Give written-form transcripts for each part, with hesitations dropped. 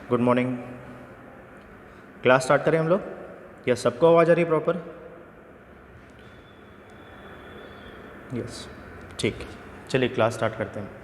Good morning. Class start करें हम लोग? क्या सबको आवाज़ आ रही है प्रॉपर? यस, ठीक है, चलिए क्लास स्टार्ट करते हैं।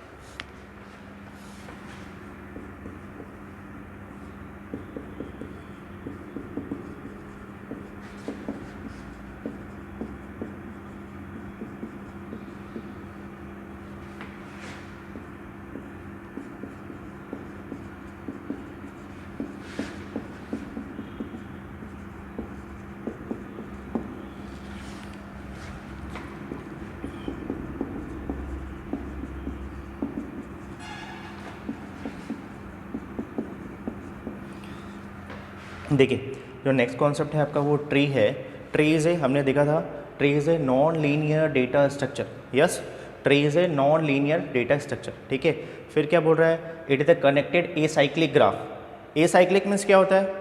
देखिए, जो नेक्स्ट कॉन्सेप्ट है आपका वो ट्री है। ट्री इज़ ए, हमने देखा था, tree is a non linear data structure. Yes, tree is a non linear data structure. ठीक है, फिर क्या बोल रहा है? It is a connected a cyclic graph. A cyclic means क्या होता है?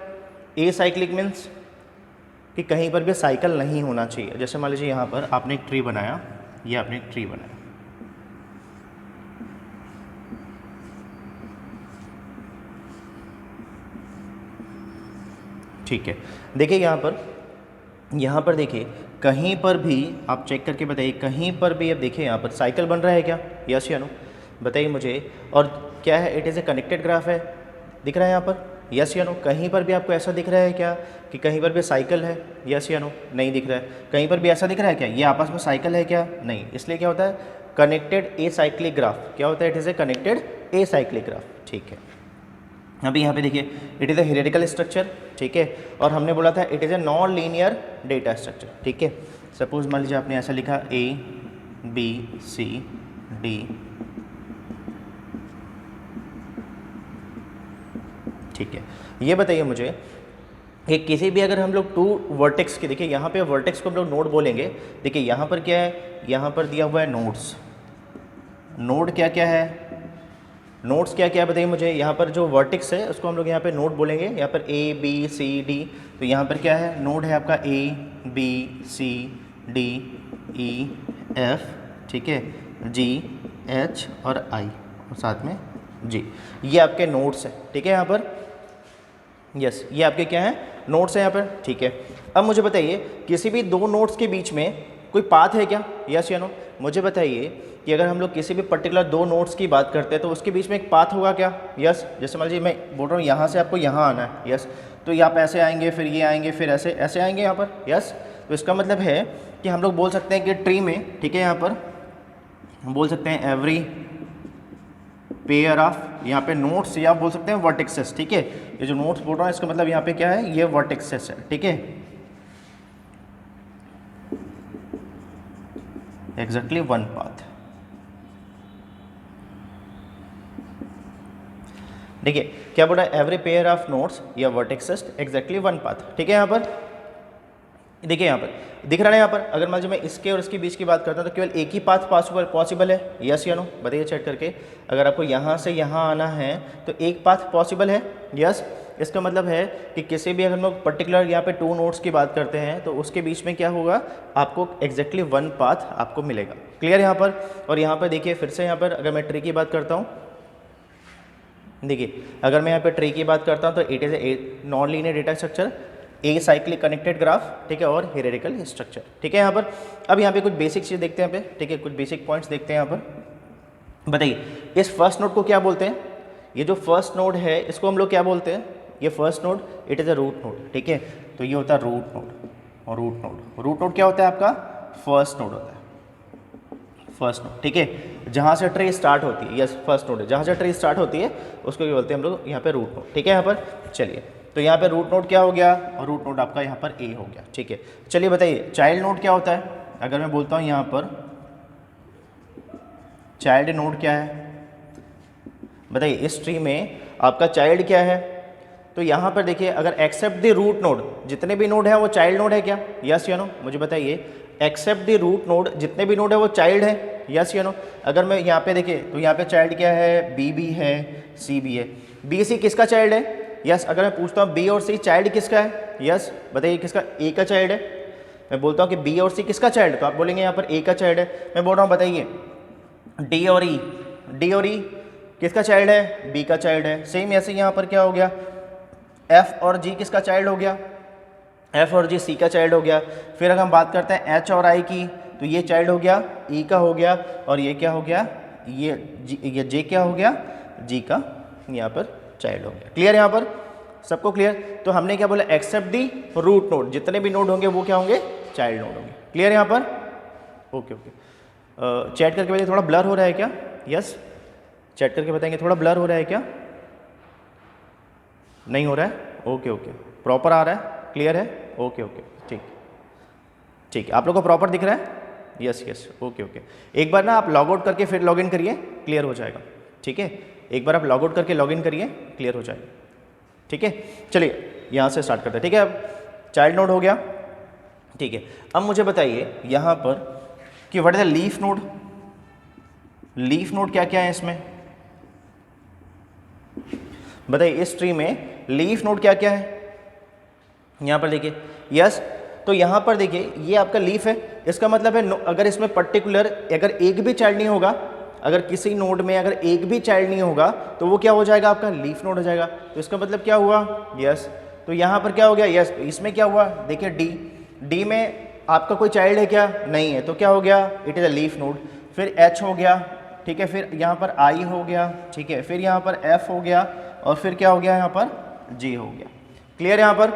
ए साइक्लिक मीन्स कि कहीं पर भी साइकिल नहीं होना चाहिए। जैसे मान लीजिए यहाँ पर आपने एक ट्री बनाया, ये आपने एक ट्री बनाया, ठीक है। देखिए यहाँ पर देखिए, कहीं पर भी आप चेक करके बताइए, कहीं पर भी अब देखिए यहाँ पर साइकिल बन रहा है क्या? यस या नो, बताइए मुझे। और क्या है? It is A connected graph है, दिख रहा है यहाँ पर? यस या नो। कहीं पर भी आपको ऐसा दिख रहा है क्या कि कहीं पर भी साइकिल है? यस या नो, नहीं दिख रहा है। कहीं पर भी ऐसा दिख रहा है क्या ये आपस में साइकिल है क्या? नहीं। इसलिए क्या होता है? Connected a cyclic graph. क्या होता है? It is A connected a cyclic graph. ठीक है, अभी यहाँ पे देखिए, इट इज़ अ हियरार्चिकल स्ट्रक्चर। ठीक है, और हमने बोला था it is a non linear data structure. ठीक है, सपोज मान लीजिए आपने ऐसा लिखा A B C D। ठीक है, ये बताइए मुझे कि किसी भी अगर हम लोग टू वर्टेक्स की, देखिए यहाँ पे वर्टेक्स को हम लोग नोड बोलेंगे। देखिए यहाँ पर क्या है? यहाँ पर दिया हुआ है नोड्स। नोड क्या क्या है? नोड्स क्या क्या है बताइए मुझे। यहाँ पर जो वर्टेक्स है उसको हम लोग यहाँ पे नोड बोलेंगे। यहाँ पर A B C D, तो यहाँ पर क्या है? नोड है आपका A B C D E F, ठीक है, G H और I, और साथ में G। ये आपके नोड्स हैं। ठीक है, यहाँ पर यस, ये आपके क्या है? नोड्स हैं यहाँ पर। ठीक है, अब मुझे बताइए किसी भी दो नोड्स के बीच में कोई पाथ है क्या? यस या नो, मुझे बताइए कि अगर हम लोग किसी भी पर्टिकुलर दो नोड्स की बात करते हैं तो उसके बीच में एक पाथ होगा क्या? यस, जैसे मान लीजिए मैं बोल रहा हूँ यहाँ से आपको यहाँ आना है। यस, तो यहाँ पे ऐसे आएंगे, फिर ये आएंगे, फिर ऐसे ऐसे आएंगे यहाँ पर। यस, तो इसका मतलब है कि हम लोग बोल सकते हैं कि ट्री में, ठीक है, यहाँ पर हम बोल सकते हैं एवरी पेयर ऑफ, यहाँ पे नोड्स, या आप बोल सकते हैं वर्टेक्सेस। ठीक है, ये जो नोड्स बोल रहा हूँ इसका मतलब यहाँ पे क्या है? ये वर्टेक्सेस है। ठीक है, एग्जैक्टली वन पाथ। देखिए क्या बोल रहा है? एवरी पेयर ऑफ नोड्स या वर्टेक्सेस एग्जैक्टली वन पाथ। ठीक है, यहाँ पर देखिए, यहाँ पर दिख रहा है, यहाँ पर अगर मान लीजिए मैं इसके और इसके बीच की बात करता हूँ तो केवल एक ही पाथ पॉसिबल है। यस या नो, बताइए चेक करके। अगर आपको यहाँ से यहाँ आना है तो एक पाथ पॉसिबल है। यस, इसका मतलब है कि किसी भी अगर हम लोग पर्टिकुलर यहाँ पे टू नोड्स की बात करते हैं तो उसके बीच में क्या होगा? आपको एग्जैक्टली वन पाथ आपको मिलेगा। क्लियर यहाँ पर? और यहाँ पर देखिए फिर से, यहाँ पर अगर मैं ट्री की बात करता हूँ, देखिए अगर मैं यहाँ पे ट्री की बात करता हूँ तो it is a non linear data structure, a cyclic connected graph, ठीक है, और हियरार्चिकल स्ट्रक्चर। ठीक है, यहाँ पर अब यहाँ पे कुछ बेसिक चीज़ देखते हैं यहाँ पे। ठीक है, कुछ बेसिक पॉइंट्स देखते हैं यहाँ पर। बताइए इस फर्स्ट नोड को क्या बोलते हैं? ये जो फर्स्ट नोड है इसको हम लोग क्या बोलते हैं? ये first node, it is a root node. ठीक है, तो ये होता है रूट नोड। और रूट नोड क्या होता है आपका? फर्स्ट नोड होता है, फर्स्ट नोड। ठीक है, जहाँ से ट्री स्टार्ट होती है, यस फर्स्ट नोड है, जहाँ से ट्री स्टार्ट होती है उसको क्या बोलते हैं हम लोग? यहाँ पे रूट नोड। ठीक है, यहाँ पर चलिए, तो यहाँ पे रूट नोड क्या हो गया? और रूट नोड आपका यहाँ पर ए हो गया। ठीक है, चलिए बताइए चाइल्ड नोड क्या होता है? अगर मैं बोलता हूँ यहाँ पर चाइल्ड नोड क्या है, बताइए इस ट्री में आपका चाइल्ड क्या है? तो यहाँ पर देखिए, अगर एक्सेप्ट द रूट नोड, जितने भी नोड है वो चाइल्ड नोड है क्या? यस या नो, मुझे बताइए। एक्सेप्ट द रूट नोड, जितने भी नोड है वो चाइल्ड है। यस या नो, अगर मैं यहाँ पे देखिए तो यहाँ पे चाइल्ड क्या है? बी भी है, सी भी है। बी सी किसका चाइल्ड है? यस, अगर मैं पूछता हूँ बी और सी चाइल्ड किसका है? यस, बताइए किसका? ए का चाइल्ड है। मैं बोलता हूँ कि बी और सी किसका चाइल्ड है, तो आप बोलेंगे यहाँ पर ए का चाइल्ड है। मैं बोल रहा हूँ बताइए डी और ई किसका चाइल्ड है? बी का चाइल्ड है। सेम ऐसे यहाँ पर क्या हो गया? एफ और जी किसका चाइल्ड हो गया, एफ और जी सी का चाइल्ड हो गया। फिर अगर हम बात करते हैं एच और आई की, तो ये चाइल्ड हो गया ई का हो गया, और ये क्या हो गया, ये जे क्या हो गया, जी का यहाँ पर चाइल्ड हो गया। क्लियर यहाँ पर सबको क्लियर। तो हमने क्या बोला, एक्सेप्ट दी रूट नोड, जितने भी नोड होंगे वो क्या होंगे, चाइल्ड नोड होंगे। क्लियर यहाँ पर, ओके ओके। चैट करके बताइए थोड़ा ब्लर हो रहा है क्या, यस चैट करके बताएंगे थोड़ा ब्लर हो रहा है क्या, नहीं हो रहा है, ओके ओके प्रॉपर आ रहा है, क्लियर है, ओके ओके ठीक ठीक। आप लोग को प्रॉपर दिख रहा है, यस यस ओके ओके। एक बार ना आप लॉग आउट करके फिर लॉग इन करिए, क्लियर हो जाएगा, ठीक है। एक बार आप लॉग आउट करके लॉग इन करिए, क्लियर हो जाएगा, ठीक है। चलिए यहाँ से स्टार्ट करते हैं, ठीक है। अब चाइल्ड नोड हो गया, ठीक है। अब मुझे बताइए यहाँ पर कि what is the leaf node, leaf node क्या क्या है इसमें, बताइए इस ट्री में लीफ नोड क्या क्या है। यहाँ पर देखिए, यस तो यहाँ पर देखिए ये आपका लीफ है, इसका मतलब है अगर इसमें पर्टिकुलर अगर एक भी चाइल्ड नहीं होगा, अगर किसी नोड में अगर एक भी चाइल्ड नहीं होगा तो वो क्या हो जाएगा, आपका लीफ नोड हो जाएगा। तो इसका मतलब क्या हुआ, यस तो यहाँ पर क्या हो गया, यस इसमें क्या हुआ, देखिए डी, डी में आपका कोई चाइल्ड है क्या, नहीं है, तो क्या हो गया, it is a leaf node. फिर एच हो गया, ठीक है, फिर यहाँ पर आई हो गया, ठीक है, फिर यहाँ पर एफ हो गया, और फिर क्या हो गया यहाँ पर जी हो गया। क्लियर यहाँ पर।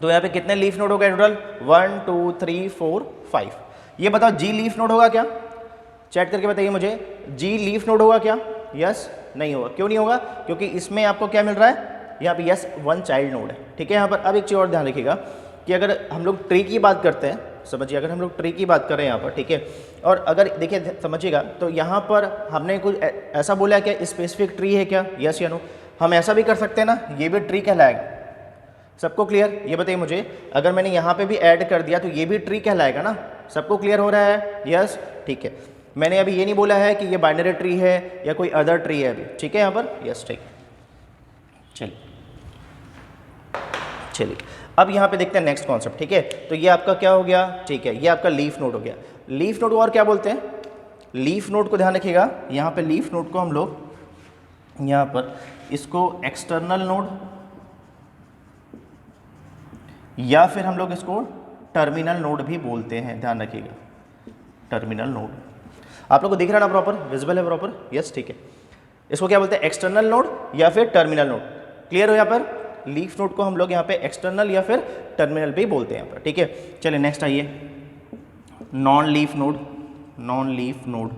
तो यहाँ पे कितने लीफ नोड हो गए टोटल, 1 2 3 4 5। ये बताओ जी लीफ नोड होगा क्या, चैट करके बताइए मुझे, जी लीफ नोड होगा क्या, यस नहीं होगा। क्यों नहीं होगा, क्योंकि इसमें आपको क्या मिल रहा है, यहाँ पे यस वन चाइल्ड नोड है, ठीक है। यहाँ पर अब एक चीज़ और ध्यान रखिएगा कि अगर हम लोग ट्री की बात करते हैं, समझिए अगर हम लोग ट्री की बात करें यहाँ पर, ठीक है, और अगर देखिए समझिएगा तो यहाँ पर हमने कुछ ऐसा बोला है क्या, स्पेसिफिक ट्री है क्या, यस या नो। हम ऐसा भी कर सकते हैं ना, ये भी ट्री कहलाएगा, सबको क्लियर। ये बताइए मुझे, अगर मैंने यहाँ पे भी ऐड कर दिया तो ये भी ट्री कहलाएगा ना, सबको क्लियर हो रहा है, यस ठीक है। मैंने अभी ये नहीं बोला है कि ये बाइनरी ट्री है या कोई अदर ट्री है अभी, ठीक है यहाँ पर, यस ठीक। चलिए चलिए अब यहाँ पे देखते हैं नेक्स्ट कॉन्सेप्ट, ठीक है। तो ये आपका क्या हो गया, ठीक है, ये आपका लीफ नोड हो गया। लीफ नोड और क्या बोलते हैं, लीफ नोड को ध्यान रखिएगा, यहाँ पे लीफ नोड को हम लोग यहाँ पर इसको एक्सटर्नल नोड या फिर हम लोग इसको टर्मिनल नोड भी बोलते हैं, ध्यान रखिएगा, टर्मिनल नोड। आप लोग को दिख रहा है ना, प्रॉपर विजिबल है प्रॉपर, यस ठीक है। इसको क्या बोलते हैं, एक्सटर्नल नोड या फिर टर्मिनल नोड। क्लियर हो यहाँ पर, लीफ नोड को हम लोग यहाँ पे एक्सटर्नल या फिर टर्मिनल भी बोलते हैं यहाँ पर, ठीक है। चलिए नेक्स्ट आइए, non leaf node, non leaf node.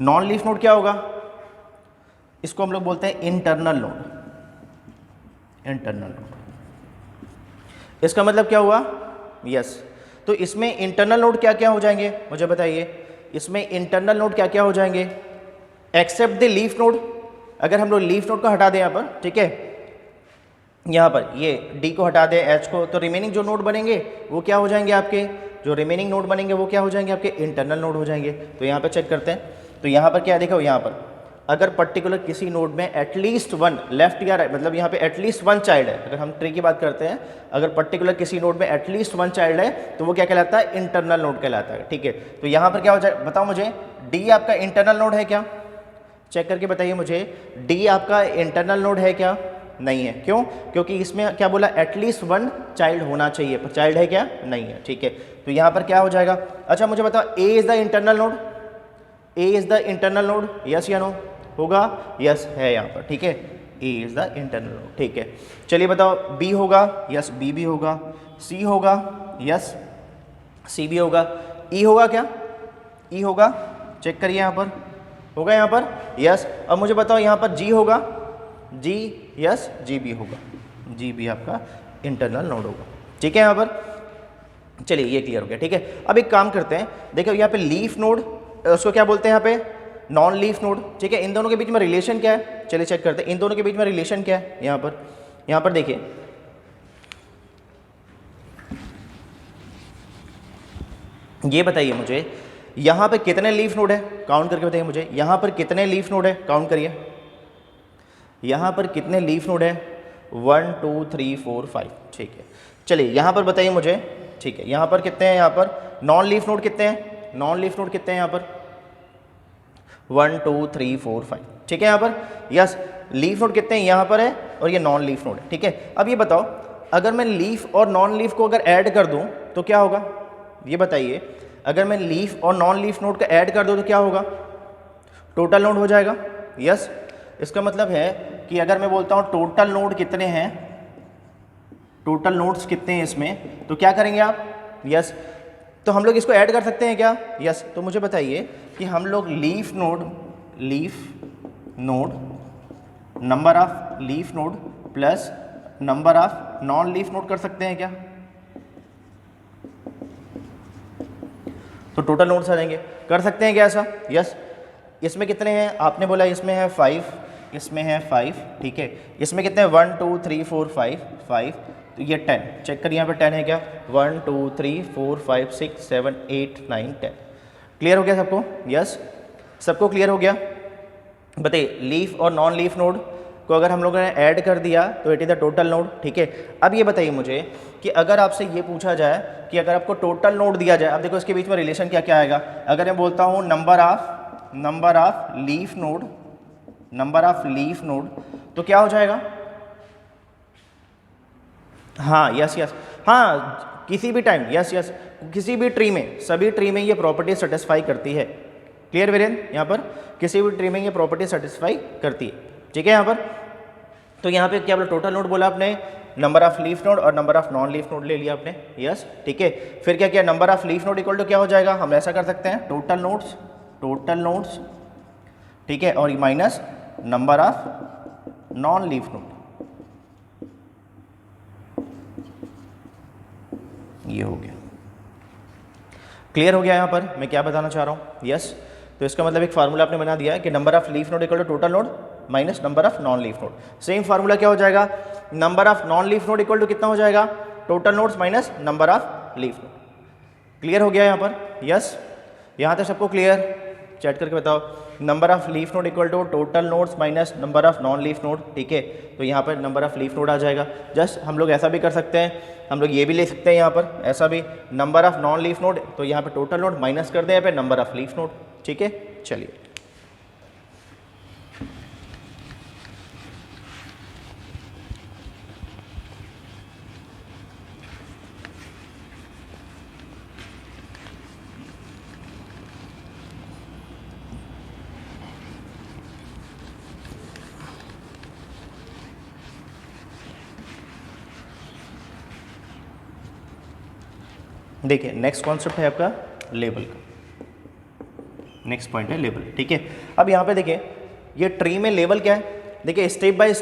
Non leaf node क्या होगा, इसको हम लोग बोलते हैं इंटरनल नोड, इंटरनल नोड। इसका मतलब क्या हुआ, यस तो इसमें इंटरनल नोड क्या क्या हो जाएंगे, मुझे बताइए, इसमें इंटरनल नोड क्या क्या हो जाएंगे, एक्सेप्ट द लीफ नोड। अगर हम लोग लीफ नोड को हटा दें यहाँ पर, ठीक है, यहाँ पर ये डी को हटा दें, एच को, तो रिमेनिंग जो नोड बनेंगे वो क्या हो जाएंगे, आपके जो रिमेनिंग नोड बनेंगे वो क्या हो जाएंगे, आपके इंटरनल नोड हो जाएंगे। तो यहाँ पर चेक करते हैं, तो यहाँ पर क्या देखो, यहाँ पर अगर पर्टिकुलर किसी नोड में एटलीस्ट वन लेफ्ट या राइट, मतलब यहाँ पे एटलीस्ट वन चाइल्ड है, अगर हम ट्री की बात करते हैं, अगर पर्टिकुलर किसी नोड में एटलीस्ट वन चाइल्ड है तो वो क्या कहलाता है, इंटरनल नोड कहलाता है, ठीक है। तो यहाँ पर क्या हो जाए, बताओ मुझे, डी आपका इंटरनल नोड है क्या, चेक करके बताइए मुझे, डी आपका इंटरनल नोड है क्या, नहीं है, क्यों, क्योंकि इसमें क्या बोला, एटलीस्ट वन चाइल्ड होना चाहिए, पर चाइल्ड है क्या, नहीं है, ठीक है। तो यहाँ पर क्या हो जाएगा, अच्छा मुझे बताओ, A is the internal node, A is the internal node, yes या नो, होगा, यस है यहाँ पर, ठीक है, A is the internal node, ठीक है। चलिए बताओ, बी होगा, यस बी भी होगा, सी होगा, यस सी भी होगा, ई होगा क्या, ई होगा, चेक करिए यहाँ पर, होगा यहाँ पर, यस। अब मुझे बताओ यहाँ पर जी होगा, जी, यस जी भी होगा, जी भी आपका इंटरनल नोड होगा, ठीक है यहाँ पर। चलिए ये क्लियर हो गया, ठीक है। अब एक काम करते हैं, देखो यहाँ पे लीफ नोड, उसको क्या बोलते हैं यहाँ पे, नॉन लीफ नोड, ठीक है। इन दोनों के बीच में रिलेशन क्या है, चलिए चेक करते हैं इन दोनों के बीच में रिलेशन क्या है। यहाँ पर देखिए, ये बताइए मुझे, यहाँ पे कितने लीफ नोड है, काउंट करके बताइए मुझे, यहाँ पर कितने लीफ नोड है, काउंट करिए, यहाँ पर कितने लीफ नोड है, 1 2 3 4 5, ठीक है। चलिए यहाँ पर बताइए मुझे, ठीक है, यहाँ पर कितने हैं, यहाँ पर नॉन लीफ नोड कितने हैं, नॉन लीफ नोड कितने हैं यहाँ पर, 1 2 3 4 5, ठीक है। यहाँ पर यस लीफ नोड कितने हैं, यहाँ पर है और ये नॉन लीफ नोड है, ठीक है। अब ये बताओ अगर मैं लीफ और नॉन लीफ को अगर ऐड कर दूं तो क्या होगा, ये बताइए। अगर मैं लीफ और नॉन लीफ नोड को ऐड कर दूं तो क्या होगा, टोटल नोड हो जाएगा। यस, इसका मतलब है कि अगर मैं बोलता हूं टोटल नोड कितने हैं, टोटल नोड्स कितने हैं इसमें, तो क्या करेंगे आप, यस, तो हम लोग इसको ऐड कर सकते हैं क्या, यस। तो मुझे बताइए कि हम लोग leaf node number of leaf node plus number of non leaf node कर सकते हैं क्या, तो टोटल नोड्स आ जाएंगे, कर सकते हैं क्या ऐसा, यस। इसमें कितने हैं, आपने बोला इसमें है 5, इसमें है 5, ठीक है। इसमें कितने हैं 1 2 3 4 5, तो ये 10, चेक करिए यहाँ पे 10 है क्या, 1 2 3 4 5 6 7 8 9 10। क्लियर हो गया सबको, यस, सबको क्लियर हो गया। बताइए लीफ और नॉन लीफ नोड को अगर हम लोगों ने ऐड कर दिया तो it is the total node, ठीक है। अब ये बताइए मुझे कि अगर आपसे ये पूछा जाए कि अगर आपको टोटल नोड दिया जाए, अब देखो इसके बीच में रिलेशन क्या क्या आएगा। अगर मैं बोलता हूँ नंबर ऑफ लीफ नोड, तो क्या हो जाएगा, हाँ यस, हाँ किसी भी टाइम, यस, किसी भी ट्री में, सभी ट्री में ये प्रॉपर्टी सेटिस्फाई करती है। क्लियर वीरेंद्र, यहाँ पर किसी भी ट्री में ये प्रॉपर्टी सेटिस्फाई करती है, ठीक है। यहाँ पर तो यहाँ पे क्या बोला, टोटल नोड बोला आपने, नंबर ऑफ लीफ नोड और number of non leaf node ले लिया आपने, यस, ठीक है। फिर क्या किया, number of leaf node equal to क्या हो जाएगा, हम ऐसा कर सकते हैं टोटल नोड्स, ठीक है, और minus number of non leaf node, ये हो गया। क्लियर हो गया यहाँ पर मैं क्या बताना चाह रहा हूँ, यस। तो इसका मतलब एक फार्मूला आपने बना दिया है कि number of leaf node equal to total node minus number of non leaf node. Same formula क्या हो जाएगा, number of non leaf node equal to कितना हो जाएगा, total nodes minus number of leaf node. Clear हो गया यहाँ पर, यस, यहाँ तक सबको क्लियर, चैट करके बताओ। Number of leaf node equal to total nodes minus number of non leaf node, ठीक है। तो यहाँ पर नंबर ऑफ लीफ नोड आ जाएगा। जस्ट हम लोग ऐसा भी कर सकते हैं, हम लोग ये भी ले सकते हैं यहाँ पर ऐसा भी, number of non leaf node, तो यहाँ पर टोटल नोड माइनस कर दें यहाँ पे नंबर ऑफ लीफ नोड, ठीक है। चलिए देखिए नेक्स्ट कॉन्सेप्ट है आपका लेबल का, नेक्स्ट पॉइंट है लेबल, ठीक है। अब यहाँ पे देखिए ये ट्री में लेबल क्या है, देखिए स्टेप बाय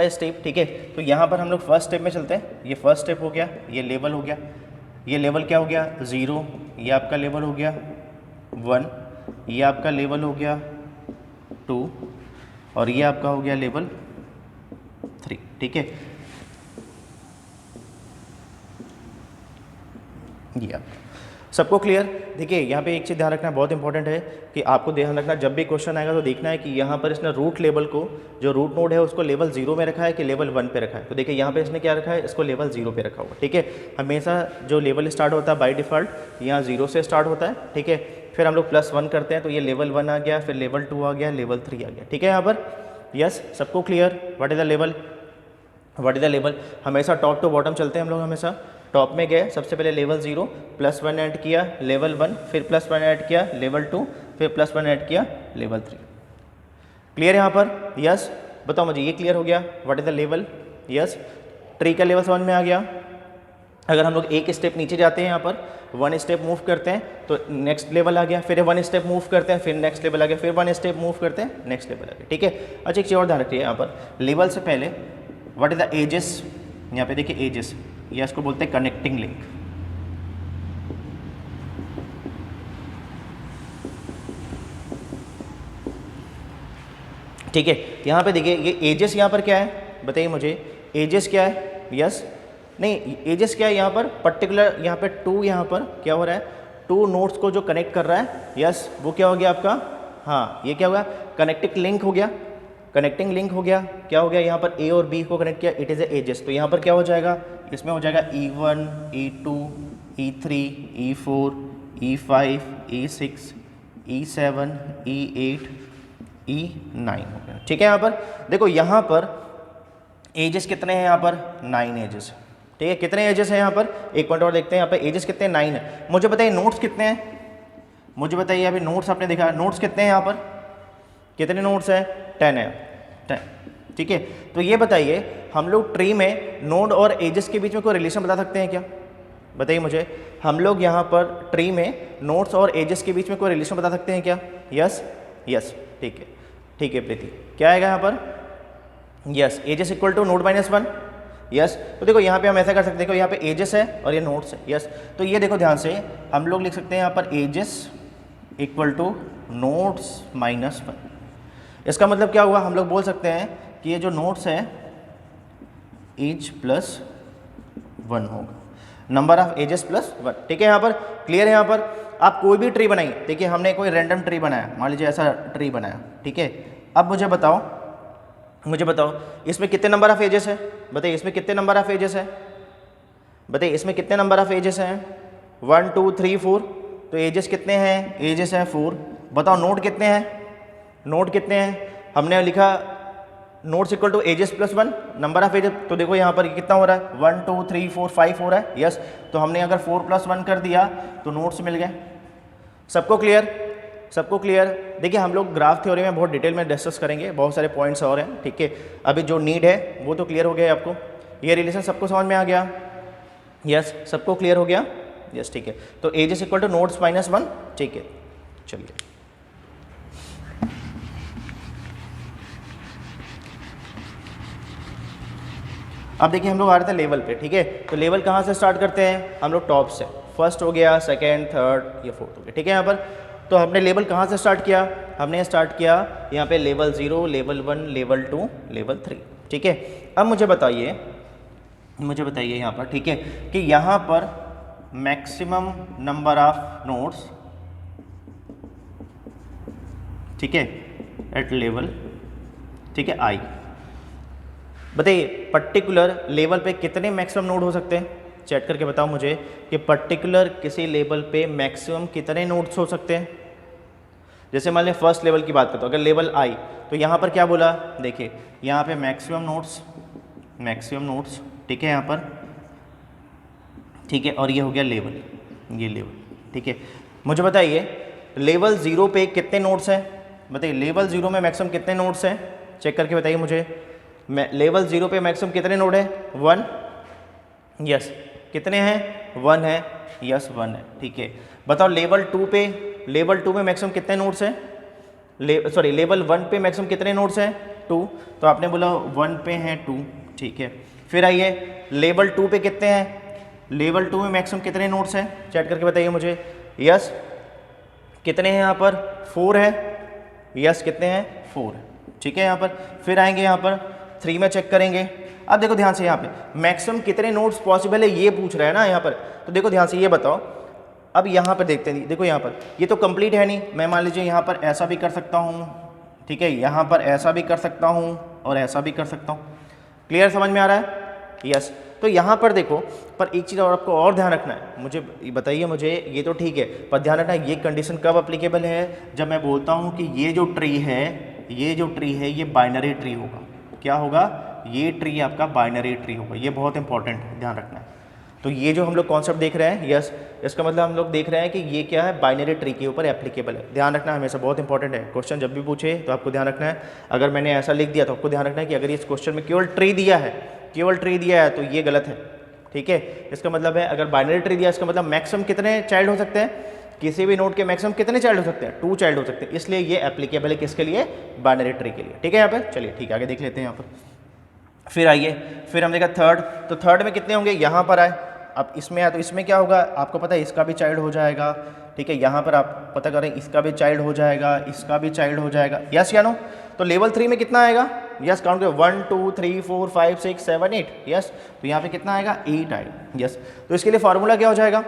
स्टेप, ठीक है। तो यहाँ पर हम लोग फर्स्ट स्टेप में चलते हैं, ये फर्स्ट स्टेप हो गया, ये लेबल हो गया, ये लेवल क्या हो गया 0, ये आपका लेवल हो गया 1, ये आपका लेवल हो गया 2 और ये आपका हो गया लेवल 3, ठीक है। ये आपका सबको क्लियर। देखिए यहाँ पे एक चीज़ ध्यान रखना बहुत इंपॉर्टेंट है कि आपको ध्यान रखना जब भी क्वेश्चन आएगा तो देखना है कि यहाँ पर इसने रूट लेवल को, जो रूट नोड है उसको लेवल 0 में रखा है कि लेवल 1 पे रखा है। तो देखिए यहाँ पे इसने क्या रखा है, इसको लेवल 0 पे रखा हुआ, ठीक है। हमेशा जो लेवल स्टार्ट होता है बाय डिफ़ॉल्ट यहाँ 0 से स्टार्ट होता है, ठीक है। फिर हम लोग +1 करते हैं तो ये लेवल 1 आ गया, फिर लेवल 2 आ गया, लेवल 3 आ गया, ठीक है। यहाँ पर यस सबको clear, what is the level, हमेशा टॉप टू बॉटम चलते हैं हम लोग, हमेशा टॉप में गए, सबसे पहले लेवल 0 +1 ऐड किया लेवल 1, फिर +1 ऐड किया लेवल 2, फिर +1 ऐड किया लेवल 3। क्लियर यहाँ पर, यस। बताओ मुझे ये क्लियर हो गया, what is the level, yes. Tree का लेवल समझ में आ गया। अगर हम लोग एक स्टेप नीचे जाते हैं, यहाँ पर 1 स्टेप मूव करते हैं तो नेक्स्ट लेवल आ गया, फिर 1 स्टेप मूव करते हैं फिर नेक्स्ट लेवल आ गया, फिर 1 स्टेप मूव करते हैं नेक्स्ट लेवल आ गया, ठीक है। अच्छा एक चीज़ और ध्यान रखिए, यहाँ पर लेवल से पहले व्हाट इज़ द एजेस, यहाँ पे देखिए एजेस, या इसको बोलते हैं कनेक्टिंग लिंक, ठीक है। यहाँ पे देखिए ये एजेस यहाँ पर क्या है, बताइए मुझे एजेस क्या है, यस नहीं एजेस क्या है यहाँ पर पर्टिकुलर, यहाँ पे 2 यहाँ पर क्या हो रहा है, 2 नोड्स को जो कनेक्ट कर रहा है, यस वो क्या हो गया आपका, हाँ ये क्या होगा कनेक्टिंग लिंक हो गया, कनेक्टिंग लिंक हो गया, क्या हो गया यहाँ पर ए और बी को कनेक्ट किया, इट इज़ ए एजेस। तो यहाँ पर क्या हो जाएगा, इसमें हो जाएगा E1 E2 E3 E4 E5 E6 E7 E8 E9 हो गया। ठीक है, यहाँ पर देखो, यहाँ पर एजेस कितने हैं, यहाँ पर 9 एजेस। ठीक है, कितने एजेस हैं यहाँ पर, एक पॉइंट और देखते हैं, यहाँ पर एजेस कितने हैं, 9 है। मुझे बताइए नोट्स कितने हैं, मुझे बताइए। अभी नोट्स आपने देखा, नोट्स कितने हैं यहाँ पर, कितने नोट्स हैं, 10 है, 10। ठीक है, तो ये बताइए हम लोग ट्री में नोड और एजेस के बीच में कोई रिलेशन बता सकते हैं क्या, बताइए मुझे। हम लोग यहाँ पर ट्री में नोड्स और एजेस के बीच में कोई रिलेशन बता सकते हैं क्या, यस यस। ठीक है, ठीक है प्रीति, क्या आएगा यहाँ पर, yes, edges equal to node -1, yes. तो देखो यहाँ पे हम ऐसा कर सकते हैं, देखो यहाँ पे एजेस है और ये नोड्स है, यस। तो ये देखो ध्यान से हम लोग लिख सकते हैं यहाँ पर एजेस इक्वल टू नोड्स -1। इसका मतलब क्या हुआ, हम लोग बोल सकते हैं कि ये जो नोड्स है एज +1 होगा, नंबर ऑफ एजेस +1। ठीक है, यहाँ पर क्लियर है। यहाँ पर आप कोई भी ट्री बनाइए, देखिए हमने कोई रैंडम ट्री बनाया, मान लीजिए ऐसा ट्री बनाया। ठीक है, अब मुझे बताओ इसमें कितने नंबर ऑफ एजेस है, बताइए इसमें कितने नंबर ऑफ एजेस है, बताइए इसमें कितने नंबर ऑफ एजेस हैं, 1 2 3 4। तो एजेस कितने हैं, एजेस हैं 4। बताओ नोड कितने हैं, नोड कितने हैं, हमने लिखा nodes equal to edges +1 number of edges. तो देखो यहाँ पर कितना हो रहा है, 1 2 3 4 5 हो रहा है, यस। तो हमने अगर 4 + 1 कर दिया तो नोड्स मिल गए। सबको क्लियर, सबको क्लियर। देखिए हम लोग ग्राफ थ्योरी में बहुत डिटेल में डिस्कस करेंगे, बहुत सारे पॉइंट्स और हैं। ठीक है, अभी जो नीड है वो तो क्लियर हो गया आपको, ये रिलेशन सबको समझ में आ गया, यस, सबको क्लियर हो गया, यस। ठीक है, तो एजेस इक्वल टू नोड्स -1। ठीक है, चलिए अब देखिए हम लोग आ रहे थे लेवल पे। ठीक है, तो लेवल कहाँ से स्टार्ट करते हैं, हम लोग टॉप से, फर्स्ट हो गया, सेकंड, थर्ड, ये फोर्थ हो गया। ठीक है, यहाँ पर तो हमने लेवल कहाँ से स्टार्ट किया, हमने स्टार्ट किया यहाँ पे लेवल 0, लेवल 1, लेवल 2, लेवल 3। ठीक है, अब मुझे बताइए यहाँ पर, ठीक है, कि यहाँ पर मैक्सिमम नंबर ऑफ नोड्स, ठीक है, एट लेवल, ठीक है, आई। बताइए पर्टिकुलर लेवल पे कितने मैक्सिमम नोड हो सकते हैं, चैट करके बताओ मुझे कि पर्टिकुलर किसी लेवल पे मैक्सिमम कितने नोड्स हो सकते हैं। जैसे मान लें फर्स्ट लेवल की बात करते हो, अगर लेवल आई तो यहाँ पर क्या बोला, देखिए यहाँ पे मैक्सिमम नोड्स, ठीक है, यहाँ पर, ठीक है, और ये हो गया लेवल, ये लेवल। ठीक है, मुझे बताइए लेवल 0 पे कितने नोड्स हैं, बताइए लेवल 0 में मैक्सिमम कितने नोड्स हैं, चेक करके बताइए मुझे। लेवल 0 पे मैक्सिमम कितने नोड है, 1, यस। कितने हैं, 1 है, यस 1 है। ठीक है, बताओ लेवल 2 में मैक्सिमम कितने नोड्स हैं, लेवल 1 पे मैक्सिमम कितने नोड्स हैं, 2। तो आपने बोला 1 पे हैं 2। ठीक है, फिर आइए लेवल 2 पे कितने हैं, लेवल 2 में मैक्सिमम कितने नोड्स हैं, चैट करके बताइए मुझे, यस। कितने हैं यहाँ पर, 4 है, यस, कितने हैं, 4 है। ठीक है, यहाँ पर फिर आएंगे यहाँ पर 3 में चेक करेंगे। अब देखो ध्यान से यहाँ पे मैक्सिमम कितने नोड्स पॉसिबल है ये पूछ रहा है ना यहाँ पर, तो देखो ध्यान से ये बताओ। अब यहाँ पर देखते हैं, देखो यहाँ पर ये तो कंप्लीट है नहीं, मैं मान लीजिए यहाँ पर ऐसा भी कर सकता हूँ, ठीक है, यहाँ पर ऐसा भी कर सकता हूँ और ऐसा भी कर सकता हूँ। क्लियर, समझ में आ रहा है, यस। तो यहाँ पर देखो, पर एक चीज़ और आपको और ध्यान रखना है, मुझे बताइए मुझे, ये तो ठीक है, पर ध्यान रखना है ये कंडीशन कब अप्लीकेबल है, जब मैं बोलता हूँ कि ये जो ट्री है ये बाइनरी ट्री होगा। क्या होगा, ये ट्री आपका बाइनरी ट्री होगा, ये बहुत इंपॉर्टेंट है, ध्यान रखना है। तो ये जो हम लोग कॉन्सेप्ट देख रहे हैं, यस, इसका मतलब हम लोग देख रहे हैं कि ये क्या है, बाइनरी ट्री के ऊपर एप्लीकेबल है। ध्यान रखना हमेशा, बहुत इंपॉर्टेंट है। क्वेश्चन जब भी पूछे तो आपको ध्यान रखना है, अगर मैंने ऐसा लिख दिया तो आपको ध्यान रखना है कि अगर इस क्वेश्चन में केवल ट्री दिया है तो ये गलत है। ठीक है, इसका मतलब है अगर बाइनरी ट्री दिया, इसका मतलब मैक्सिमम कितने चाइल्ड हो सकते हैं, किसी भी नोड के मैक्सिमम कितने चाइल्ड हो सकते हैं, 2 चाइल्ड हो सकते हैं। इसलिए ये एप्लीकेबल है किसके लिए, बाइनरी ट्री के लिए। ठीक है, यहाँ पर चलिए ठीक है, आगे देख लेते हैं यहाँ पर। फिर आइए, फिर हम देखा थर्ड, तो थर्ड में कितने होंगे, यहाँ पर आए, अब इसमें आए तो इसमें क्या होगा, आपको पता है इसका भी चाइल्ड हो जाएगा। ठीक है, यहाँ पर आप पता करें, इसका भी चाइल्ड हो जाएगा, इसका भी चाइल्ड हो जाएगा, यस या नो। तो लेवल 3 में कितना आएगा, यस, काउंट करो, 1 2 3 4 5 6 7 8, यस। तो यहाँ पे कितना आएगा, 8 आएगा, यस। तो इसके लिए फार्मूला क्या हो जाएगा,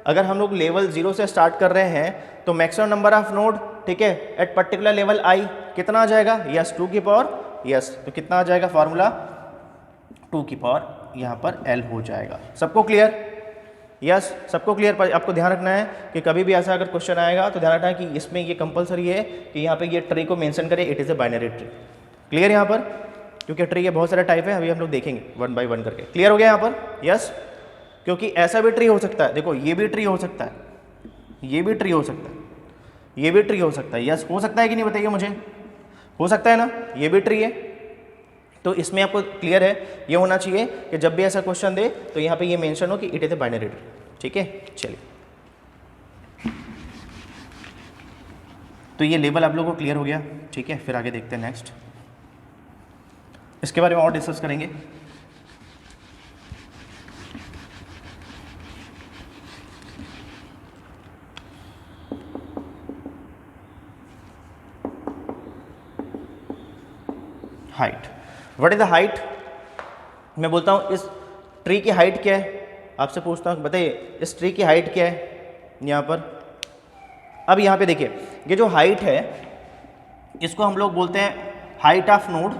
अगर हम लोग लेवल 0 से स्टार्ट कर रहे हैं तो मैक्सिमम नंबर ऑफ नोड, ठीक है, एट पर्टिकुलर लेवल आई कितना आ जाएगा, यस 2 की पावर, यस। तो कितना आ जाएगा फार्मूला, 2 की पावर यहाँ पर L हो जाएगा। सबको क्लियर, यस सबको क्लियर। पर आपको ध्यान रखना है कि कभी भी ऐसा अगर क्वेश्चन आएगा तो ध्यान रखना है कि इसमें ये कंपलसरी है कि यहाँ पे ये ट्री को मेंशन करें, it is a binary tree. Clear यहाँ पर, क्योंकि ट्री के बहुत सारे टाइप है, अभी हम लोग देखेंगे 1 बाय 1 करके। क्लियर हो गया यहाँ पर? यस, क्योंकि ऐसा भी ट्री हो सकता है, देखो ये भी ट्री हो सकता है, ये भी ट्री हो सकता है, ये भी ट्री हो सकता है। यस हो सकता है कि नहीं बताइए मुझे, हो सकता है ना, ये भी ट्री है। तो इसमें आपको क्लियर है, ये होना चाहिए कि जब भी ऐसा क्वेश्चन दे तो यहाँ पे ये मेंशन हो कि it is a binary tree. ठीक है, चलिए तो ये लेबल आप लोगों को क्लियर हो गया। ठीक है, फिर आगे देखते हैं नेक्स्ट, इसके बारे में और डिस्कस करेंगे। Height, what is the height? मैं बोलता हूँ इस ट्री की हाइट क्या है, आपसे पूछता हूँ बताइए इस ट्री की हाइट क्या है यहाँ पर। अब यहाँ पे देखिए, ये जो हाइट है इसको हम लोग बोलते हैं हाइट ऑफ नोड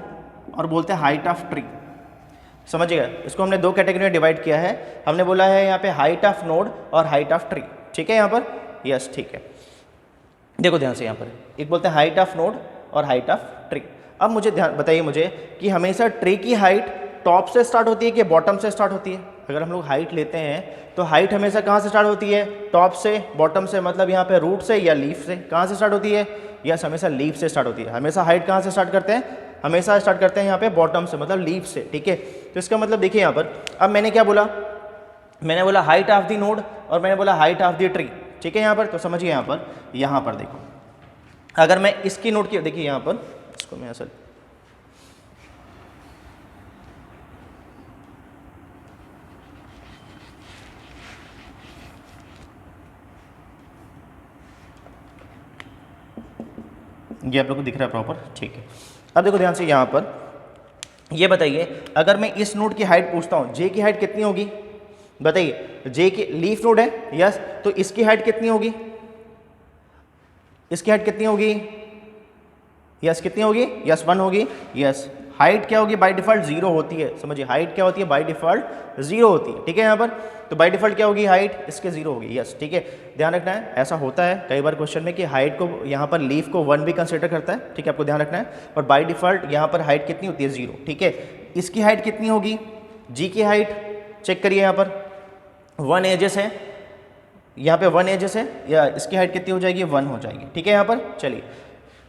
और बोलते हैं हाइट ऑफ ट्री। समझिएगा, इसको हमने दो कैटेगरी में डिवाइड किया है। हमने बोला है यहाँ पे हाइट ऑफ नोड और हाइट ऑफ ट्री। ठीक है यहाँ पर, यस ठीक है। देखो ध्यान से, यहाँ पर एक बोलते हैं हाइट ऑफ नोड और हाइट ऑफ ट्री। अब मुझे ध्यान बताइए मुझे कि हमेशा ट्री की हाइट टॉप से स्टार्ट होती है कि बॉटम से स्टार्ट होती है? अगर हम लोग हाइट लेते हैं तो हाइट हमेशा कहाँ से स्टार्ट होती है? टॉप से, बॉटम से, मतलब यहाँ पे रूट से या लीफ से? कहाँ से स्टार्ट होती है? यस हमेशा लीफ से स्टार्ट होती है। हमेशा हाइट कहाँ से स्टार्ट करते हैं? हमेशा स्टार्ट करते हैं यहाँ पे बॉटम से, मतलब लीफ से। ठीक है, तो इसका मतलब देखिए यहाँ पर, अब मैंने क्या बोला, मैंने बोला हाइट ऑफ द नोड और मैंने बोला हाइट ऑफ द ट्री। ठीक है यहाँ पर, तो समझिए यहाँ पर देखो, अगर मैं इसकी नोड की, देखिए यहाँ पर इसको मैं असल ये आप लोग को दिख रहा है प्रॉपर। ठीक है, अब देखो ध्यान से यहाँ पर, ये बताइए अगर मैं इस नोड की हाइट पूछता हूँ, जे की हाइट कितनी होगी बताइए? जे की लीफ नोड है, यस, तो इसकी हाइट कितनी होगी? इसकी हाइट कितनी होगी? यस कितनी होगी? यस 1 होगी। यस हाइट क्या होगी? बाय डिफॉल्ट 0 होती है। समझिए हाइट क्या होती है? बाय डिफॉल्ट 0 होती है। ठीक है यहाँ पर, तो बाय डिफॉल्ट क्या होगी? हाइट इसके 0 होगी। यस ठीक है, ध्यान रखना है, ऐसा होता है कई बार क्वेश्चन में कि हाइट को यहाँ पर लीफ को 1 भी कंसिडर करता है। ठीक है, आपको ध्यान रखना है, और बाय डिफॉल्ट यहाँ पर हाइट कितनी होती है? 0। ठीक है, इसकी हाइट कितनी होगी? जी की हाइट चेक करिए, यहाँ पर 1 एजेस है, यहाँ पे 1 एजेस है, या इसकी हाइट कितनी हो जाएगी? 1 हो जाएगी। ठीक है यहाँ पर, चलिए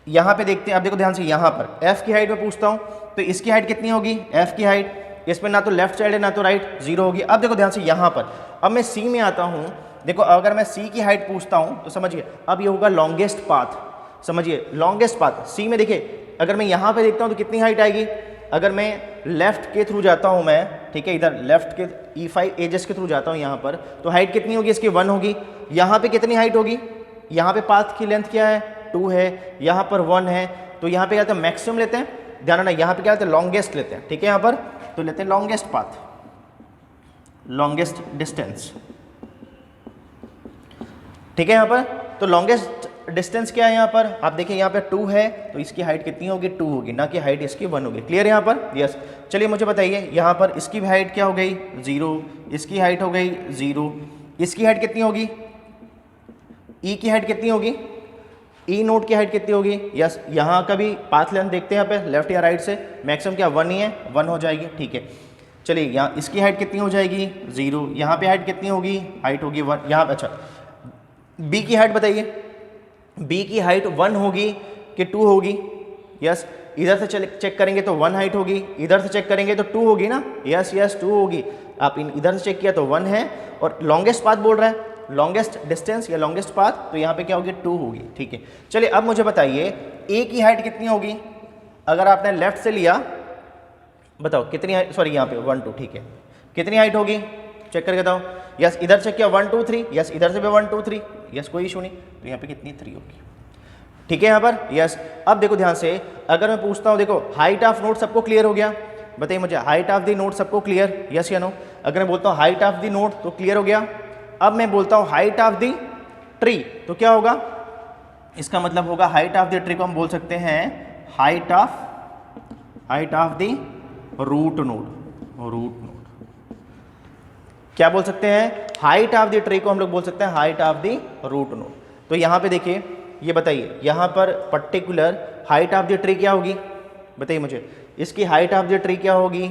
यहाँ पे देखते हैं। अब देखो ध्यान से, यहाँ पर एफ की हाइट में पूछता हूँ तो इसकी हाइट कितनी होगी? एफ की हाइट, इसमें ना तो लेफ्ट साइड है ना तो राइट, 0 होगी। अब देखो ध्यान से यहाँ पर, अब मैं सी में आता हूँ। देखो अगर मैं सी की हाइट पूछता हूँ तो समझिए अब ये होगा लॉन्गेस्ट पाथ। समझिए लॉन्गेस्ट पाथ सी में, देखिए अगर मैं यहाँ पे देखता हूँ तो कितनी हाइट आएगी? अगर मैं लेफ्ट के थ्रू जाता हूँ मैं, ठीक है, इधर लेफ्ट के E5 एजेस के थ्रू जाता हूँ यहाँ पर, तो हाइट कितनी होगी? इसकी 1 होगी। यहाँ पे कितनी हाइट होगी? यहाँ पे पाथ की लेंथ क्या है? 2 है, यहाँ पर 1 है, तो यहाँ पे क्या लेते हैं? मैक्सिमम लेते हैं। ध्यान रखना, यहाँ पे क्या लेते हैं? लॉन्गेस्ट लेते हैं। ठीक है यहाँ पर, तो लेते हैं लॉन्गेस्ट पाथ, लॉन्गेस्ट डिस्टेंस। ठीक है यहाँ पर, तो लॉन्गेस्ट डिस्टेंस क्या है यहाँ पर? आप देखिए यहाँ पे 2 है, तो इसकी हाइट कितनी होगी? 2 होगी, ना कि हाइट इसकी 1 होगी। क्लियर यहाँ पर? यस। चलिए मुझे बताइए यहाँ पर इसकी हाइट क्या हो गई? 0, इसकी हाइट हो गई 0, इसकी हाइट कितनी होगी? ई की हाइट कितनी होगी? ई नोड की हाइट कितनी होगी? यस, यहाँ का भी पाथ लेंथ देखते हैं यहाँ पे, लेफ्ट या राइट से, मैक्सिमम क्या 1 ही है, 1 हो जाएगी। ठीक है, चलिए यहाँ इसकी हाइट कितनी हो जाएगी? 0, यहाँ पे हाइट कितनी होगी? हाइट होगी 1, यहाँ पे। अच्छा बी की हाइट बताइए, बी की हाइट 1 होगी कि 2 होगी? यस, इधर से चेक करेंगे तो 1 हाइट होगी, इधर से चेक करेंगे तो 2 होगी ना? यस यस 2 होगी। आप इधर से चेक किया तो 1 है, और लॉन्गेस्ट पाथ बोल रहा है, लॉन्गेस्ट डिस्टेंस या लॉन्गेस्ट पाथ, तो यहाँ पे क्या होगी? 2 होगी। ठीक है, चलिए अब मुझे बताइए ए की हाइट कितनी होगी? अगर आपने लेफ्ट से लिया, बताओ कितनी हाइट? सॉरी यहाँ पे 1 2, ठीक है, कितनी हाइट होगी? चेक करके बताओ। यस, इधर चेक किया 1 2 3, यस इधर से भी 1 2 3, यस कोई इशू नहीं, तो यहाँ पे कितनी? 3 होगी। ठीक है यहाँ पर, यस। अब देखो ध्यान से, अगर मैं पूछता हूँ, देखो हाइट ऑफ नोड सबको क्लियर हो गया? बताइए मुझे, हाइट ऑफ द नोड सबको क्लियर? यस या नो? अगर मैं बोलता हूँ हाइट ऑफ द नोड तो क्लियर हो गया। अब मैं बोलता हूँ हाइट ऑफ द ट्री तो क्या होगा? इसका मतलब होगा हाइट ऑफ द ट्री को हम बोल सकते हैं height of the root node, root node. क्या बोल सकते हैं, हाइट ऑफ द ट्री को हम लोग बोल सकते हैं height of the root node. तो यहाँ पे देखिए, ये बताइए यहाँ पर particular height of the tree क्या होगी, बताइए मुझे, इसकी हाइट ऑफ द ट्री क्या होगी,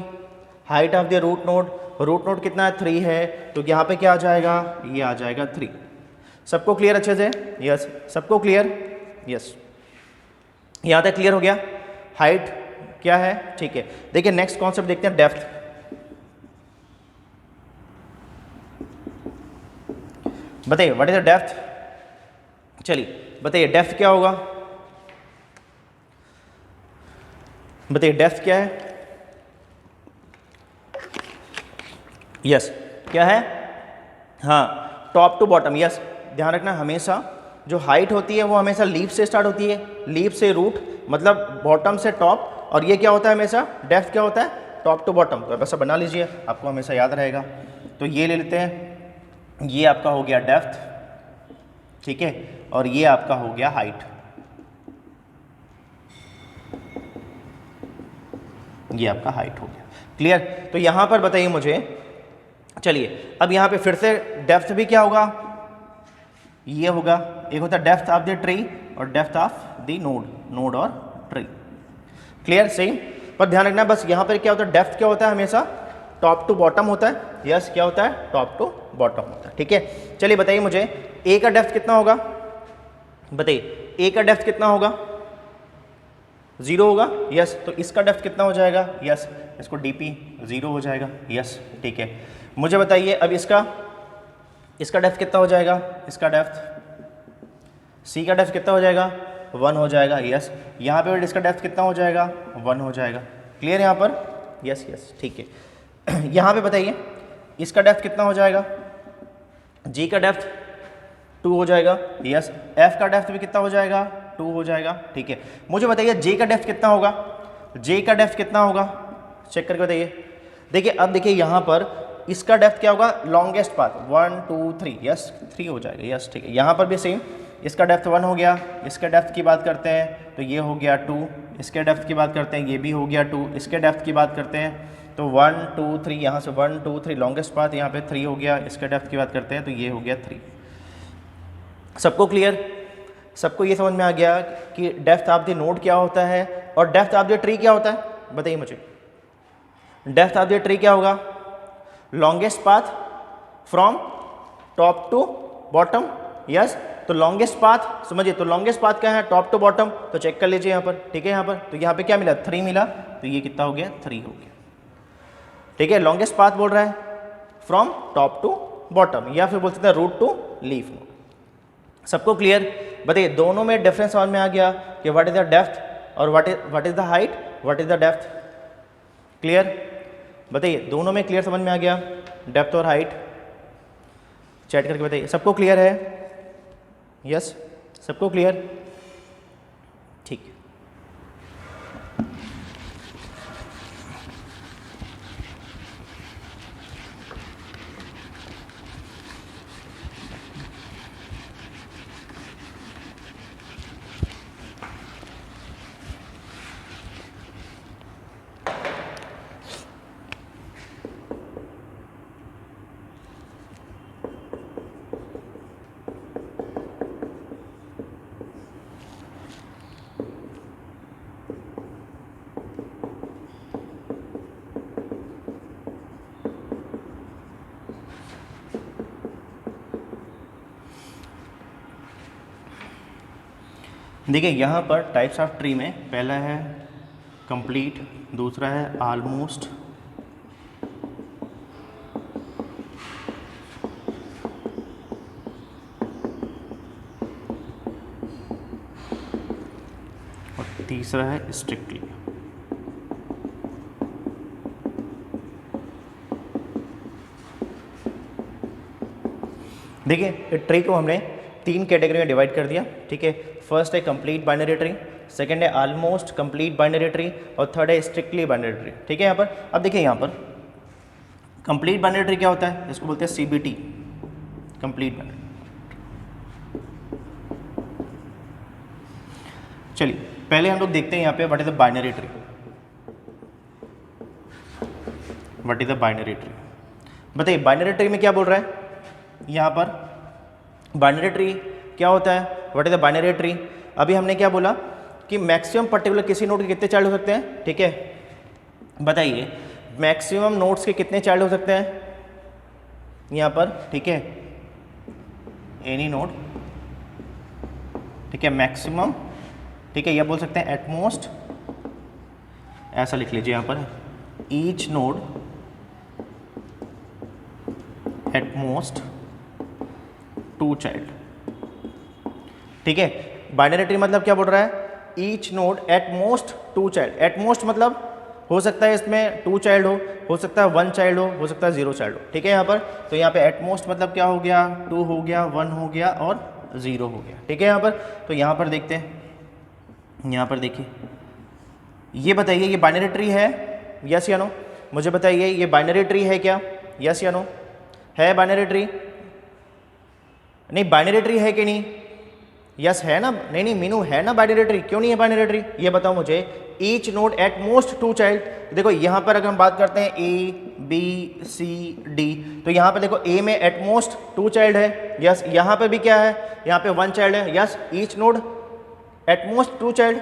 height of the root node कितना है 3 है, तो यहाँ पे क्या आ जाएगा, ये आ जाएगा 3। सबको क्लियर अच्छे से, यस सबको क्लियर, यस यहाँ तक क्लियर हो गया, हाइट क्या है, ठीक है। देखिए नेक्स्ट कॉन्सेप्ट देखते हैं, डेप्थ। बताइए व्हाट इज द डेप्थ, चलिए बताइए डेप्थ क्या होगा, बताइए डेप्थ क्या है, यस क्या है, हाँ टॉप टू बॉटम, यस ध्यान रखना हमेशा जो हाइट होती है वो हमेशा लीफ से स्टार्ट होती है, लीफ से रूट मतलब बॉटम से टॉप, और ये क्या होता है हमेशा, डेप्थ क्या होता है, टॉप टू बॉटम। तो ऐसा बना लीजिए, आपको हमेशा याद रहेगा। तो ये ले लेते हैं, ये आपका हो गया डेप्थ, ठीक है, और ये आपका हो गया हाइट, ये आपका हाइट हो गया, क्लियर। तो यहाँ पर बताइए मुझे, चलिए अब यहाँ पे फिर से डेप्थ भी क्या होगा, ये होगा, एक होता है डेप्थ ऑफ द ट्री और डेप्थ ऑफ द नोड और ट्री, क्लियर सही। पर ध्यान रखना बस यहाँ पर क्या होता है, डेप्थ क्या होता है हमेशा टॉप टू बॉटम होता है, यस क्या होता है, टॉप टू बॉटम होता है, ठीक है। चलिए बताइए मुझे ए का डेप्थ कितना होगा, बताइए ए का डेप्थ कितना होगा, 0 होगा, यस। तो इसका डेप्थ कितना हो जाएगा, यस इसको डीपी 0 हो जाएगा, यस ठीक है। मुझे बताइए अब इसका डेप्थ कितना हो जाएगा, इसका डेप्थ सी का डेप्थ कितना हो जाएगा, 1 हो जाएगा, यस। यहाँ पे इसका डेप्थ कितना हो जाएगा, 1 हो जाएगा, क्लियर यहाँ पर, यस यस ठीक है। यहाँ पे बताइए इसका डेप्थ कितना हो जाएगा, जी का डेप्थ 2 हो जाएगा, यस। एफ का डेप्थ भी कितना हो जाएगा, 2 हो जाएगा, ठीक है। मुझे बताइए जे का डेप्थ कितना होगा, जे का डेप्थ कितना होगा, चेक करके बताइए। देखिए अब देखिए यहाँ पर इसका डेप्थ क्या होगा, लॉन्गेस्ट पाथ 1 2 3, यस 3 हो जाएगा, यस ठीक है। यहाँ पर भी सेम, इसका डेप्थ 1 हो गया, इसके डेप्थ की बात करते हैं तो ये हो गया 2, इसके डेप्थ की बात करते हैं ये भी हो गया 2, इसके डेप्थ की बात करते हैं तो 1 2 3, यहाँ से 1 2 3 लॉन्गेस्ट पाथ, यहाँ पे 3 हो गया, इसके डेप्थ की बात करते हैं तो ये हो गया 3। सबको क्लियर, सबको ये समझ में आ गया कि डेप्थ ऑफ द नोड क्या होता है और डेप्थ ऑफ द ट्री क्या होता है, बताइए मुझे। डेप्थ ऑफ द ट्री क्या होगा, longest path from top to bottom, yes. तो लॉन्गेस्ट पाथ समझिए, तो लॉन्गेस्ट पाथ क्या है, टॉप टू बॉटम, तो चेक कर लीजिए यहाँ पर, ठीक है। यहाँ पर तो यहाँ पे क्या मिला, 3 मिला, तो ये कितना हो गया, 3 हो गया, ठीक है। लॉन्गेस्ट पाथ बोल रहा है फ्रॉम टॉप टू बॉटम, या फिर बोल सकते हैं रूट टू लीफ नोड। सबको क्लियर, बताइए दोनों में डिफरेंस समझ में आ गया कि व्हाट इज द डेप्थ और what is the height, what is the depth, clear. बताइए दोनों में क्लियर समझ में आ गया, डेप्थ और हाइट, चैट करके बताइए। सबको क्लियर है, यस सबको क्लियर, ठीक है। देखिए यहाँ पर टाइप्स ऑफ ट्री में पहला है कंप्लीट, दूसरा है ऑलमोस्ट, और तीसरा है स्ट्रिक्टली। देखिए ट्री को हमने 3 कैटेगरी में डिवाइड कर दिया, ठीक है। फर्स्ट है कंप्लीट बाइनरी ट्री, सेकंड है ऑलमोस्ट कंप्लीट बाइनरी ट्री और थर्ड है स्ट्रिक्टली बाइनरी ट्री, ठीक है। यहाँ पर अब देखिए यहाँ पर कंप्लीट बाइनरी ट्री क्या होता है, इसको बोलते हैं CBT, कंप्लीट बाइनरी। चलिए पहले हम लोग देखते हैं यहाँ पे what is the binary tree, what is the binary tree. बताइए बाइनरी ट्री में क्या बोल रहा है यहाँ पर, बाइनरी ट्री क्या होता है, what is the binary tree. अभी हमने क्या बोला कि मैक्सिमम पर्टिकुलर किसी नोड के कितने चाइल्ड हो सकते हैं, ठीक है। बताइए मैक्सिमम नोड्स के कितने चाइल्ड हो सकते हैं यहाँ पर, ठीक है, एनी नोड, ठीक है, मैक्सिमम, ठीक है, यह बोल सकते हैं एटमोस्ट, ऐसा लिख लीजिए यहाँ पर, ईच नोड एटमोस्ट 2 चाइल्ड, ठीक है। बाइनरी ट्री मतलब क्या बोल रहा है, each node at most 2 child, at most मतलब हो सकता है इसमें 2 चाइल्ड हो सकता है 1 चाइल्ड हो सकता है 0 चाइल्ड हो, ठीक है यहाँ पर। तो यहाँ पे एटमोस्ट मतलब क्या हो गया, 2 हो गया, 1 हो गया और 0 हो गया, ठीक है यहाँ पर। तो यहाँ पर देखते हैं, यहाँ पर देखिए, ये बताइए ये बाइनरी ट्री है, यस या नो, मुझे बताइए ये बाइनरी ट्री है क्या, यस या नो, है बाइनरी ट्री, नहीं बाइनरी ट्री है कि नहीं, यस है ना, नहीं नहीं मीनू है ना बाइनरी ट्री, क्यों नहीं है बाइनरी ट्री, ये बताओ मुझे। Each node at most 2 child, देखो यहाँ पर अगर हम बात करते हैं ए बी सी डी, तो यहाँ पर देखो ए में एट मोस्ट 2 चाइल्ड है, यस, यहाँ पे भी क्या है, यहाँ पे 1 चाइल्ड है, yes, each node at most 2 child,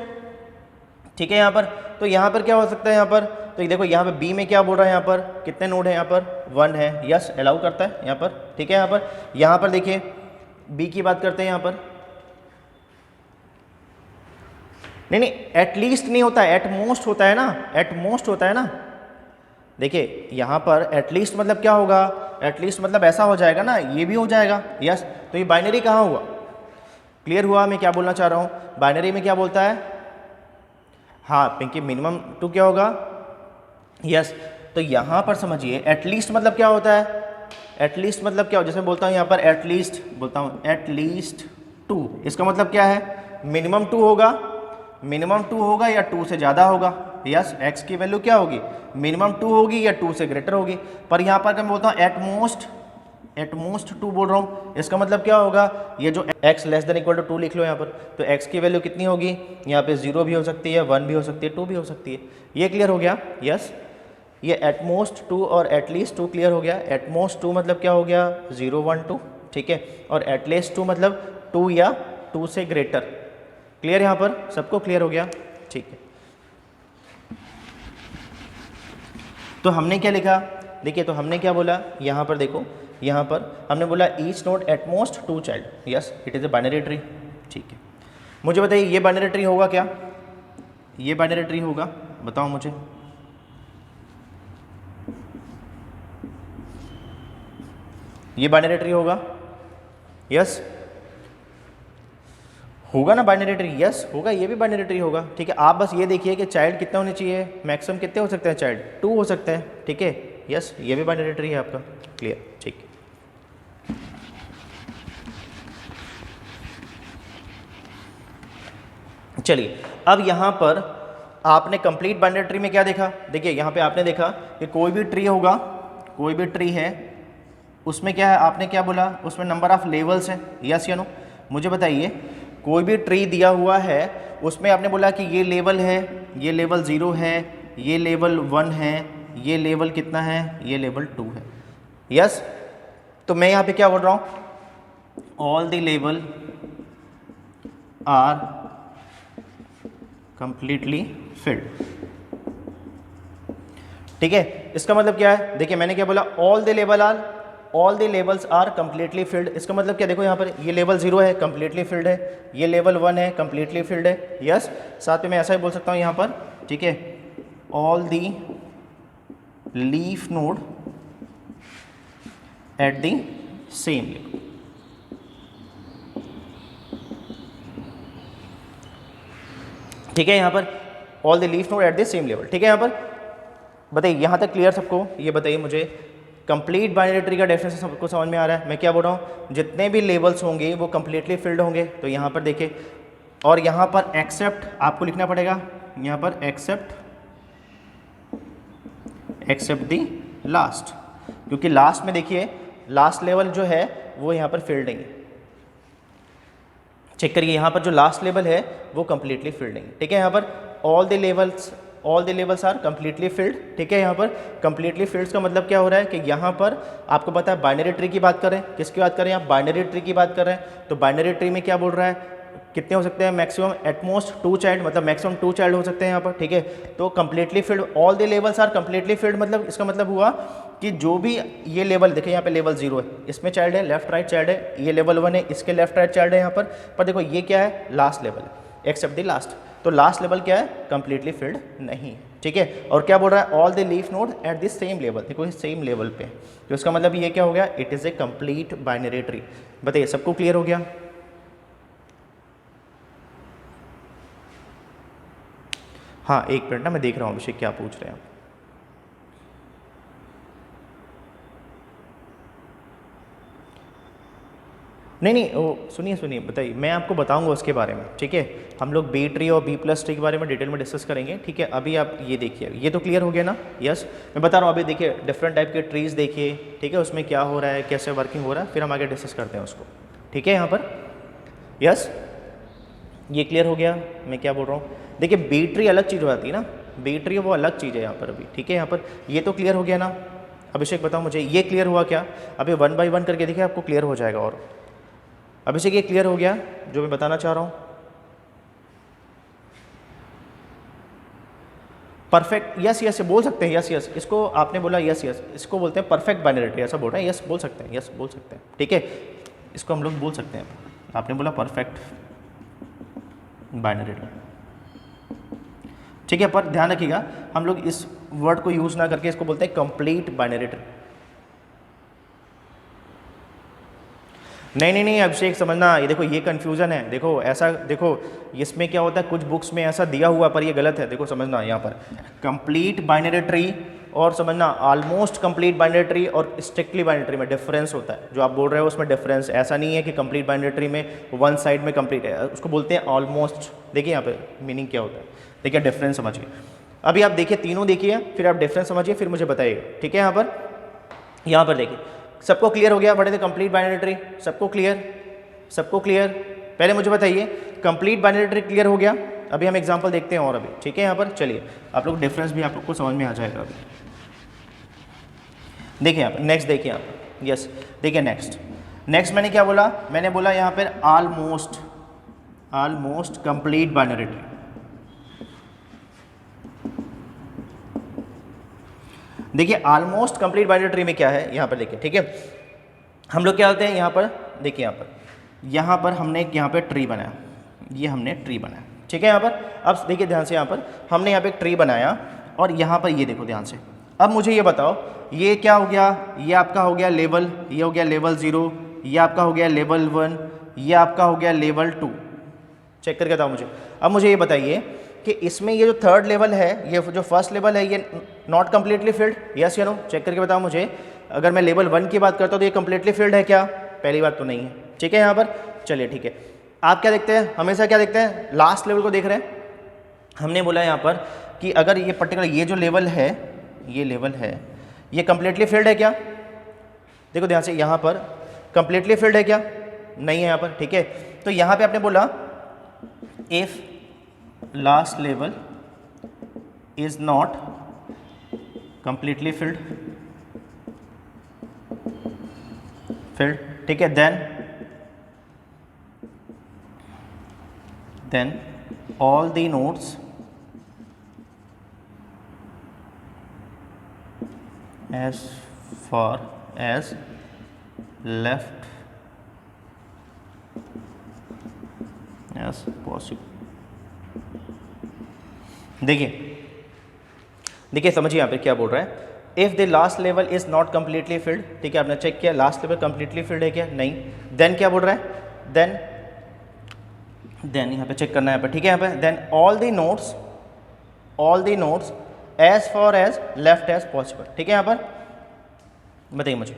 ठीक है यहाँ पर। तो यहाँ पर क्या हो सकता है यहाँ पर, तो देखो यहाँ पे बी में क्या बोल रहा है, यहाँ पर कितने नोड है, यहाँ पर 1 है, यस, अलाउ करता है यहाँ पर, ठीक है यहाँ पर देखिए बी की बात करते हैं यहाँ पर, नहीं एटलीस्ट नहीं होता है, एटमोस्ट होता है ना, एटमोस्ट होता है ना। देखिए यहाँ पर एटलीस्ट मतलब क्या होगा, एटलीस्ट मतलब ऐसा हो जाएगा ना, ये भी हो जाएगा, यस। तो ये बाइनरी कहाँ हुआ, क्लियर हुआ मैं क्या बोलना चाह रहा हूँ। बाइनरी में क्या बोलता है, हाँ पिंकी मिनिमम 2 क्या होगा, यस। तो यहाँ पर समझिए एटलीस्ट मतलब क्या होता है, एटलीस्ट मतलब क्या हो, जैसे बोलता हूँ यहाँ पर एटलीस्ट, बोलता हूँ एटलीस्ट 2, इसका मतलब क्या है, मिनिमम 2 होगा, मिनिमम 2 होगा या 2 से ज़्यादा होगा, यस, x की वैल्यू क्या होगी, मिनिमम 2 होगी या 2 से ग्रेटर होगी। पर यहाँ पर मैं बोलता हूँ एटमोस्ट 2 बोल रहा हूँ, इसका मतलब क्या होगा, ये जो x less than equal to 2 लिख लो यहाँ पर, तो x की वैल्यू कितनी होगी, यहाँ पे 0 भी हो सकती है, 1 भी हो सकती है, 2 भी हो सकती है। ये क्लियर हो गया, यस। ये एटमोस्ट 2 और एटलीस्ट 2 क्लियर हो गया। एटमोस्ट 2 मतलब क्या हो गया, 0 1 2, ठीक है, और एटलीस्ट 2 मतलब 2 या 2 से ग्रेटर। क्लियर यहाँ पर सबको क्लियर हो गया, ठीक है। तो हमने क्या लिखा, देखिए तो हमने क्या बोला यहाँ पर, देखो यहाँ पर हमने बोला each node at most 2 child, yes, it is a binary tree, ठीक है। मुझे बताइए ये बाइनरी ट्री होगा क्या, ये बाइनरी ट्री होगा, बताओ मुझे। ये बाइनरी ट्री होगा, यस होगा ना बाइनरी ट्री, यस होगा, ये भी बाइनरी ट्री होगा, ठीक है। आप बस ये देखिए कि चाइल्ड कितने होने चाहिए, मैक्सिमम कितने हो सकते हैं चाइल्ड, 2 हो सकते हैं, ठीक है, यस, ये भी बाइनरी ट्री है आपका, क्लियर, ठीक है। चलिए अब यहाँ पर आपने कंप्लीट बाइनरी ट्री में क्या देखा, देखिए यहाँ पे आपने देखा कि कोई भी ट्री होगा, कोई भी ट्री है उसमें क्या है, आपने क्या बोला, उसमें नंबर ऑफ लेवल्स हैं, यस या नो। मुझे बताइए कोई भी ट्री दिया हुआ है उसमें आपने बोला कि ये लेवल है, ये लेवल 0 है, ये लेवल 1 है, ये लेवल कितना है, ये लेवल 2 है, यस। तो मैं यहाँ पे क्या बोल रहा हूँ, all the level are completely filled, ठीक है। इसका मतलब क्या है, देखिए मैंने क्या बोला, all the levels are completely filled. इसका मतलब क्या, देखो यहाँ पर ये लेवल 0 है, कंप्लीटली फिल्ड है, ये लेवल 1 है, कंप्लीटली फिल्ड है, यस। साथ में मैं ऐसा ही बोल सकता हूँ यहाँ पर, ठीक है, all the leaf node at the same level, ठीक है। यहाँ पर all the leaf node at the same level, ठीक है। यहाँ पर बताइए यहाँ तक क्लियर सबको, ये बताइए मुझे कंप्लीट बाइनरी ट्री का डेफिनेशन सबको समझ में आ रहा है। मैं क्या बोल रहा हूँ, जितने भी लेवल्स होंगे वो कंप्लीटली फिल्ड होंगे, तो यहाँ पर देखिए, और यहाँ पर एक्सेप्ट आपको लिखना पड़ेगा, यहाँ पर एक्सेप्ट दी लास्ट, क्योंकि लास्ट में देखिए लास्ट लेवल जो है वो यहाँ पर फिल्ड नहीं है, चेक करिए यहाँ पर जो लास्ट लेवल है वो कंप्लीटली फिल्ड नहीं है, ठीक है। यहाँ पर all the levels all the levels are completely filled. ठीक है, यहाँ पर कंप्लीटली फिल्ड का मतलब क्या हो रहा है कि यहाँ पर आपको पता है बाइनरी ट्री की बात करें, किसकी बात करें, आप बाइनरी ट्री की बात कर रहे हैं। तो बाइनरी ट्री में क्या बोल रहा है, कितने हो सकते हैं, मैक्सिमम एटमोस्ट 2 चाइल्ड, मतलब मैक्सिमम 2 चाइल्ड हो सकते हैं यहाँ पर। ठीक है, तो completely filled, all the levels are completely filled, मतलब इसका मतलब हुआ कि जो भी ये लेवल देखिए, यहाँ पे लेवल 0 है, इसमें चाइल्ड है, लेफ्ट राइट चाइल्ड है, ये लेवल 1 है, इसके लेफ्ट राइट चाइल्ड है यहाँ पर देखो ये क्या है, लास्ट लेवल है, एक्सेप्ट द लास्ट। तो लास्ट लेवल क्या है, कंप्लीटली फिल्ड नहीं है। ठीक है, और क्या बोल रहा है, all the leaf node at the same level, देखो सेम लेवल पे, तो इसका मतलब ये क्या हो गया, it is A complete binary tree. बताइए सबको क्लियर हो गया। हाँ एक मिनट ना, मैं देख रहा हूँ अभिषेक क्या पूछ रहे हैं आप। नहीं वो सुनिए बताइए, मैं आपको बताऊंगा उसके बारे में। ठीक है, हम लोग बी ट्री और बी प्लस ट्री के बारे में डिटेल में डिस्कस करेंगे। ठीक है, अभी आप ये देखिए, ये तो क्लियर हो गया ना। यस, मैं बता रहा हूँ, अभी देखिए डिफरेंट टाइप के ट्रीज़ देखिए। ठीक है, उसमें क्या हो रहा है, कैसे वर्किंग हो रहा है, फिर हम आगे डिस्कस करते हैं उसको। ठीक है, यहाँ पर यस ये क्लियर हो गया। मैं क्या बोल रहा हूँ, देखिए बी ट्री अलग चीज़ हो जाती है ना, बी ट्री वो अलग चीज़ है यहाँ पर अभी। ठीक है, यहाँ पर ये तो क्लियर हो गया ना। अभिषेक बताओ मुझे, ये क्लियर हुआ क्या, अभी 1 बाई 1 करके देखिए, आपको क्लियर हो जाएगा। और अभिषेक ये क्लियर हो गया जो मैं बताना चाह रहा हूँ, परफेक्ट। यस बोल सकते हैं, यस इसको आपने बोला, यस इसको बोलते हैं परफेक्ट बाइनरी ट्री, ऐसा बोल रहे हैं, यस बोल सकते हैं, यस बोल सकते हैं। ठीक है, इसको हम लोग बोल सकते हैं, आपने बोला परफेक्ट बाइनरी ट्री। ठीक है, पर ध्यान रखिएगा हम लोग इस वर्ड को यूज़ ना करके इसको बोलते हैं कंप्लीट बाइनरी ट्री। नहीं अभिषेक समझना, ये देखो ये कन्फ्यूज़न है। देखो ऐसा देखो, इसमें क्या होता है, कुछ बुक्स में ऐसा दिया हुआ पर ये गलत है। देखो समझना, यहाँ पर कंप्लीट बाइनरी ट्री और समझना ऑलमोस्ट कंप्लीट बाइनरी ट्री और स्ट्रिक्टली बाइनरी ट्री में डिफरेंस होता है। जो आप बोल रहे हो उसमें डिफरेंस, ऐसा नहीं है कि कंप्लीट बाइनरी ट्री में वन साइड में कंप्लीट है, उसको बोलते हैं ऑलमोस्ट। देखिए यहाँ पे मीनिंग क्या होता है, देखिए डिफरेंस समझिए। अभी आप देखिए तीनों देखिए, फिर आप डिफरेंस समझिए, फिर मुझे बताइएगा। ठीक है, यहाँ पर देखिए सबको क्लियर हो गया, what is the complete binary tree, सबको क्लियर। पहले मुझे बताइए कंप्लीट बाइनरी ट्री क्लियर हो गया। अभी हम एग्जांपल देखते हैं और अभी। ठीक है, यहाँ पर चलिए आप लोग डिफरेंस भी आप लोग को समझ में आ जाएगा। अभी देखिए यहाँ पर नेक्स्ट, देखिए यहाँ पर यस, देखिए नेक्स्ट मैंने क्या बोला, मैंने बोला यहाँ पर ऑलमोस्ट कंप्लीट बाइनरी ट्री। देखिए ऑलमोस्ट कंप्लीट बाइनरी ट्री में क्या है, यहाँ पर देखिए। ठीक है, हम लोग क्या होते हैं यहाँ पर, देखिए यहाँ पर हमने एक यहाँ पे ट्री बनाया, ये हमने ट्री बनाया। ठीक है, यहाँ पर अब देखिए ध्यान से, यहाँ पर हमने यहाँ पे एक ट्री बनाया और यहाँ पर ये देखो ध्यान से। अब मुझे ये बताओ, ये क्या हो गया, ये आपका हो गया लेवल, ये हो गया लेवल 0, ये आपका हो गया लेवल 1, ये आपका हो गया लेवल 2। चेक करके बताओ मुझे। अब मुझे ये बताइए कि इसमें ये जो थर्ड लेवल है, ये जो फर्स्ट लेवल है, ये नॉट कम्प्लीटली फिल्ड, यस या नो, चेक करके बताओ मुझे। अगर मैं लेवल 1 की बात करता हूँ तो ये कम्प्लीटली फिल्ड है क्या, पहली बात तो नहीं है। ठीक है, यहाँ पर चलिए ठीक है, आप क्या देखते हैं, हमेशा क्या देखते हैं, लास्ट लेवल को देख रहे हैं। हमने बोला यहाँ पर कि अगर ये पर्टिकुलर ये जो लेवल है, ये लेवल है, ये कम्प्लीटली फिल्ड है क्या, देखो ध्यान से, यहाँ पर कम्प्लीटली फिल्ड है क्या, नहीं है यहाँ पर। ठीक है, तो यहाँ पर आपने बोला if last level is not completely filled। ठीक है, then all the nodes as far as left as possible। देखिए समझिए यहाँ पे क्या बोल रहा है, if the last level is not completely filled. ठीक है, आपने चेक किया लास्ट लेवल कम्प्लीटली फिल्ड है क्या, नहीं। देन क्या बोल रहा है, देन यहाँ पे चेक करना है यहाँ पे। ठीक है, यहाँ पे then all the nodes as far as left as possible. ठीक है, यहाँ पर बताइए मुझे,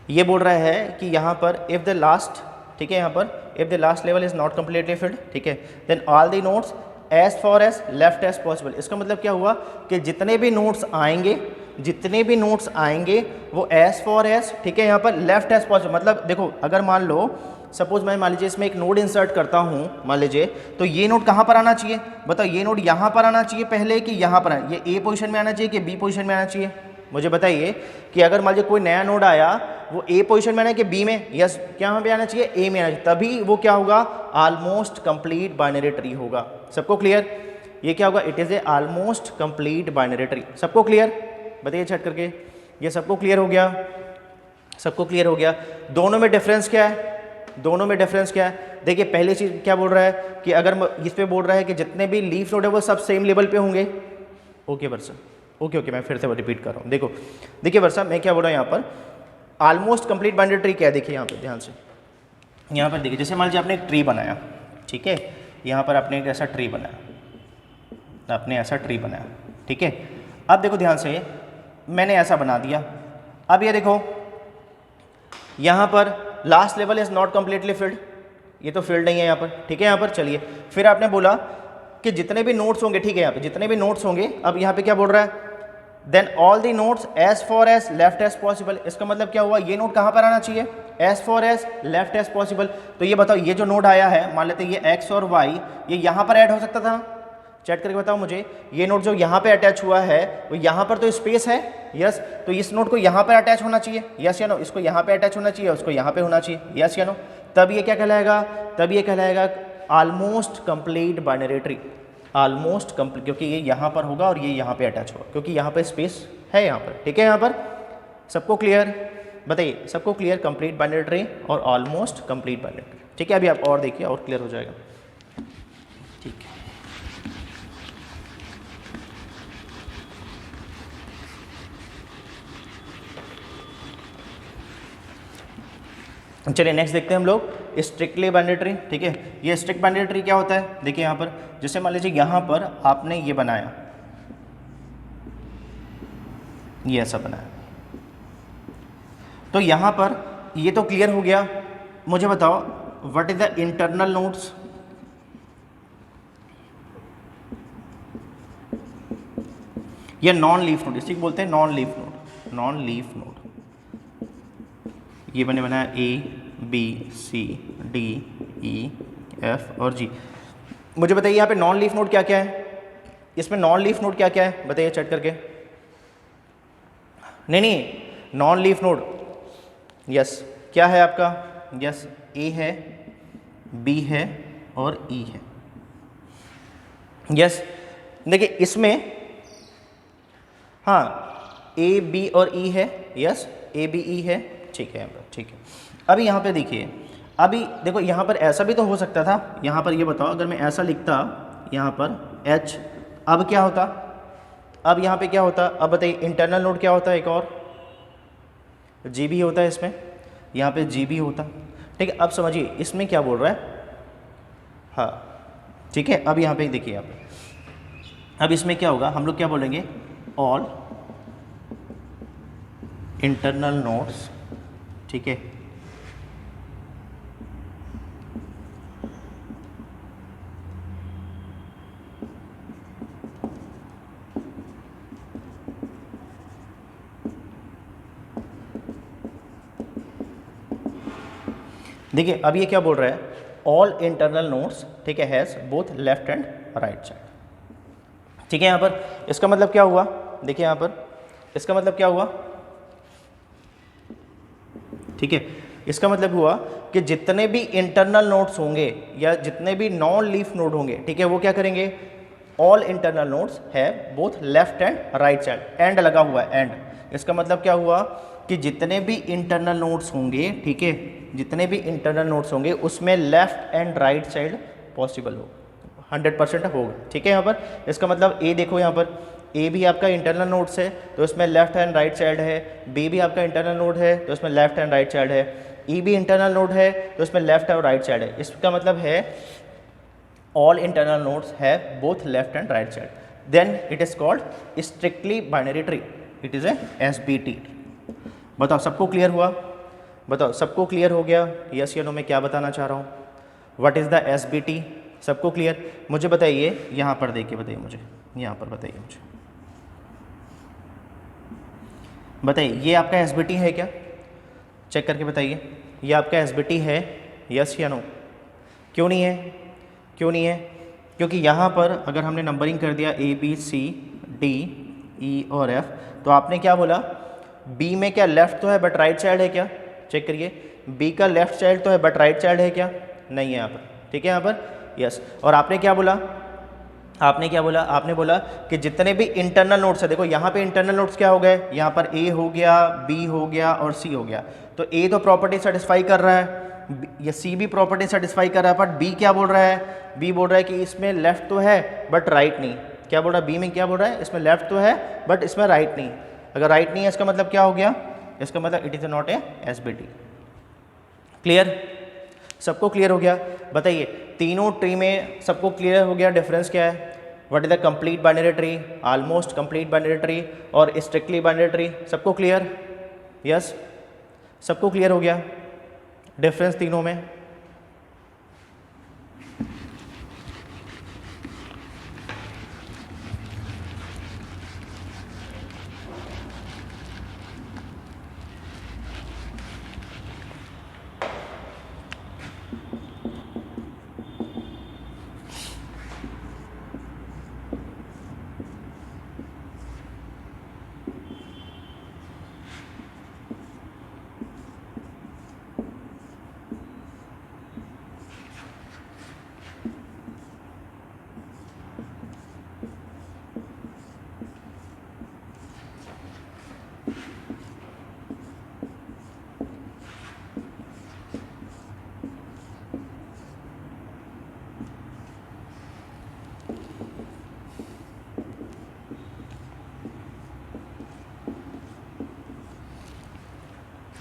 ये बोल रहा है कि यहाँ पर इफ़ द लास्ट, ठीक है, यहाँ पर if the last level is not completely filled. ठीक है, then all the nodes as far as left as possible. इसका मतलब क्या हुआ कि जितने भी नोट्स आएंगे वो एज फॉर एज, ठीक है, यहाँ पर लेफ्ट एज पॉसिबल। मतलब देखो अगर मान लो सपोज मैं मान लीजिए इसमें एक नोड इंसर्ट करता हूँ, मान लीजिए, तो ये नोड कहाँ पर आना चाहिए बताओ, ये नोड यहाँ पर आना चाहिए पहले कि यहाँ पर ये ए पोजीशन में आना चाहिए कि बी पोजीशन में आना चाहिए, मुझे बताइए कि अगर मान लीजिए कोई नया नोड आया वो ए पोजीशन में आना है कि बी में, यस क्या पे आना चाहिए, ए में आना चाहिए, तभी वो क्या होगा, ऑलमोस्ट कंप्लीट बाइनरी ट्री होगा। सबको क्लियर, ये क्या होगा, it is A almost complete binary tree. सबको क्लियर, बताइए छट करके, ये सबको क्लियर हो गया, सबको क्लियर हो गया। दोनों में डिफरेंस क्या है, दोनों में डिफरेंस क्या है, देखिए पहली चीज़ क्या बोल रहा है कि अगर इस पे बोल रहा है कि जितने भी लीफ नोड है वो सब सेम लेवल पे होंगे। ओके वर्षा, ओके मैं फिर से रिपीट कर रहा हूँ, देखो देखिए वर्षा मैं क्या बोल रहा हूँ यहाँ पर, ऑलमोस्ट कंप्लीट बाइनरी ट्री क्या है, देखिए यहाँ पर ध्यान से, यहाँ पर देखिए जैसे मान लीजिए आपने एक ट्री बनाया, ठीक है, यहाँ पर आपने एक ऐसा ट्री बनाया, आपने ऐसा ट्री बनाया, ठीक है। अब देखो ध्यान से, मैंने ऐसा बना दिया, अब ये देखो यहाँ पर last level is not completely field, ये तो फिल्ड नहीं है यहाँ पर, ठीक है। यहाँ पर चलिए फिर आपने बोला कि जितने भी नोट्स होंगे, ठीक है, यहाँ पे जितने भी नोट्स होंगे, अब यहाँ पे क्या बोल रहा है, then all the nodes as far as left as possible. इसका मतलब क्या हुआ, ये नोट कहाँ पर आना चाहिए, as far as left as possible. तो ये बताओ ये जो नोड आया है, मान लेते हैं ये एक्स और वाई, ये यहाँ पर ऐड हो सकता था, चैट करके बताओ मुझे, ये नोट जो यहाँ पे अटैच हुआ है वो यहाँ पर तो स्पेस है, यस, तो इस नोट को यहाँ पर अटैच होना चाहिए, यस या नो, इसको यहाँ पे अटैच होना चाहिए, उसको यहाँ पे होना चाहिए, यस या नो, तब ये क्या कहलाएगा, तब ये कहलाएगा almost complete binary tree, almost complete, क्योंकि ये यहाँ पर होगा और ये यहाँ पे अटैच होगा, क्योंकि यहाँ पे स्पेस है यहाँ पर, ठीक है। यहाँ पर सबको क्लियर, बताइए सबको क्लियर, कंप्लीट बाइनरी ट्री और ऑलमोस्ट कंप्लीट बाइनरी ट्री, ठीक है। अभी आप और देखिए और क्लियर हो जाएगा, ठीक है। चलिए नेक्स्ट देखते हैं हम लोग स्ट्रिक्टली बाइनरी ट्री, ठीक है। ये स्ट्रिक्ट बाइनरी ट्री क्या होता है, देखिए यहाँ पर जैसे मान लीजिए यहाँ पर आपने ये बनाया, ये ऐसा बनाया, तो यहाँ पर ये तो क्लियर हो गया। मुझे बताओ what is the internal nodes, ये नॉन लीफ नोड, इसी को बोलते हैं non leaf node, non leaf node. ये मैंने बनाया A B C D E F और जी। मुझे बताइए यहाँ पे नॉन लीफ नोड क्या क्या है, इसमें नॉन लीफ नोड क्या क्या है, बताइए चेक करके। नहीं नॉन लीफ नोड, यस क्या है आपका, यस ए है, बी है और ई है, यस। देखिए इसमें हाँ ए बी और ई है, यस ए बी ई है, ठीक है, ठीक है। अभी यहाँ पे देखिए, अभी देखो यहाँ पर ऐसा भी तो हो सकता था, यहाँ पर ये बताओ अगर मैं ऐसा लिखता यहाँ पर H, अब क्या होता, अब यहाँ पे क्या होता, अब बताइए इंटरनल नोड क्या होता है, एक और जी भी होता है इसमें, यहाँ पे जी भी होता, ठीक है। अब समझिए इसमें क्या बोल रहा है, हाँ ठीक है। अब यहाँ पे देखिए, यहाँ पे अब इसमें क्या होगा, हम लोग क्या बोलेंगे, ऑल इंटरनल नोड्स, ठीक है, देखिए अब ये क्या बोल रहा है, ऑल इंटरनल नोड्स, ठीक है, has both left and right side, ठीक है। यहाँ पर इसका मतलब क्या हुआ, देखिए यहाँ पर इसका मतलब क्या हुआ, ठीक है, इसका मतलब हुआ कि जितने भी इंटरनल नोड्स होंगे या जितने भी नॉन लीफ नोड होंगे, ठीक है, वो क्या करेंगे, all internal nodes have both left and right side, and लगा हुआ है, एंड, इसका मतलब क्या हुआ कि जितने भी इंटरनल नोड्स होंगे, ठीक है, जितने भी इंटरनल नोड्स होंगे उसमें left and right side possible हो, 100% होगा, ठीक है। यहाँ पर इसका मतलब ए देखो, यहाँ पर ए भी आपका इंटरनल नोड्स है तो इसमें लेफ्ट एंड राइट साइड है, बी भी आपका इंटरनल नोड है तो इसमें लेफ्ट एंड राइट साइड है, ई भी इंटरनल नोड है तो इसमें लेफ्ट और राइट साइड है। इसका मतलब है all internal nodes have both left and right side, then it is called strictly binary tree, it is a SBT। बताओ सबको क्लियर हुआ, बताओ सबको क्लियर हो गया, यस या नो मैं क्या बताना चाह रहा हूँ, व्हाट इज़ द SBT, सबको क्लियर। मुझे बताइए यहाँ पर देखिए, बताइए मुझे यहाँ पर, बताइए मुझे, बताइए ये आपका SBT है क्या, चेक करके बताइए, ये आपका SBT है, यस या नो? क्यों नहीं है? क्यों नहीं है? क्योंकि यहाँ पर अगर हमने नंबरिंग कर दिया A B C D E और F, तो आपने क्या बोला, B में क्या लेफ्ट तो है बट राइट चाइल्ड है क्या? चेक करिए, B का लेफ्ट चाइल्ड तो है बट राइट चाइल्ड है क्या? नहीं है यहाँ पर, ठीक है यहाँ पर, यस। और आपने क्या बोला, आपने क्या बोला, आपने बोला कि जितने भी इंटरनल नोड्स है, देखो यहाँ पे इंटरनल नोड्स क्या हो गए, यहाँ पर A हो गया, B हो गया और C हो गया, तो A तो प्रॉपर्टी सेटिस्फाई कर रहा है, ये C भी प्रॉपर्टी सेटिस्फाई कर रहा है, बट B क्या बोल रहा है, B बोल रहा है कि इसमें लेफ्ट तो है बट राइट नहीं। क्या बोल रहा है, B में क्या बोल रहा है, इसमें लेफ्ट तो है बट इसमें राइट नहीं। अगर राइट नहीं है इसका मतलब क्या हो गया, इसका मतलब it is not a SBT। Clear? सबको क्लियर हो गया? बताइए, तीनों ट्री में सबको क्लियर हो गया डिफरेंस क्या है? What is the complete binary tree, almost complete binary tree और स्ट्रिक्टली बाइनरी ट्री? सबको क्लियर? यस, सबको क्लियर हो गया डिफरेंस तीनों में?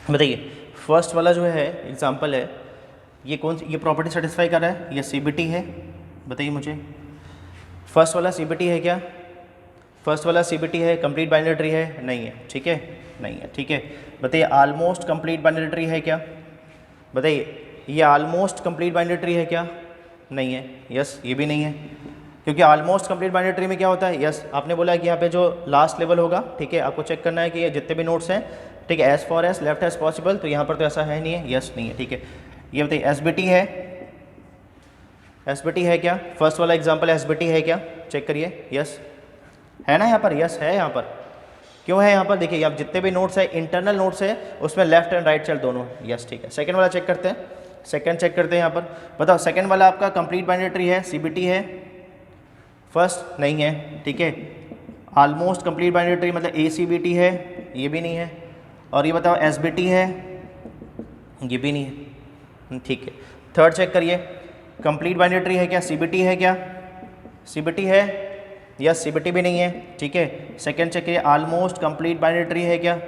बताइए, फर्स्ट वाला जो है एग्जांपल है, ये कौन सी, ये प्रॉपर्टी सेटिस्फाई कर रहा है, ये CBT है? बताइए मुझे, फर्स्ट वाला CBT है क्या? फर्स्ट वाला CBT है, कंप्लीट बाइनरी ट्री है? नहीं है, ठीक है, नहीं है, ठीक है। बताइए, ऑलमोस्ट कंप्लीट बाइनरी ट्री है क्या? बताइए, ये ऑलमोस्ट कंप्लीट बाइनरी ट्री है क्या? नहीं है, यस, ये भी नहीं है, क्योंकि ऑलमोस्ट कंप्लीट बाइनरी ट्री में क्या होता है, यस, आपने बोला कि यहाँ पे जो लास्ट लेवल होगा, ठीक है, आपको चेक करना है कि ये जितने भी नोट्स हैं, ठीक है, as far as left as possible, तो यहाँ पर तो ऐसा है नहीं है, यस नहीं है, ठीक है। ये बताइए, SBT है? SBT है क्या? फर्स्ट वाला एग्जाम्पल SBT है क्या? चेक करिए, यस है ना यहाँ पर, यस है यहाँ पर। क्यों है यहाँ पर? देखिए, आप जितने भी नोट्स है, इंटरनल नोट्स है, उसमें लेफ्ट एंड राइट चाइल्ड दोनों है, यस ठीक है। सेकंड वाला चेक करते हैं, सेकंड चेक करते हैं यहाँ पर। बताओ, सेकंड वाला आपका कंप्लीट बाइनरी ट्री है, CBT है? फर्स्ट नहीं है, ठीक है। ऑलमोस्ट कंप्लीट बाइनरी ट्री मतलब ACBT है? ये भी नहीं है। और ये बताओ, SBT है? ये भी नहीं है, ठीक है। थर्ड चेक करिए, कंप्लीट बाइनरी ट्री है क्या? CBT है क्या? CBT है? यस, CBT भी नहीं है, ठीक है। सेकंड चेक करिए, ऑलमोस्ट कंप्लीट बाइनरी ट्री है क्या?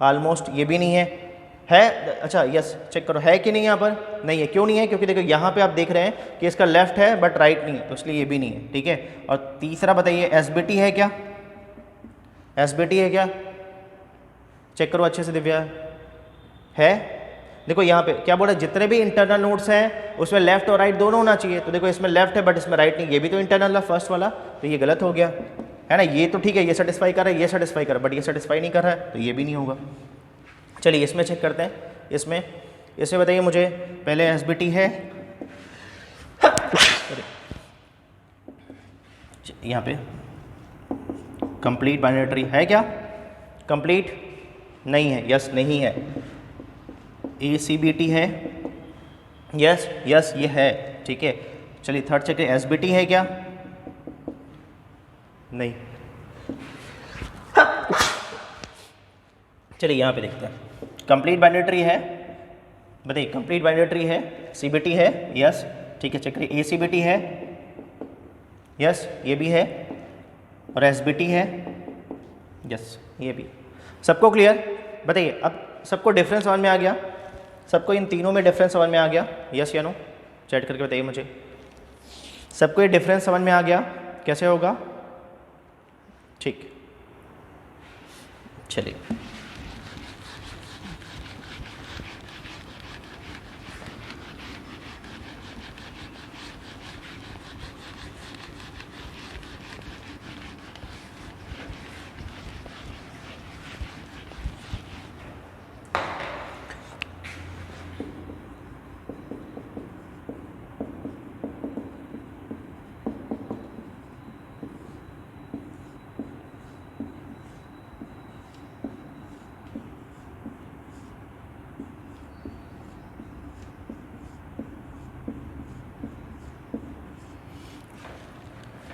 ऑलमोस्ट, ये भी नहीं है, अच्छा यस, चेक करो है कि नहीं, यहाँ पर नहीं है। क्यों नहीं है? क्योंकि देखो यहाँ पे आप देख रहे हैं कि इसका लेफ्ट है बट राइट नहीं है, तो इसलिए ये भी नहीं है, ठीक है। और तीसरा बताइए, SBT है क्या? SBT है क्या? चेक करो अच्छे से दिव्या, है? देखो यहाँ पे क्या बोला, जितने भी इंटरनल नोड्स हैं उसमें लेफ्ट और राइट दोनों होना चाहिए, तो देखो इसमें लेफ्ट है बट इसमें राइट नहीं, ये भी तो इंटरनल है फर्स्ट वाला, तो ये गलत हो गया है ना। ये तो ठीक है, ये सेटिस्फाई कर रहा है, ये सेटिस्फाई कर रहा है, बट ये सेटिस्फाई नहीं कर रहा है, तो ये भी नहीं होगा। चलिए इसमें चेक करते हैं, इसमें बताइए मुझे, पहले SBT है यहाँ पे, कंप्लीट बाइनरी ट्री है क्या? कंप्लीट नहीं है, यस नहीं है। ACBT है? यस यस ये है, ठीक है। चलिए थर्ड चेक करें, SBT है क्या? नहीं। चलिए यहाँ पे देखते हैं, कंप्लीट बाइनरी ट्री है, बताइए कंप्लीट बाइनरी ट्री है, CBT है? यस, ठीक है। चेक करिए, ACBT है? यस, ये भी है। और SBT है? यस, ये भी। सबको क्लियर? बताइए, अब सबको डिफरेंस समझ में आ गया? सबको इन तीनों में डिफरेंस समझ में आ गया? यस या नो? चैट करके बताइए मुझे, सबको ये डिफरेंस समझ में आ गया कैसे होगा? ठीक, चलिए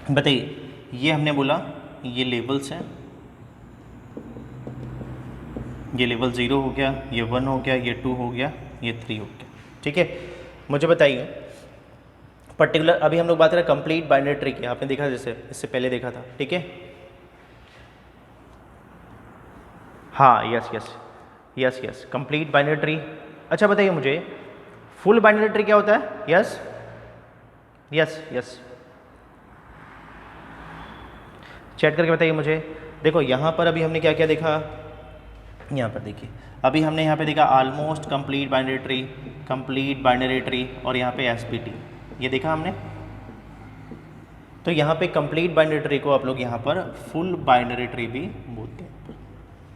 बताइए, ये हमने बोला ये लेवल्स हैं, ये लेवल 0 हो गया, ये 1 हो गया, ये 2 हो गया, ये 3 हो गया। ठीक है, मुझे बताइए पर्टिकुलर, अभी हम लोग बात करें कंप्लीट बाइनरी ट्री की, आपने देखा जैसे इससे पहले देखा था। ठीक है, हाँ, yes yes yes yes, complete binary tree. अच्छा बताइए मुझे फुल बाइनरी ट्री क्या होता है? यस यस यस, चैट करके बताइए मुझे। देखो यहाँ पर अभी हमने क्या क्या देखा, यहाँ पर देखिए, अभी हमने यहाँ पे देखा almost complete binary tree, complete binary tree, और यहाँ पे एसपीटी, ये देखा हमने। तो यहाँ पे कंप्लीट बाइनरी ट्री को आप लोग यहाँ पर फुल बाइनरी ट्री भी बोलते हैं।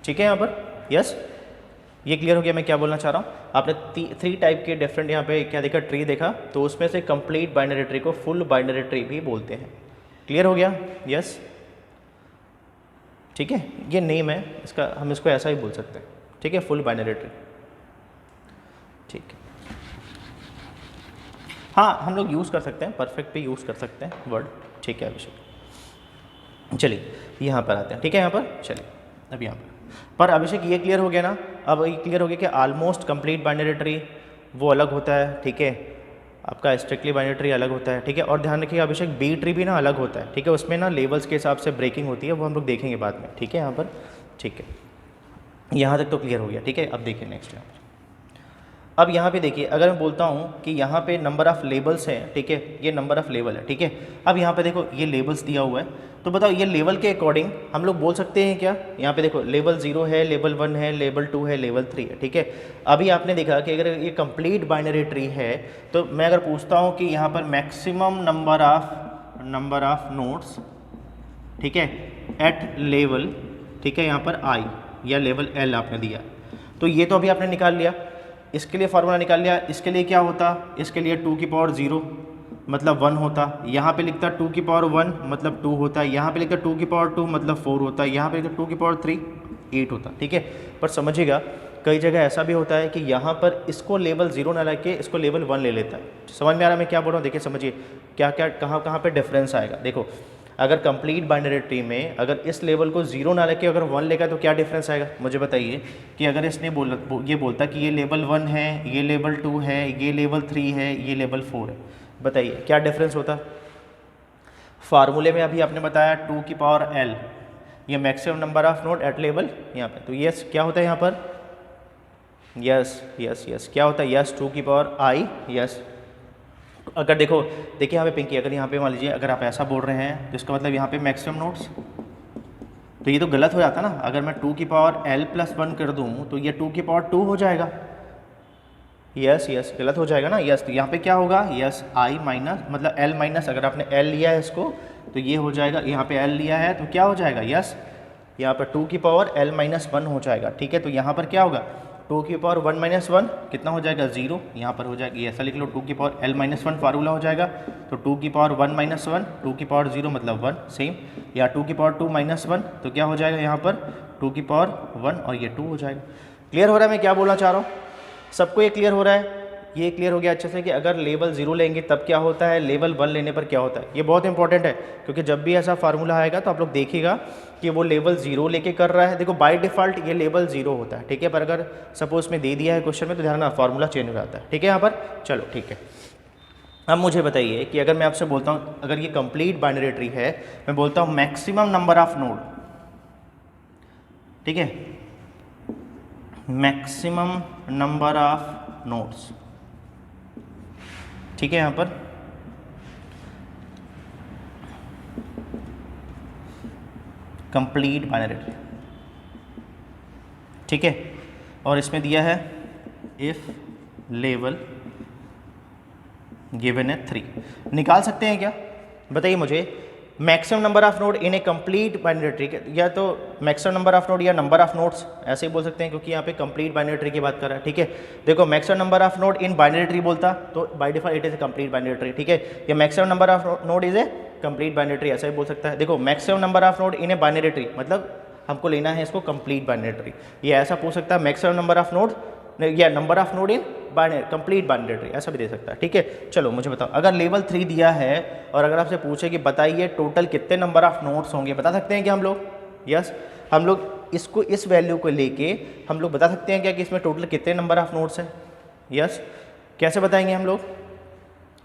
ठीक है, यहाँ पर यस, ये क्लियर हो गया मैं क्या बोलना चाह रहा हूँ। आपने 3 टाइप के डिफरेंट यहाँ पे क्या देखा, ट्री देखा, तो उसमें से कंप्लीट बाइनरी ट्री को फुल बाइनरी ट्री भी बोलते हैं। क्लियर हो गया? यस, ठीक है, ये नेम है इसका, हम इसको ऐसा ही बोल सकते हैं। ठीक है, फुल बाइनरी ट्री। ठीक है, हाँ हम लोग यूज़ कर सकते हैं, परफेक्ट भी यूज़ कर सकते हैं वर्ड। ठीक है अभिषेक, चलिए यहाँ पर आते हैं। ठीक है, यहाँ पर चलिए, अब यहाँ पर अभिषेक ये क्लियर हो गया ना, अब ये क्लियर हो गया कि ऑलमोस्ट कंप्लीट बाइनरी ट्री वो अलग होता है। ठीक है, आपका स्ट्रिक्टली बाइनरी ट्री अलग होता है। ठीक है, और ध्यान रखिए अभिषेक बी ट्री भी ना अलग होता है। ठीक है, उसमें ना लेवल्स के हिसाब से ब्रेकिंग होती है, वो हम लोग देखेंगे बाद में। ठीक है, यहाँ पर ठीक है, यहाँ तक तो क्लियर हो गया। ठीक है, अब देखिए नेक्स्ट यहाँ पर, अब यहाँ पे देखिए अगर मैं बोलता हूँ कि यहाँ पे नंबर ऑफ़ लेबल्स हैं। ठीक है, ये नंबर ऑफ़ लेवल है। ठीक है, अब यहाँ पे देखो ये लेबल्स दिया हुआ है, तो बताओ ये लेवल के अकॉर्डिंग हम लोग बोल सकते हैं क्या? यहाँ पे देखो लेवल 0 है, लेवल 1 है, लेवल 2 है, लेवल 3 है। ठीक है, अभी आपने देखा कि अगर ये कंप्लीट बाइनरी ट्री है, तो मैं अगर पूछता हूँ कि यहाँ पर मैक्सिमम नंबर ऑफ नोड्स, ठीक है, एट लेवल, ठीक है, यहाँ पर आई या लेवल एल आपने दिया, तो ये तो अभी आपने निकाल लिया, इसके लिए फार्मूला निकाल लिया। इसके लिए क्या होता? इसके लिए 2 की पावर 0 मतलब 1 होता, यहाँ पे लिखता 2 की पावर 1 मतलब 2 होता, यहाँ पे लिखता 2 की पावर 2 मतलब 4 होता, यहाँ पे लिखता 2 की पावर 3 8 होता। ठीक है, पर समझिएगा कई जगह ऐसा भी होता है कि यहाँ पर इसको लेवल 0 ना लेके इसको लेवल 1 ले लेता है। समझ में आ रहा है मैं क्या बोल रहा हूँ? देखिए समझिए क्या क्या कहाँ कहाँ पे डिफरेंस आएगा। देखो अगर कंप्लीट बाइनरी ट्री में अगर इस लेवल को 0 ना लेके अगर 1 लेगा तो क्या डिफरेंस आएगा? मुझे बताइए कि अगर इसने ये बोलता कि ये लेवल 1 है, ये लेवल 2 है, ये लेवल 3 है, ये लेवल 4 है, बताइए क्या डिफरेंस होता? फार्मूले में अभी आपने बताया 2 की पावर एल, ये maximum number of node at level यहाँ पे, तो यस क्या होता है यहाँ पर? यस यस यस, क्या होता है? यस 2 की पावर आई। यस, अगर देखिए यहाँ पे पिंकी, अगर यहाँ पे मान लीजिए अगर आप ऐसा बोल रहे हैं तो इसका मतलब यहाँ पे मैक्सिमम नोड्स, तो ये तो गलत हो जाता ना। अगर मैं 2 की पावर एल प्लस 1 कर दूँ तो ये 2 की पावर 2 हो जाएगा। यस यस, गलत हो जाएगा ना। यस, तो यहाँ पे क्या होगा? यस आई माइनस मतलब एल माइनस, अगर आपने एल लिया है इसको तो ये हो जाएगा, यहाँ पे एल लिया है तो क्या हो जाएगा? यस, यहाँ पर 2 की पावर एल माइनस 1 हो जाएगा। ठीक है, तो यहाँ पर क्या होगा? 2 की पावर 1 माइनस 1 कितना हो जाएगा? 0, यहाँ पर हो जाएगा, ऐसा लिख लो 2 की पावर एल माइनस 1 फार्मूला हो जाएगा, तो 2 की पावर 1 माइनस 1, 2 की पावर 0 मतलब 1 सेम, या 2 की पावर 2 माइनस 1 तो क्या हो जाएगा यहाँ पर? 2 की पावर 1 और ये 2 हो जाएगा। क्लियर हो रहा है मैं क्या बोलना चाह रहा हूँ? सबको ये क्लियर हो रहा है? ये क्लियर हो गया अच्छे से कि अगर लेवल 0 लेंगे तब क्या होता है, लेवल 1 लेने पर क्या होता है। ये बहुत इंपॉर्टेंट है क्योंकि जब भी ऐसा फार्मूला आएगा तो आप लोग देखिएगा कि वो लेवल 0 लेके कर रहा है। देखो बाय डिफ़ॉल्ट ये लेवल 0 होता है, ठीक है, पर अगर सपोज में दे दिया है क्वेश्चन में तो ध्यान रखना फार्मूला चेंज हो जाता है। ठीक है यहाँ पर, चलो ठीक है। अब मुझे बताइए कि अगर मैं आपसे बोलता हूँ अगर ये कंप्लीट बाइनरी ट्री है, मैं बोलता हूँ मैक्सिमम नंबर ऑफ नोड, ठीक है, मैक्सिमम नंबर ऑफ नोड्स, ठीक है, यहाँ पर कंप्लीट बाइनरी ट्री, ठीक है, और इसमें दिया है इफ लेवल गिवन है 3। निकाल सकते हैं क्या? बताइए मुझे maximum number of node in A complete binary tree, या तो मैक्सिमम नंबर ऑफ नोड या नंबर ऑफ नोड्स ऐसे ही बोल सकते हैं क्योंकि यहाँ पे कंप्लीट बाइनरी ट्री की बात कर रहा है। ठीक है, देखो maximum number of node in binary tree बोलता तो by default it is a complete binary tree. ठीक है, या maximum number of node is a complete binary tree ऐसा ही बोल सकता है। देखो maximum number of node in A binary tree मतलब हमको लेना है इसको कंप्लीट बाइनरी ट्री, ये ऐसा पूछ सकता है मैक्सिमम नंबर ऑफ नोड या number of node in complete binary tree ऐसा भी दे सकता है, ठीक है। चलो मुझे बताओ, अगर लेवल 3 दिया है और अगर आपसे पूछे कि बताइए टोटल कितने नंबर ऑफ नोड्स होंगे, बता सकते हैं क्या हम लोग? यस, हम लोग इसको इस वैल्यू को लेके हम लोग बता सकते हैं क्या कि इसमें टोटल कितने नंबर ऑफ नोड्स हैं? यस, कैसे बताएंगे हम लोग?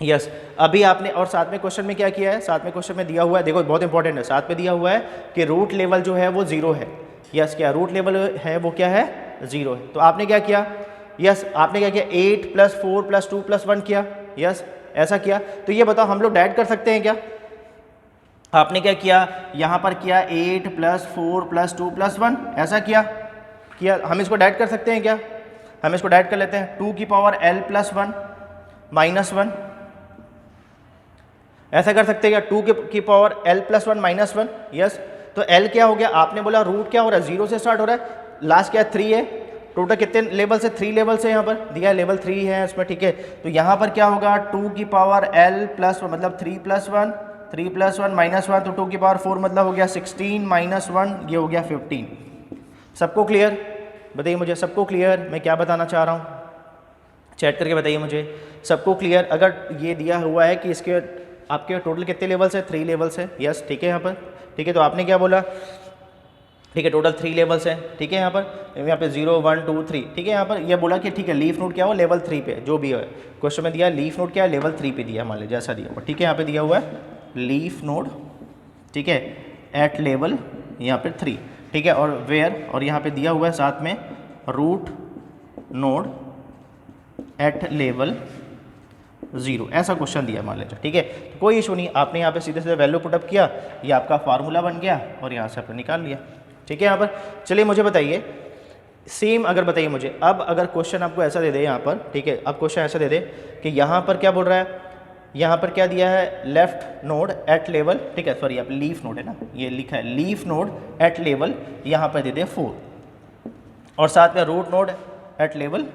यस, अभी आपने और साथ में क्वेश्चन में क्या किया है, साथ में क्वेश्चन में दिया हुआ है, देखो बहुत इंपॉर्टेंट है, साथ में दिया हुआ है कि रूट लेवल जो है वो 0 है। यस, क्या रूट लेवल है वो क्या है? 0 है। तो आपने क्या किया? यस, आपने क्या किया? 8 + 4 + 2 + 1 किया। यस, ऐसा किया। तो ये बताओ हम लोग ऐड कर सकते हैं क्या? आपने क्या किया यहाँ पर? किया 8 + 4 + 2 + 1, ऐसा किया। हम इसको ऐड कर सकते हैं क्या? हम इसको ऐड कर लेते हैं। 2 की पावर l + 1 -1, ऐसा कर सकते हैं क्या? 2 की पावर l + 1 -1। यस, तो l क्या हो गया? आपने बोला रूट क्या हो रहा है? 0 से स्टार्ट हो रहा है, लास्ट क्या है? 3 है। टोटल कितने लेवल से? 3 लेवल से यहाँ पर दिया है, लेवल 3 है इसमें, ठीक है। तो यहाँ पर क्या होगा? 2 की पावर l + 1 मतलब 3 + 1, 3 + 1 -1, तो 2 की पावर 4 मतलब हो गया 16 -1, ये हो गया 15। सबको क्लियर? बताइए मुझे, सबको क्लियर मैं क्या बताना चाह रहा हूँ? चैट करके बताइए मुझे, सबको क्लियर? अगर ये दिया हुआ है कि इसके आपके टोटल कितने लेवल्स है? 3 लेवल्स है। यस, ठीक है यहाँ पर, ठीक है। तो आपने क्या बोला? ठीक है, टोटल 3 लेवल्स है, ठीक है। यहाँ पे 0 1 2 3, ठीक है। यहाँ पर यह बोला कि ठीक है लीफ नोड क्या हो? लेवल 3 पे, जो भी है क्वेश्चन में दिया लीफ नोड क्या है? लेवल 3 पे दिया, मान लीजिए जैसा दिया हुआ, ठीक है। यहाँ पे दिया हुआ है लीफ नोड, ठीक है, एट लेवल यहाँ पे 3, ठीक है। और वेयर, और यहाँ पे दिया हुआ है साथ में रूट नोड एट लेवल 0, ऐसा क्वेश्चन दिया मान लीजिए, ठीक है। तो कोई इशू नहीं, आपने यहाँ पे सीधे सीधे वैल्यू पुटअप किया, ये आपका फार्मूला बन गया और यहाँ से आपने निकाल लिया, ठीक है। यहाँ पर चलिए मुझे बताइए, सेम अगर बताइए मुझे, अब अगर क्वेश्चन आपको ऐसा दे दे यहाँ पर, ठीक है, अब क्वेश्चन ऐसा दे दे कि यहाँ पर क्या बोल रहा है? यहाँ पर क्या दिया है? लेफ्ट नोड एट लेवल, ठीक है, सॉरी आप लीफ नोड है ना, ये लिखा है लीफ नोड एट लेवल, यहाँ पर दे दे 4 और साथ में रूट नोड एट लेवल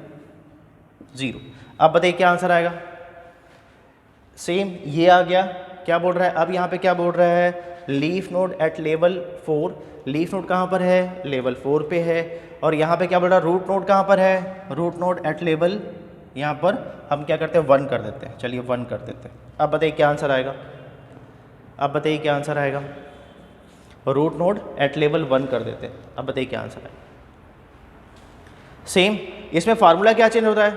0। अब बताइए क्या आंसर आएगा? सेम ये आ गया, क्या बोल रहा है? अब यहाँ पे क्या बोल रहा है? Leaf node at level 4, leaf node कहाँ पर है? लेवल 4 पे है। और यहाँ पे क्या बोल रहा है? रूट नोड कहाँ पर है? रूट नोड एट लेवल, यहाँ पर हम क्या करते हैं? 1 कर देते हैं, चलिए 1 कर देते हैं। अब बताइए क्या आंसर आएगा? अब बताइए क्या आंसर आएगा? रूट नोड एट लेवल 1 कर देते हैं, अब बताइए क्या आंसर आएगा? सेम, इसमें फार्मूला क्या चेंज होता है?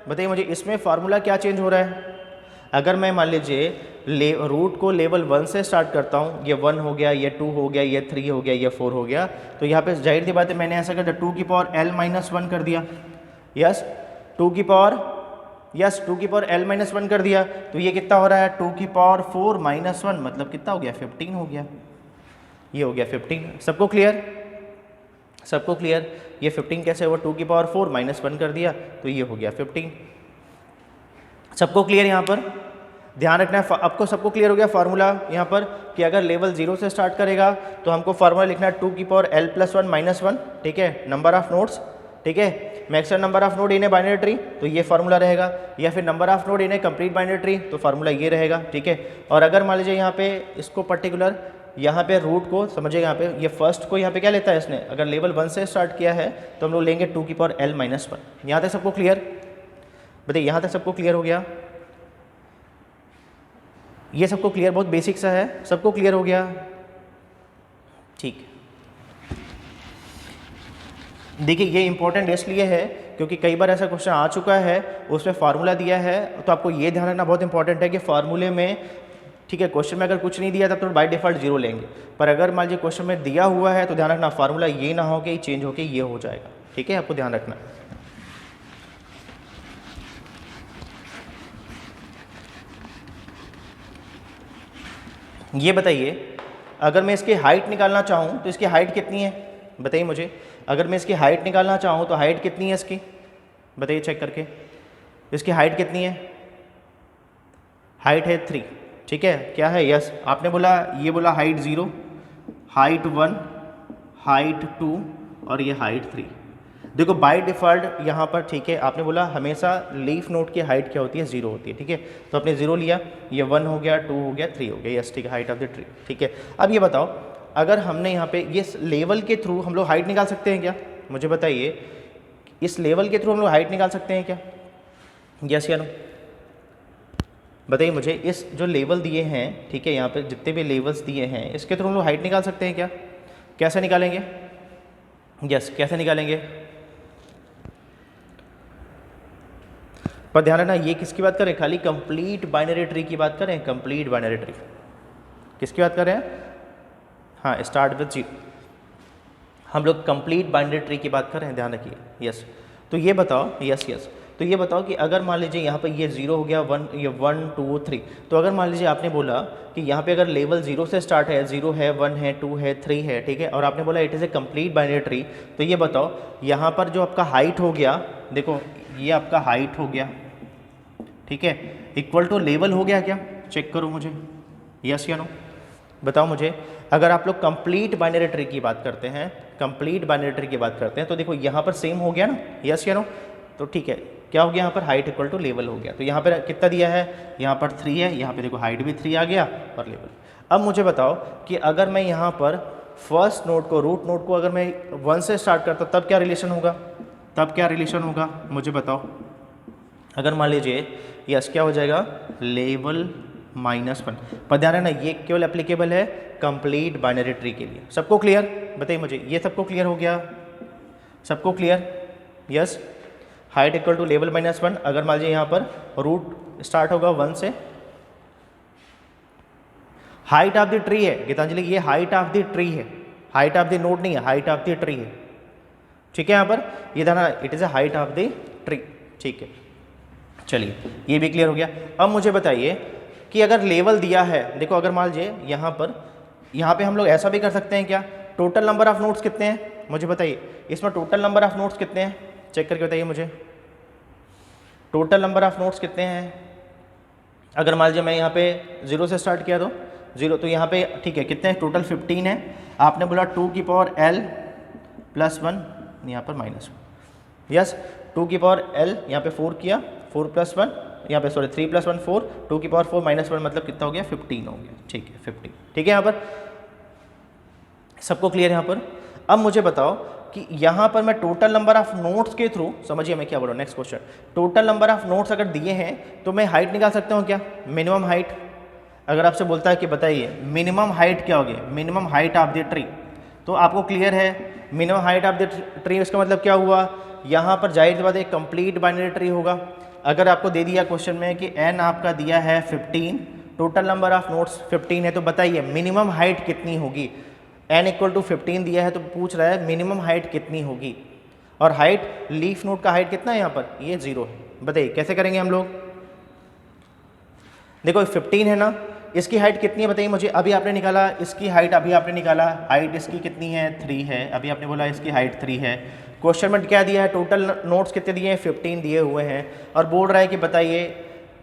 बताइए मुझे, इसमें फार्मूला क्या चेंज हो रहा है? अगर मैं मान लीजिए रूट को लेवल 1 से स्टार्ट करता हूँ, ये 1 हो गया, ये 2 हो गया, ये 3 हो गया, ये 4 हो गया, तो यहाँ पे जाहिर सी बात है मैंने ऐसा कर दिया, 2 की पावर l -1 कर दिया। यस, 2 की पावर l -1 कर दिया, तो ये कितना हो रहा है? 2 की पावर 4 -1 मतलब कितना हो गया? 15 हो गया, ये हो गया 15। सबको क्लियर? सबको क्लियर? ये 15 कैसे हुआ? 2 की पावर 4 -1 कर दिया, तो ये हो गया 15। सबको क्लियर? यहाँ पर ध्यान रखना है, आपको सबको क्लियर हो गया फार्मूला यहाँ पर कि अगर लेवल 0 से स्टार्ट करेगा तो हमको फार्मूला लिखना है 2 की पावर l + 1 -1, ठीक है, नंबर ऑफ नोड्स, ठीक है, maximum number of node in A binary tree, तो ये फार्मूला रहेगा। या फिर number of node in A complete binary tree, तो फार्मूला ये रहेगा, ठीक है। और अगर मान लीजिए यहाँ पे इसको पर्टिकुलर यहाँ पे रूट को समझिए, यहाँ पे ये फर्स्ट को यहाँ पे क्या लेता है इसने? अगर लेवल 1 से स्टार्ट किया है तो हम लोग लेंगे 2 की पावर l -1। यहाँ तक सबको क्लियर? बताइए, यहाँ तक सबको क्लियर हो गया? ये सबको क्लियर? बहुत बेसिक सा है, सबको क्लियर हो गया? ठीक। देखिए ये इंपॉर्टेंट इसलिए है क्योंकि कई बार ऐसा क्वेश्चन आ चुका है, उसमें फार्मूला दिया है, तो आपको ये ध्यान रखना बहुत इंपॉर्टेंट है कि फार्मूले में, ठीक है, क्वेश्चन में अगर कुछ नहीं दिया था तो बाय डिफ़ॉल्ट 0 लेंगे, पर अगर मान लीजिए क्वेश्चन में दिया हुआ है तो ध्यान रखना फार्मूला ये ना हो कि चेंज होके ये हो जाएगा, ठीक है, आपको ध्यान रखना। ये बताइए, अगर मैं इसकी हाइट निकालना चाहूँ तो इसकी हाइट कितनी है? बताइए मुझे, अगर मैं इसकी हाइट निकालना चाहूँ तो हाइट कितनी है इसकी? बताइए चेक करके, इसकी हाइट कितनी है? हाइट है 3, ठीक है, क्या है? यस, आपने बोला, ये बोला हाइट 0, हाइट 1, हाइट 2 और ये हाइट 3। देखो बाय डिफ़ॉल्ट यहाँ पर, ठीक है, आपने बोला हमेशा लीफ नोड की हाइट क्या होती है? 0 होती है, ठीक है, तो आपने 0 लिया, ये 1 हो गया, 2 हो गया, 3 हो गया, यस, ठीक है, हाइट ऑफ द ट्री, ठीक है। अब ये बताओ, अगर हमने यहाँ पे ये लेवल के थ्रू हम लोग हाइट निकाल सकते हैं क्या? मुझे बताइए, इस लेवल के थ्रू हम लोग हाइट निकाल सकते हैं क्या? यस या नो? बताइए मुझे, इस जो लेवल दिए हैं, ठीक है, यहाँ पे जितने भी लेवल्स दिए हैं इसके थ्रू हम लोग हाइट निकाल सकते हैं क्या? कैसे निकालेंगे? यस, कैसे निकालेंगे? पर ध्यान रखना, ये किसकी बात कर रहे हैं? खाली कंप्लीट बाइनरी ट्री की बात कर रहे हैं। कंप्लीट बाइनरी ट्री किसकी बात कर रहे हैं? हाँ, स्टार्ट विद जीरो, हम लोग कंप्लीट बाइनरी ट्री की बात कर रहे हैं, ध्यान रखिए। यस, तो ये बताओ, यस यस, तो ये बताओ कि अगर मान लीजिए यहाँ पर ये 0 हो गया, 1, ये 1 2 3, तो अगर मान लीजिए आपने बोला कि यहाँ पे अगर लेवल 0 से स्टार्ट है, 0 है, 1 है, 2 है, 3 है, ठीक है, और आपने बोला it is A complete binary tree, तो ये बताओ यहाँ पर जो आपका हाइट हो गया, देखो ये आपका हाइट हो गया, ठीक है, इक्वल टू लेवल हो गया क्या? चेक करो मुझे, यस या नो? बताओ मुझे, अगर आप लोग कंप्लीट बाइनरी ट्री की बात करते हैं, कंप्लीट बाइनरी ट्री की बात करते हैं, तो देखो यहाँ पर सेम हो गया ना, यस या नो? तो ठीक है, क्या हो गया यहाँ पर? हाइट इक्वल टू लेवल हो गया। तो यहाँ पर कितना दिया है? यहाँ पर 3 है, यहाँ पे देखो हाइट भी 3 आ गया और लेवल। अब मुझे बताओ कि अगर मैं यहाँ पर फर्स्ट नोड को, रूट नोड को अगर मैं 1 से स्टार्ट करता तब क्या रिलेशन होगा? तब क्या रिलेशन होगा मुझे बताओ? अगर मान लीजिए यस, क्या हो जाएगा? लेवल -1। पर ध्यान है ना, ये केवल एप्लीकेबल है कंप्लीट बाइनरी ट्री के लिए। सबको क्लियर? बताइए मुझे, ये सबको क्लियर हो गया? सबको clear? Yes, height equal to level -1। अगर मान लीजिए यहाँ पर रूट स्टार्ट होगा 1 से, हाइट ऑफ द ट्री है गीतांजलि, ये हाइट ऑफ द ट्री है, हाइट ऑफ द नोड नहीं है, हाइट ऑफ द ट्री है, ठीक है। यहाँ पर ये था ना, it is a height of the tree, ठीक है। चलिए ये भी क्लियर हो गया। अब मुझे बताइए कि अगर लेवल दिया है, देखो अगर मान लीजिए यहाँ पे हम लोग ऐसा भी कर सकते हैं क्या? टोटल नंबर ऑफ नोट्स कितने हैं मुझे बताइए, इसमें टोटल नंबर ऑफ नोट्स कितने हैं? चेक करके बताइए मुझे, टोटल नंबर ऑफ नोट्स कितने हैं? अगर मान लीजिए मैं यहाँ पे 0 से स्टार्ट किया तो 0, तो यहाँ पे ठीक है, कितने हैं टोटल? 15 है। आपने बोला 2 की पावर l + 1, यहाँ पर -1, यस, 2 की पावर l यहाँ पे 4 किया, 4 + 1, यहाँ पे सॉरी 3 + 1 4, 2 की पावर 4 -1 मतलब कितना हो गया? 15 हो गया, ठीक है 15, ठीक है। यहाँ पर सबको क्लियर? यहाँ पर अब मुझे बताओ कि यहाँ पर मैं टोटल नंबर ऑफ नोट्स के थ्रू, समझिए मैं क्या बोल रहा हूँ, next question, total number of notes अगर दिए हैं तो मैं हाइट निकाल सकता हूँ क्या? Minimum height. अगर आपसे बोलता है कि बताइए मिनिमम हाइट क्या होगी, minimum height of the tree, तो आपको क्लियर है minimum height of the tree, इसका मतलब क्या हुआ? यहाँ पर जाहिर सी बात है एक बाइनरी ट्री होगा। अगर आपको दे दिया क्वेश्चन में कि n आपका दिया है 15, टोटल नंबर ऑफ नोट्स 15 है, तो बताइए मिनिमम हाइट कितनी होगी? n = 15 दिया है तो पूछ रहा है मिनिमम हाइट कितनी होगी, और हाइट लीफ नोड का हाइट कितना है यहाँ पर? ये 0 है। बताइए कैसे करेंगे हम लोग? देखो 15 है ना, इसकी हाइट कितनी है बताइए मुझे? अभी आपने निकाला इसकी हाइट, अभी आपने निकाला हाइट इसकी कितनी है? 3 है। अभी आपने बोला इसकी हाइट 3 है। क्वेश्चन में क्या दिया है? टोटल नोट्स कितने दिए हैं? 15 दिए हुए हैं, और बोल रहा है कि बताइए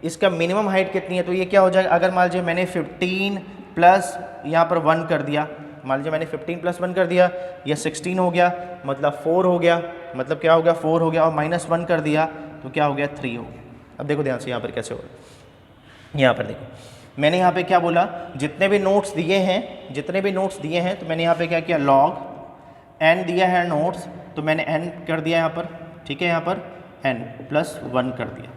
इसका मिनिमम हाइट कितनी है। तो ये क्या हो जाएगा? अगर मान लीजिए मैंने 15 प्लस यहाँ पर 1 कर दिया, मान लीजिए मैंने 15 + 1 कर दिया, यह 16 हो गया, मतलब 4 हो गया, मतलब क्या हो गया? 4 हो गया, और -1 कर दिया तो क्या हो गया? 3 हो गया। अब देखो ध्यान से यहाँ पर कैसे होगा, यहाँ पर देखो मैंने यहाँ पे क्या बोला, जितने भी नोट्स दिए हैं, जितने भी नोट्स दिए हैं, तो मैंने यहाँ पे क्या किया? लॉग n दिया है नोट्स, तो मैंने n कर दिया यहाँ पर, ठीक है, यहाँ पर n + 1 कर दिया,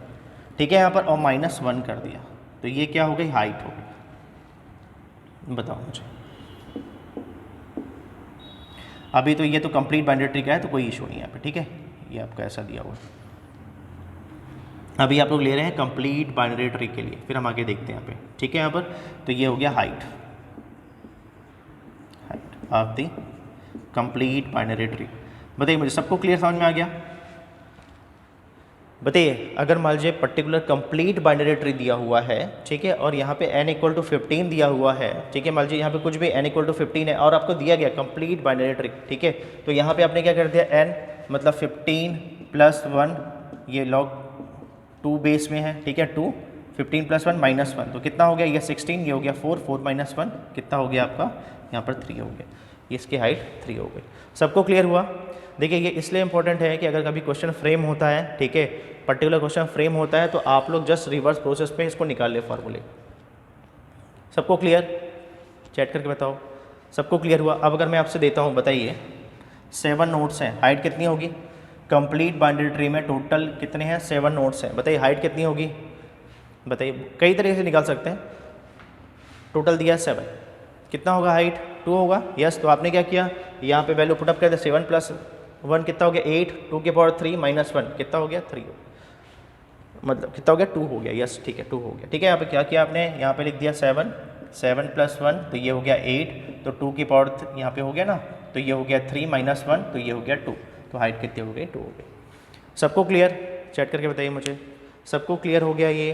ठीक है, यहाँ पर, और -1 कर दिया, तो ये क्या हो गई? हाइट हो गई। बताओ मुझे, अभी तो ये तो कंप्लीट बाइनरी ट्री का है तो कोई इशू नहीं है यहाँ पे, ठीक है, ये आपका ऐसा दिया हुआ है। अभी आप लोग ले रहे हैं कंप्लीट बाइनरी ट्री के लिए, फिर हम आगे देखते हैं यहाँ पे, ठीक है। यहाँ पर तो ये हो गया height of the complete binary tree. बताइए मुझे, सबको क्लियर समझ में आ गया? बताइए अगर मान लीजिए पर्टिकुलर कंप्लीट बाइनरी ट्री दिया हुआ है, ठीक है, और यहाँ पे n = 15 दिया हुआ है, ठीक है, मान लीजिए यहाँ पे कुछ भी n = 15 है और आपको दिया गया कंप्लीट बाइनरी ट्री, ठीक है, तो यहाँ पे आपने क्या कर दिया? n मतलब 15 + 1, ये log 2 बेस में है, ठीक है, 2, 15 + 1 -1, तो कितना हो गया? ये 16, ये हो गया 4, 4 - 1 कितना हो गया आपका? यहाँ पर 3 हो गया, इसकी हाइट 3 हो गई। सबको क्लियर हुआ? देखिए ये इसलिए इंपॉर्टेंट है कि अगर कभी क्वेश्चन फ्रेम होता है, ठीक है, पर्टिकुलर क्वेश्चन फ्रेम होता है, तो आप लोग जस्ट रिवर्स प्रोसेस पे इसको निकाल ले फार्मूले। सबको क्लियर? चैट करके बताओ, सबको क्लियर हुआ? अब अगर मैं आपसे देता हूँ, बताइए 7 नोट्स हैं, हाइट कितनी होगी? कंप्लीट बाइनरी ट्री में टोटल कितने हैं, 7 नोड्स हैं। बताइए हाइट कितनी होगी, बताइए, कई तरीके से निकाल सकते हैं। टोटल दिया 7, कितना होगा हाइट, 2 होगा। यस, तो आपने क्या किया, यहाँ पे वैल्यू पुटअप कर दिया, 7 + 1 कितना हो गया 8, 2 की पावर 3 - 1 कितना हो गया 3, मतलब कितना हो गया 2 हो गया। यस ठीक है 2 हो गया। ठीक है, यहाँ पे क्या किया आपने, यहाँ पे लिख दिया 7 + 1 तो ये हो गया 8, तो 2 की पावर यहाँ पे हो गया ना, तो ये हो गया 3 - 1 तो ये हो गया 2, तो हाइट कितनी हो गई 2 हो गई। सबको क्लियर, चैट करके बताइए मुझे, सबको क्लियर हो गया ये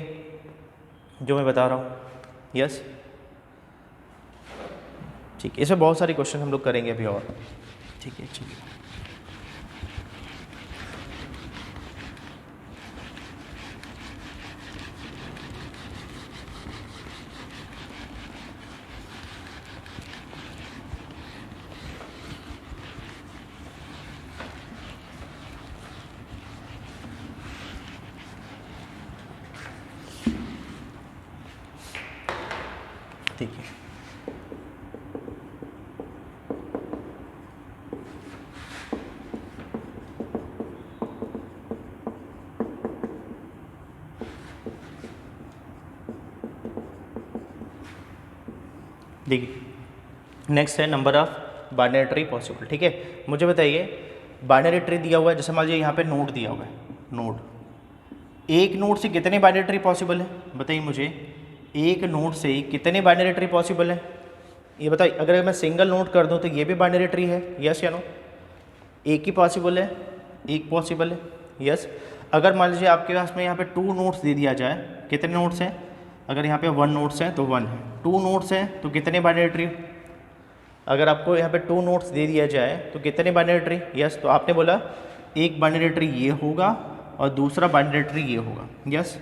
जो मैं बता रहा हूँ। यस ठीक है, इसमें बहुत सारे क्वेश्चन हम लोग करेंगे अभी और। ठीक है चलिए, ठीक है। देखिए नेक्स्ट है number of binary tree possible. ठीक है, मुझे बताइए बाइनरी ट्री दिया हुआ है, जैसे मान लीजिए यहाँ पे नोड दिया हुआ है, नोड, एक नोड से कितने बाइनरी ट्री पॉसिबल है, बताइए मुझे, एक नोड से कितने बाइनरी ट्री पॉसिबल है ये बताइए। अगर मैं सिंगल नोड कर दूँ तो ये भी बाइनरी ट्री है, यस या नो, एक ही पॉसिबल है, एक पॉसिबल है, यस। अगर मान लीजिए आपके पास में यहाँ पे 2 नोड्स दे दिया जाए, कितने नोड्स हैं, अगर यहाँ पे 1 नोड्स हैं तो 1 है, 2 नोड्स हैं तो कितने बाइनरी ट्री, अगर आपको यहाँ पे 2 नोड्स दे दिया जाए तो कितने बाइनरी ट्री, यस। तो आपने बोला एक बाइनरी ट्री ये होगा और दूसरा बाइनरी ट्री ये होगा, यस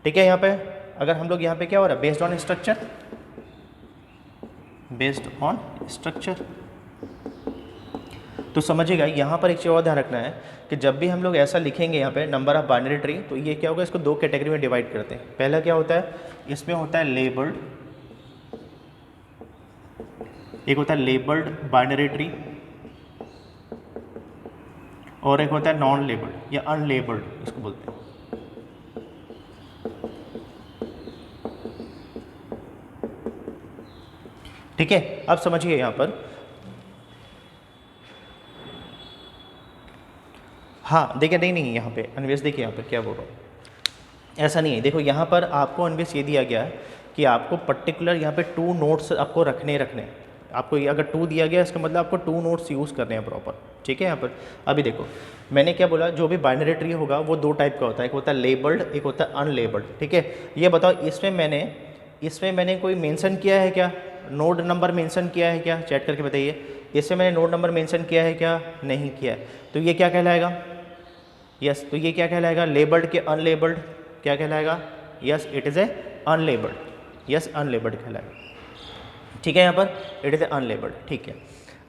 ठीक है। यहाँ पे अगर हम लोग यहाँ पे क्या हो रहा है, based on structure, based on structure, तो समझिएगा यहाँ पर एक चीज़ और ध्यान रखना है कि जब भी हम लोग ऐसा लिखेंगे यहाँ पे नंबर ऑफ बाइनरी ट्री, तो ये क्या होगा, इसको 2 कैटेगरी में डिवाइड करते हैं। पहला क्या होता है, इसमें होता है लेबल्ड, एक होता है लेबल्ड बाइनरी ट्री और एक होता है नॉन लेबल्ड या अनलेबल्ड इसको बोलते हैं। ठीक है, अब समझिए यहाँ पर, हाँ देखिए, नहीं यहाँ पे अन्वेष देखिए यहाँ पर क्या बोल रहा हूँ, ऐसा नहीं है। देखो यहाँ पर आपको अन्वेष ये दिया गया है कि आपको पर्टिकुलर यहाँ पे 2 नोट्स आपको रखने आपको ये अगर 2 दिया गया इसका मतलब आपको 2 नोट्स यूज़ करने हैं प्रॉपर। ठीक है, यहाँ पर अभी देखो मैंने क्या बोला, जो भी बाइनरी ट्री होगा वो 2 टाइप का होता है, एक होता है लेबल्ड, एक होता है अनलेबल्ड। ठीक है, ये बताओ इसमें मैंने कोई मेंशन किया है क्या, नोड नंबर मेंशन किया है क्या, चैट करके बताइए। इसमें मैंने नोड नंबर मेंशन किया है क्या, नहीं किया है, तो ये क्या कहलाएगा, यस तो ये क्या कहलाएगा, लेबल्ड के अनलेबल्ड क्या कहलाएगा, yes it is A unlabelled, yes unlabelled कहलाएगा। ठीक है, यहाँ पर इट इज़ ए अनलेबल्ड। ठीक है,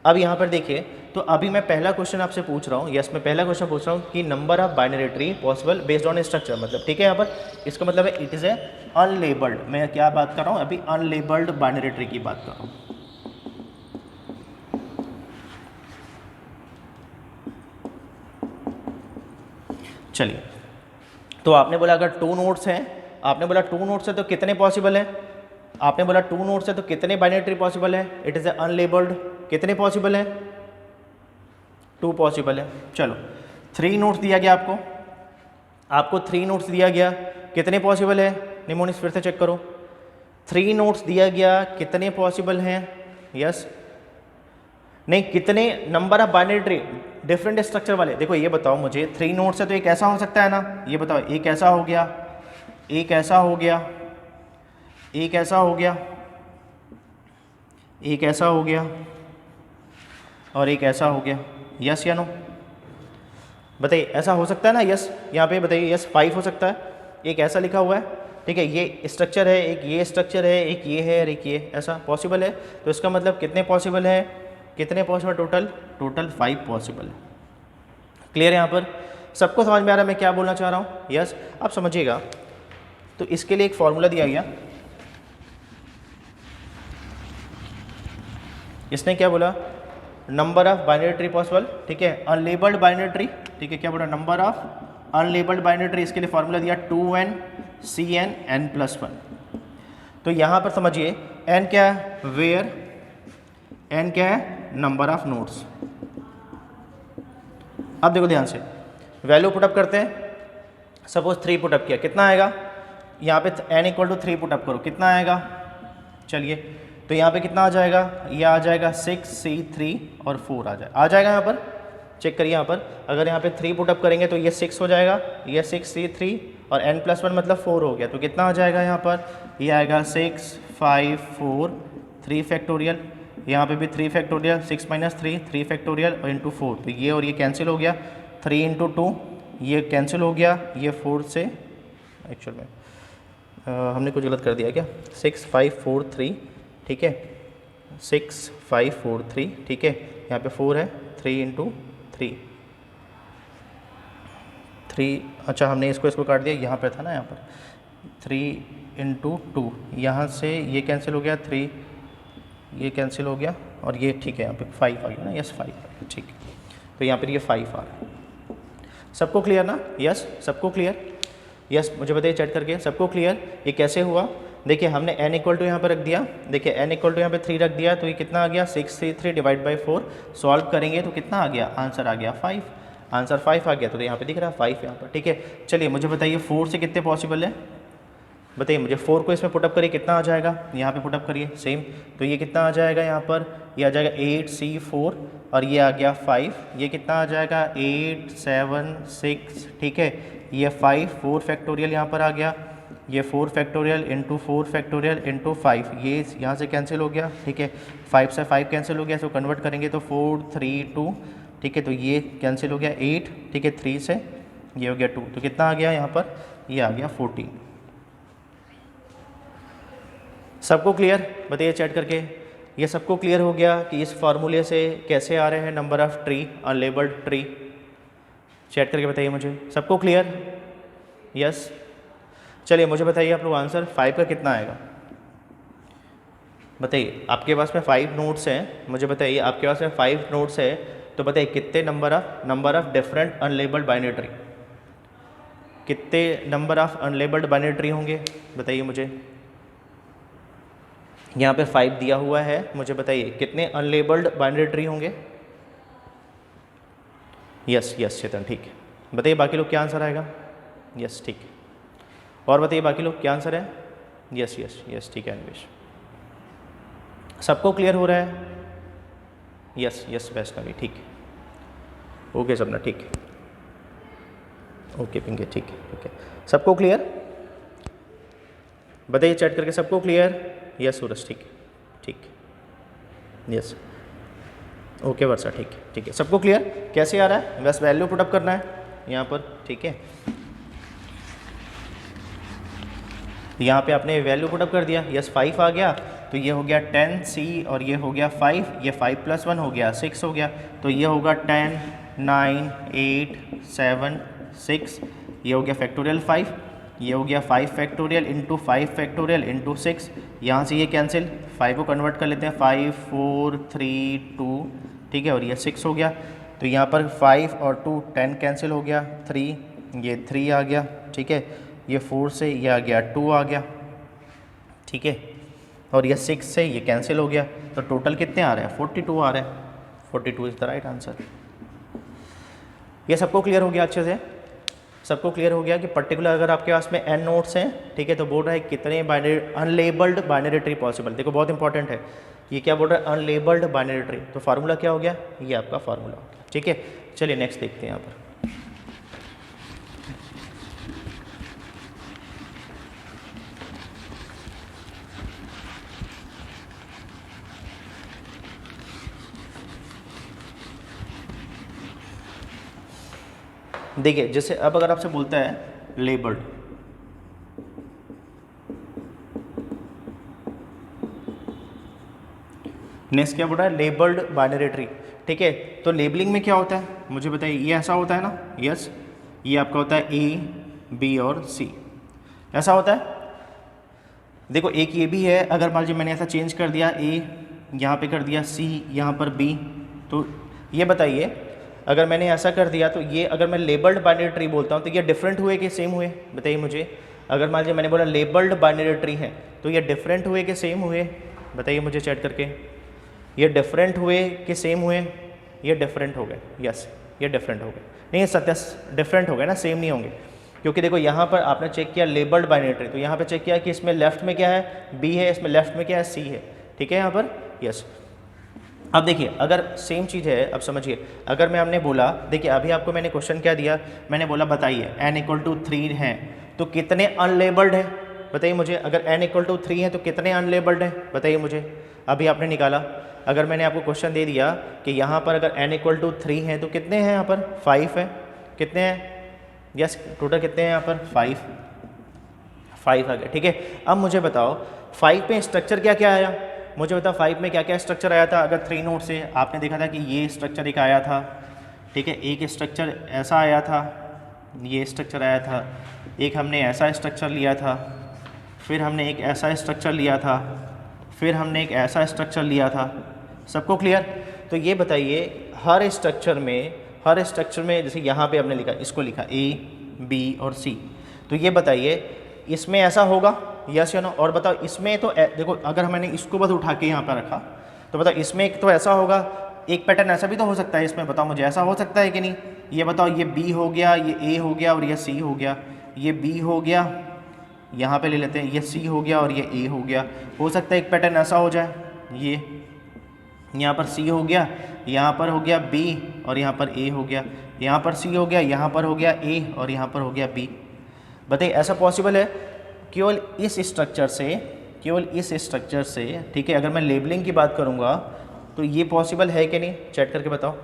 अब यहाँ पर देखिए, तो अभी मैं पहला क्वेश्चन आपसे पूछ रहा हूँ, यस मैं पहला क्वेश्चन पूछ रहा हूँ कि number of binary tree possible based on structure, मतलब ठीक है, यहाँ पर इसका मतलब है इट इज़ ए अनलेबल्ड। मैं क्या बात कर रहा हूँ अभी, अनलेबल्ड बाइनरी ट्री की बात कर रहा हूँ। चलिए, तो आपने बोला अगर 2 नोड्स हैं, आपने बोला 2 नोड्स है तो कितने पॉसिबल है, आपने बोला 2 नोड्स है तो कितने बाइनरी ट्री पॉसिबल है, इट इज़ ए अनलेबल्ड, कितने पॉसिबल है, 2 पॉसिबल है। चलो 3 नोड्स दिया गया आपको 3 नोड्स दिया गया, कितने पॉसिबल है, निमोनिस फिर से चेक करो, 3 नोड्स दिया गया कितने पॉसिबल हैं, यस नहीं कितने number of binary tree different structure वाले। देखो ये बताओ मुझे, 3 नोड्स है तो एक ऐसा हो सकता है ना, ये बताओ, एक ऐसा हो गया, एक ऐसा हो गया, एक ऐसा हो गया, एक ऐसा हो गया और एक ऐसा हो गया, यस या नो, बताइए ऐसा हो सकता है ना, यस यहाँ पे बताइए, यस 5 हो सकता है, एक ऐसा लिखा हुआ है, ठीक है, ये स्ट्रक्चर है, एक ये स्ट्रक्चर है, एक ये है और एक ये, ऐसा पॉसिबल है। तो इसका मतलब कितने पॉसिबल है, कितने पॉसिबल, टोटल 5 पॉसिबल है। क्लियर है यहाँ पर, सबको समझ में आ रहा है मैं क्या बोलना चाह रहा हूँ, यस आप समझिएगा। तो इसके लिए एक फॉर्मूला दिया गया, इसने क्या बोला number of binary tree possible, ठीक है, अनलेबल्ड बाइनरी ट्री, ठीक है, क्या बोला, number of unlabelled binary tree, इसके लिए फॉर्मूला दिया 2n Cn n+1। तो यहाँ पर समझिए n क्या है, वेयर, n क्या है, नंबर ऑफ नोड्स। अब देखो ध्यान से, वैल्यू पुटअप करते हैं, सपोज 3 पुटअप किया, कितना आएगा, यहाँ पे n = 3 पुटअप करो, कितना आएगा, चलिए, तो यहाँ पे कितना आ जाएगा, ये आ जाएगा 6 C3 और 4 आ जाएगा यहाँ पर, चेक करिए यहाँ पर, अगर यहाँ पे 3 पुटअप करेंगे तो ये 6 हो जाएगा, ये 6 C3 और n+1 मतलब 4 हो गया, तो कितना आ जाएगा यहाँ पर, ये आएगा 6 5 4 3 फैक्टोरियल, यहाँ पे भी 3 फैक्टोरियल, 6 - 3 3 फैक्टोरियल और इंटू 4, तो ये और ये कैंसिल हो गया, 3 × 2 ये कैंसिल हो गया, ये 4 से, एक्चुअल में हमने कुछ गलत कर दिया क्या, 6 5 4 3, ठीक है, 6 5 4 3, ठीक है, यहाँ पे 4 है, 3 × 3 3, अच्छा हमने इसको काट दिया, यहाँ पे था ना, यहाँ पर 3 × 2, यहाँ से ये कैंसिल हो गया, 3 ये कैंसिल हो गया और ये, ठीक है, यहाँ पे 5 आ गया ना, यस 5 आ गया, ठीक है, तो यहाँ पर ये 5 आ रहा है। सबको क्लियर ना, यस सबको क्लियर, यस मुझे बताइए चैट करके, सबको क्लियर, ये कैसे हुआ, देखिए हमने n = यहाँ पर रख दिया, देखिए n = यहाँ पे 3 रख दिया, तो ये कितना आ गया, 6 C3 / 4, सॉल्व करेंगे तो कितना आ गया, आंसर आ गया 5, आंसर 5 आ गया, तो यहाँ पे दिख रहा है 5 यहाँ पर, ठीक है। चलिए मुझे बताइए 4 से कितने पॉसिबल है, बताइए मुझे, 4 को इसमें पुटअप करिए, कितना आ जाएगा, यहाँ पे पुटअप करिए सेम, तो ये कितना आ जाएगा यहाँ पर, ये आ जाएगा 8 C4 और ये आ गया 5, ये कितना आ जाएगा 8 7 6, ठीक है, ये 5 4 फैक्टोरियल यहाँ पर आ गया, ये 4 फैक्टोरियल इंटू 4 फैक्टोरियल इंटू 5, ये यहाँ से कैंसिल हो गया, ठीक है, 5 से 5 कैंसिल हो गया, इसको कन्वर्ट करेंगे तो 4 3 2, ठीक है, तो ये कैंसिल हो गया 8, ठीक है, 3 से ये हो गया 2, तो कितना आ गया यहाँ पर, ये आ गया 14। सबको क्लियर, बताइए चैट करके, ये सबको क्लियर हो गया कि इस फार्मूले से कैसे आ रहे हैं number of tree, unlabelled tree, chat करके बताइए मुझे, सबको क्लियर, यस। चलिए मुझे बताइए आप लोग आंसर 5 का कितना आएगा, बताइए, आपके पास में 5 नोट्स हैं, मुझे बताइए आपके पास में 5 नोट्स है, तो बताइए कितने number of different unlabelled binary tree, कितने number of unlabelled binary tree होंगे, बताइए मुझे, यहाँ पे 5 दिया हुआ है, मुझे बताइए कितने अनलेबल्ड बाइनरी ट्री होंगे, यस यस चेतन, ठीक है, बताइए बाकी लोग क्या आंसर आएगा, यस ठीक है, और बताइए बाकी लोग क्या आंसर है, यस यस यस ठीक है, अन्वेश सबको क्लियर हो रहा है, यस यस वैष्णवी ठीक है, ओके सबना ठीक है, ओके पिंके ठीक है, सबको क्लियर, बताइए चैट करके सबको क्लियर, यस सूरज ठीक है, ठीक है, यस ओके वर्षा ठीक है, सबको क्लियर, कैसे आ रहा है, बस वैल्यू पुटअप करना है यहाँ पर, ठीक है, यहाँ पे आपने वैल्यू पुटअप कर दिया, यस 5 आ गया, तो ये हो गया 10C और ये हो गया 5, ये 5 + 1 हो गया 6 हो गया, तो ये होगा 10 9 8 7 6, ये हो गया फैक्टोरियल 5, ये हो गया 5 फैक्टोरियल इंटू 5 फैक्टोरियल इंटू 6, यहाँ से ये कैंसिल, 5 को कन्वर्ट कर लेते हैं, 5 4 3 2, ठीक है, और ये 6 हो गया, तो यहाँ पर 5 और 2 10 कैंसिल हो गया, 3 ये 3 आ गया, ठीक है, ये 4 से ये आ गया 2 आ गया, ठीक है, और ये 6 से ये कैंसिल हो गया, तो टोटल कितने आ रहे हैं, 42 आ रहे हैं, 42 इज़ द राइट आंसर। ये सबको क्लियर हो गया अच्छे से, सबको क्लियर हो गया कि पर्टिकुलर अगर आपके पास में n नोट्स हैं, ठीक है, तो बोल रहा है कितने binary unlabelled binary tree possible, देखो बहुत इंपॉर्टेंट है, ये क्या बोल रहा है, अनलेबल्ड बाइनरी ट्री, तो फार्मूला क्या हो गया, ये आपका फार्मूला हो गया, ठीक है। चलिए नेक्स्ट देखते हैं यहाँ पर, देखिए जैसे अब अगर आपसे बोलता है लेबल्ड, नेक्स्ट क्या बोल रहा है, लेबल्ड बाइनरी ट्री, ठीक है, तो लेबलिंग में क्या होता है मुझे बताइए, ये ऐसा होता है ना, यस, ये आपका होता है A B और C, ऐसा होता है, देखो एक ये भी है, अगर मान लीजिए मैंने ऐसा चेंज कर दिया, A यहाँ पे कर दिया, C यहाँ पर B, तो ये बताइए, अगर मैंने ऐसा कर दिया तो ये, अगर मैं लेबल्ड बाइनरी ट्री बोलता हूँ तो ये डिफरेंट हुए कि सेम हुए? बताइए मुझे। अगर मान लीजिए मैंने बोला लेबल्ड बाइनरी ट्री है तो ये डिफरेंट हुए कि सेम हुए? बताइए मुझे चैट करके। ये डिफरेंट हुए कि सेम हुए? ये डिफरेंट हो गए। यस, ये डिफरेंट हो गए। नहीं सत्य, डिफरेंट हो गए ना, सेम नहीं होंगे। क्योंकि देखो यहाँ पर आपने चेक किया लेबल्ड बाइनरी ट्री, तो यहाँ पे चेक किया कि इसमें लेफ्ट में क्या है, बी है, इसमें लेफ्ट में क्या है, सी है। ठीक है यहाँ पर, यस। अब देखिए, अगर सेम चीज़ है, अब समझिए, अगर मैं हमने बोला, देखिए अभी आपको मैंने क्वेश्चन क्या दिया, मैंने बोला बताइए n = 3 है तो कितने अनलेबल्ड हैं? बताइए मुझे। अगर n = 3 है तो कितने अनलेबल्ड हैं? बताइए मुझे। अभी आपने निकाला, अगर मैंने आपको क्वेश्चन दे दिया कि यहाँ पर अगर n = 3 है तो कितने हैं यहाँ पर? 5 है। कितने हैं? यस, टोटल कितने हैं यहाँ पर? 5 आ गए। ठीक है, अब मुझे बताओ 5 पे स्ट्रक्चर क्या क्या आया? मुझे बताओ 5 में क्या क्या स्ट्रक्चर आया था? अगर 3 नोड से आपने देखा था कि ये स्ट्रक्चर एक आया था, ठीक है, एक स्ट्रक्चर ऐसा आया था, ये स्ट्रक्चर आया था, एक हमने ऐसा स्ट्रक्चर लिया था, फिर हमने एक ऐसा स्ट्रक्चर लिया था, फिर हमने एक ऐसा स्ट्रक्चर लिया था। सबको क्लियर? तो ये बताइए, हर स्ट्रक्चर में जैसे यहाँ पे हमने लिखा, इसको लिखा A, B और C, तो ये बताइए इसमें ऐसा होगा? यस या नो? और बताओ इसमें तो देखो, अगर मैंने इसको बस उठा के यहाँ पर रखा तो बताओ इसमें एक तो ऐसा होगा, एक पैटर्न ऐसा भी तो हो सकता है इसमें। बताओ मुझे, ऐसा हो सकता है कि नहीं? ये बताओ, ये B हो गया, ये A हो गया और ये C हो गया, ये B हो गया, यहाँ पे ले लेते हैं, ये C हो गया और ये A हो गया। हो सकता है एक पैटर्न ऐसा हो जाए, ये यहाँ पर C हो गया, यहाँ पर हो गया B और यहाँ पर A हो गया, यहाँ पर C हो गया, यहाँ पर हो गया A और यहाँ पर हो गया B। बताइए ऐसा पॉसिबल है? केवल इस स्ट्रक्चर से, ठीक है, अगर मैं लेबलिंग की बात करूँगा तो ये पॉसिबल है कि नहीं? चैट करके बताओ।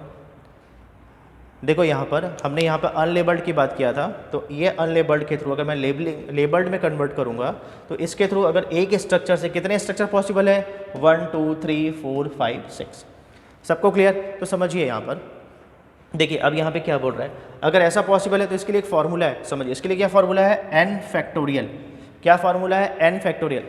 देखो यहाँ पर हमने यहाँ पर अनलेबल्ड की बात किया था, तो ये अनलेबल्ड के थ्रू अगर मैं लेबल्ड में कन्वर्ट करूँगा तो इसके थ्रू अगर एक स्ट्रक्चर से कितने स्ट्रक्चर पॉसिबल है? 1 2 3 4 5 6। सबको क्लियर? तो समझिए यहाँ पर, देखिए अब यहाँ पे क्या बोल रहा है, अगर ऐसा पॉसिबल है तो इसके लिए एक फार्मूला है। समझिए इसके लिए क्या फार्मूला है? n factorial. क्या फार्मूला है? n factorial.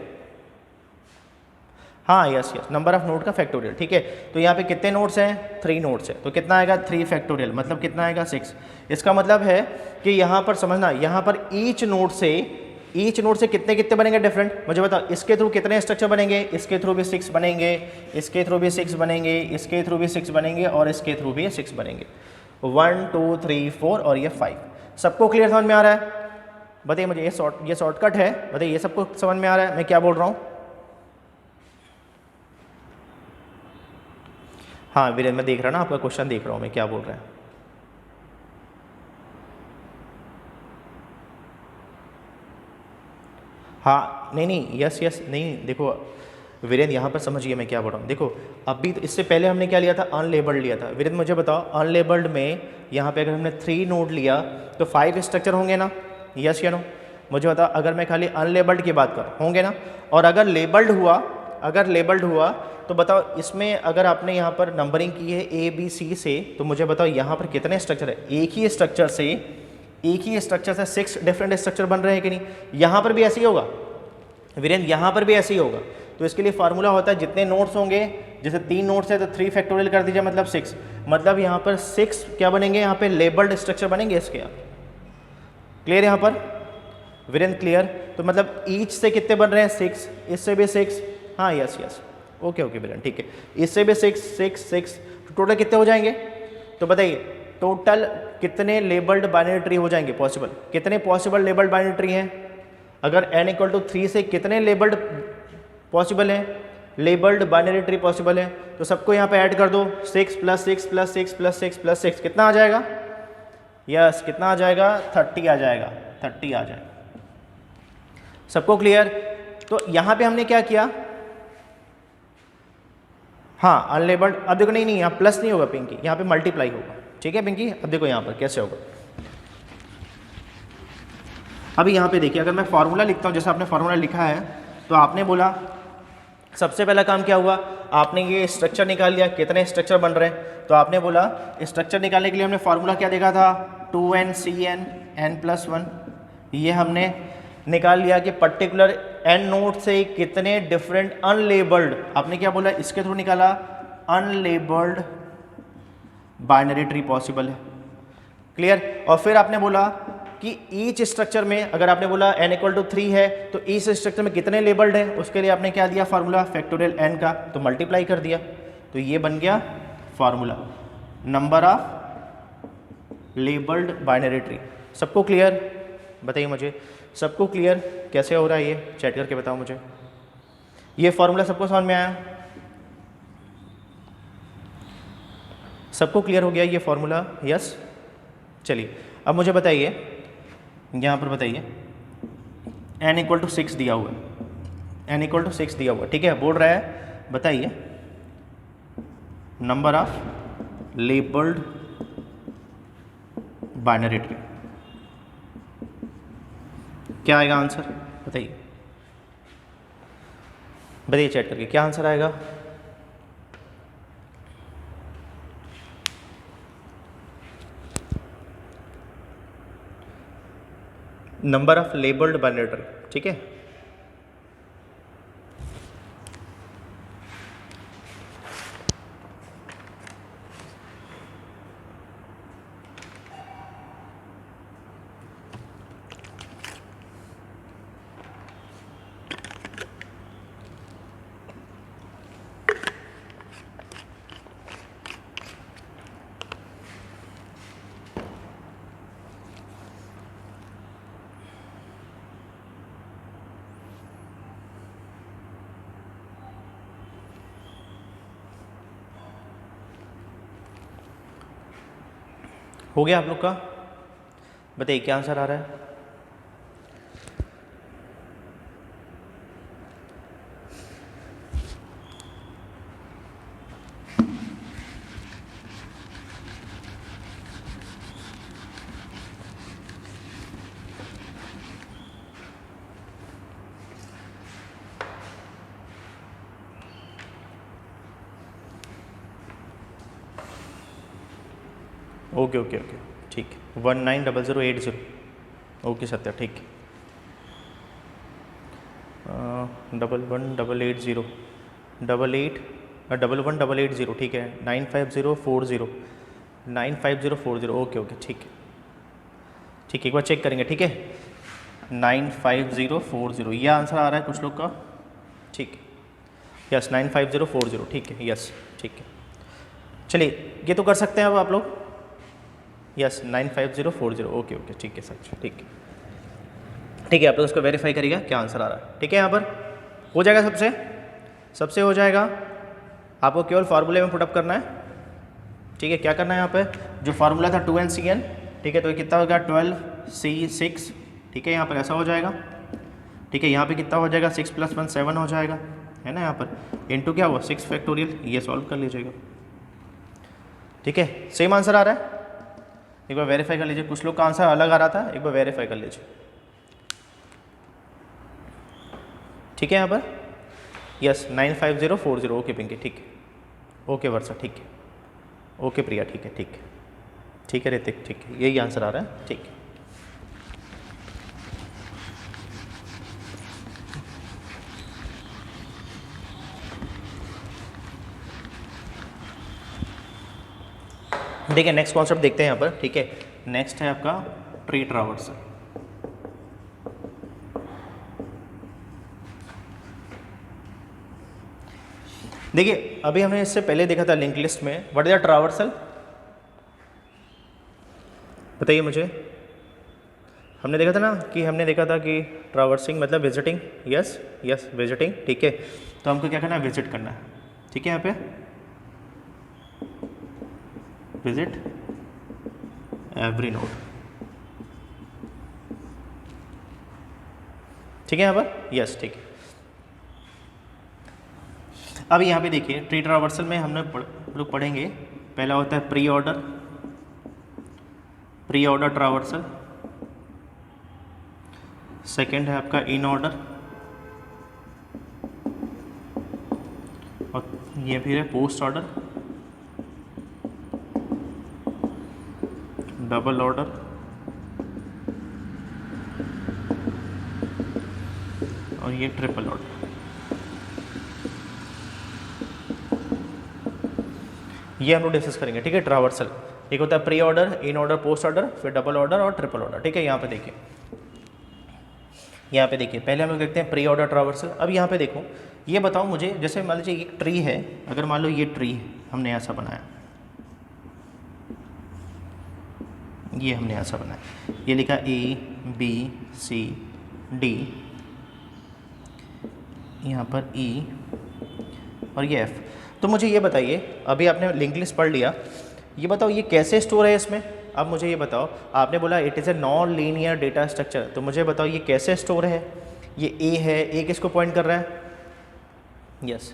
हाँ यस, नंबर ऑफ नोड का फैक्टोरियल। ठीक है, तो यहाँ पे कितने नोड्स हैं? 3 नोड्स है, तो कितना आएगा? 3 फैक्टोरियल, मतलब कितना आएगा? 6। इसका मतलब है कि यहाँ पर समझना, यहाँ पर ईच नोड से कितने कितने बनेंगे डिफरेंट? मुझे बताओ, इसके थ्रू कितने स्ट्रक्चर बनेंगे? इसके थ्रू भी 6 बनेंगे, इसके थ्रू भी 6 बनेंगे, इसके थ्रू भी 6 बनेंगे और इसके थ्रू भी 6 बनेंगे। 1 2 3 4 और ये 5। सबको क्लियर समझ में आ रहा है? बताइए मुझे, ये शॉर्टकट है, बताइए ये सबको समझ में आ रहा है मैं क्या बोल रहा हूँ? हाँ वीरेंद्र, मैं देख रहा ना आपका क्वेश्चन, देख रहा हूँ मैं क्या बोल रहा है। हाँ नहीं यस नहीं, देखो वीरेंद्र यहाँ पर समझिए मैं क्या बोल रहा हूँ। देखो अभी तो इससे पहले हमने क्या लिया था? अनलेबल्ड लिया था। वीरेंद्र मुझे बताओ, अनलेबल्ड में यहाँ पे अगर हमने 3 नोड लिया तो 5 स्ट्रक्चर होंगे ना? यस या नो? मुझे बताओ, अगर मैं खाली अनलेबल्ड की बात कर, होंगे ना? और अगर लेबल्ड हुआ तो बताओ इसमें अगर आपने यहाँ पर नंबरिंग की है A B C से, तो मुझे बताओ यहाँ पर कितने स्ट्रक्चर है? एक ही स्ट्रक्चर से 6 डिफरेंट स्ट्रक्चर बन रहे हैं कि नहीं? यहाँ पर भी ऐसे ही होगा वीरेंद्र, यहाँ पर भी ऐसे ही होगा। तो इसके लिए फार्मूला होता है, जितने नोड्स होंगे, जैसे 3 नोड्स है तो 3 फैक्टोरियल कर दीजिए, मतलब 6, मतलब यहाँ पर 6 क्या बनेंगे? यहाँ पे लेबल्ड स्ट्रक्चर बनेंगे इसके। क्लियर यहाँ पर वीरेंद्र? क्लियर? तो मतलब ईच से कितने बन रहे हैं? 6, इससे भी 6। हाँ यस ओके वीरेंद्र, ठीक है, इससे भी 6, तो टोटल कितने हो जाएंगे? तो बताइए टोटल कितने लेबल्ड बाइनरी ट्री हो जाएंगे पॉसिबल? कितने पॉसिबल लेबल्ड बाइनरी ट्री हैं? अगर n = 3 से कितने लेबल्ड पॉसिबल हैं? लेबल्ड बाइनरी ट्री पॉसिबल है, तो सबको यहाँ पे ऐड कर दो, 6 + 6 + 6 + 6 + 6 कितना आ जाएगा? यस, कितना आ जाएगा? 30 आ जाएगा, 30 आ जाएगा। सबको क्लियर? तो यहाँ पे हमने क्या किया? हाँ अनलेबल्ड, अब देखो नहीं यहाँ प्लस नहीं होगा पिंकी, यहाँ पे मल्टीप्लाई होगा। ठीक है पिंकी, अब देखो यहाँ पर कैसे होगा। अभी यहाँ पे देखिए, अगर मैं फार्मूला लिखता हूँ, जैसे आपने फार्मूला लिखा है, तो आपने बोला सबसे पहला काम क्या हुआ? आपने ये स्ट्रक्चर निकाल लिया, कितने स्ट्रक्चर बन रहे हैं, तो आपने बोला स्ट्रक्चर निकालने के लिए हमने फार्मूला क्या देखा था? 2n n+1। ये हमने निकाल लिया कि पर्टिकुलर n नोड से कितने डिफरेंट अनलेबल्ड, आपने क्या बोला? इसके थ्रू निकाला, अनलेबल्ड बाइनरी ट्री पॉसिबल है। क्लियर। और फिर आपने बोला कि ईच स्ट्रक्चर में, अगर आपने बोला n इक्वल टू 3 है तो ईच स्ट्रक्चर में कितने लेबल्ड है, उसके लिए आपने क्या दिया फार्मूला, फैक्टोरियल n का, तो मल्टीप्लाई कर दिया, तो ये बन गया formula, number of labelled binary tree. सबको क्लियर? बताइए मुझे, सबको क्लियर कैसे हो रहा है ये, चैट करके बताओ मुझे। ये फॉर्मूला सबको समझ में आया? सबको क्लियर हो गया ये फॉर्मूला? यस। चलिए अब मुझे बताइए, यहाँ पर बताइए n इक्वल टू 6 दिया हुआ है, n इक्वल टू 6 दिया हुआ है, ठीक है। बोल रहा है बताइए number of labelled binary tree, क्या आएगा आंसर? बताइए बताइए चैट करके, क्या आंसर आएगा? Number of labelled binary tree, ठीक है। हो गया आप लोग का? बताइए क्या आंसर आ रहा है? ओके ओके ओके ठीक है, 190080। ओके सत्या ठीक है, 11880 11880 ठीक है, 95040 95040 ओके ओके ठीक है ठीक है, एक बार चेक करेंगे, ठीक है। 95040 ये आंसर आ रहा है कुछ लोग का, ठीक है। यस 95040 ठीक है, यस ठीक है। चलिए ये तो कर सकते हैं अब आप लोग, यस 95040 ओके ओके ठीक है सर, ठीक है ठीक है। आप लोग उसको वेरीफाई करिएगा क्या आंसर आ रहा है, ठीक है। यहाँ पर हो जाएगा, सबसे हो जाएगा। आपको केवल फार्मूले में पुटअप करना है, ठीक है। क्या करना है यहाँ पे, जो फार्मूला था 2NCN, ठीक है, तो ये कितना हो गया 12C6, ठीक है। यहाँ पर ऐसा हो जाएगा, ठीक है। यहाँ पे कितना हो जाएगा 6 + 1 7 हो जाएगा, है ना। यहाँ पर इंटू क्या हुआ 6 फैक्टोरियल, ये सॉल्व कर लीजिएगा, ठीक है। सेम आंसर आ रहा है, एक बार वेरीफाई कर लीजिए। कुछ लोग का आंसर अलग आ रहा था, एक बार वेरीफाई कर लीजिए, ठीक है। यहाँ पर यस 95040 ओके पिंकी ठीक है, ओके वर्षा ठीक है, ओके प्रिया ठीक है, ठीक है ठीक है ऋतिक ठीक है, यही आंसर आ रहा है, ठीक है। देखिए नेक्स्ट कॉन्सेप्ट देखते हैं यहाँ पर, ठीक है। नेक्स्ट है आपका ट्री ट्रावर्सल। देखिए अभी हमने इससे पहले देखा था लिंक लिस्ट में, व्हाट इज द ट्रावर्सल, बताइए मुझे। हमने देखा था ना कि हमने देखा था कि ट्रावर्सिंग मतलब विजिटिंग, यस यस विजिटिंग, ठीक है। तो हमको क्या करना है, विजिट करना है, ठीक है। यहाँ पे विजिट एवरी नोड, ठीक है। यहाँ पर यस ठीक है। अब यहाँ पे देखिए ट्री ट्रावर्सल में हमने लोग पढ़ेंगे, पहला होता है प्री ऑर्डर ट्रावर्सल, सेकंड है आपका इन ऑर्डर, और ये फिर है पोस्ट ऑर्डर, डबल ऑर्डर, और ये ट्रिपल ऑर्डर। ये हम लोग डिस्कस करेंगे, ठीक है। ट्रावर्सल एक होता है pre order, in order, post order, फिर डबल ऑर्डर और ट्रिपल ऑर्डर, ठीक है। यहाँ पे देखिए, यहाँ पे देखिए, पहले हम लोग देखते हैं प्री ऑर्डर ट्रावर्सल। अब यहाँ पे देखो, ये बताओ मुझे, जैसे मान लीजिए एक ट्री है, अगर मान लो ये ट्री हमने ऐसा बनाया, ये हमने ऐसा बनाया, ये लिखा A B C D, यहाँ पर E और ये F। तो मुझे ये बताइए, अभी आपने लिंक लिस्ट पढ़ लिया, ये बताओ ये कैसे स्टोर है इसमें। अब मुझे ये बताओ, आपने बोला it is a non linear data structure, तो मुझे बताओ ये कैसे स्टोर है। ये A है, A किसको पॉइंट कर रहा है, यस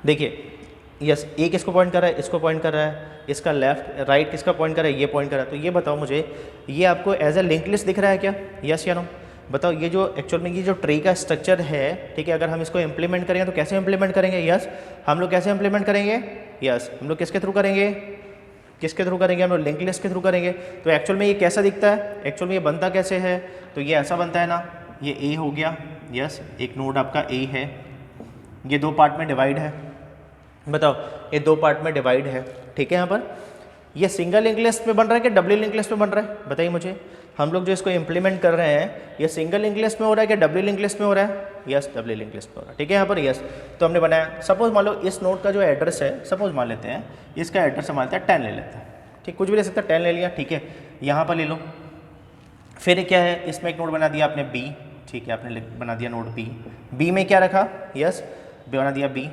देखिए, यस A किसको पॉइंट कर रहा है, इसको पॉइंट कर रहा है, इसका लेफ्ट राइट किसका पॉइंट कर रहा है, ये पॉइंट कर रहा है। तो ये बताओ मुझे, ये आपको एज ए लिंक लिस्ट दिख रहा है क्या, यस या नो। बताओ ये जो एक्चुअल में ये जो ट्री का स्ट्रक्चर है, ठीक है, अगर हम इसको इम्प्लीमेंट करेंगे तो कैसे इम्प्लीमेंट करेंगे, यस हम लोग कैसे इम्प्लीमेंट करेंगे, यस हम लोग किसके थ्रू करेंगे, किसके थ्रू करेंगे, हम लोग लिंक लिस्ट के थ्रू करेंगे। तो एक्चुअल में ये कैसा दिखता है, एक्चुअल में ये बनता कैसे है, तो ये ऐसा बनता है ना, ये A हो गया, यस एक नोड आपका A है, ये दो पार्ट में डिवाइड है, बताओ ये दो पार्ट में डिवाइड है, ठीक है। यहाँ पर ये सिंगल लिंक लिस्ट पे बन रहा है कि डबल लिंक लिस्ट पे बन रहा है, बताइए मुझे। हम लोग जो इसको इम्प्लीमेंट कर रहे हैं, ये सिंगल लिंक लिस्ट में हो रहा है कि डबल लिंक लिस्ट में हो रहा है, यस डबल लिंक लिस्ट में हो रहा है, ठीक है। यहाँ पर यस, तो हमने बनाया, सपोज मान लो इस नोड का जो एड्रेस है, सपोज मान लेते हैं इसका एड्रेस हम मानते हैं 10 ले लेते हैं, ठीक, कुछ भी ले सकते हैं, 10 ले लिया, ठीक है। यहाँ पर ले लो, फिर क्या है, इसमें एक नोड बना दिया आपने B, ठीक है, आपने बना दिया नोड B में क्या रखा, यस बना दिया B।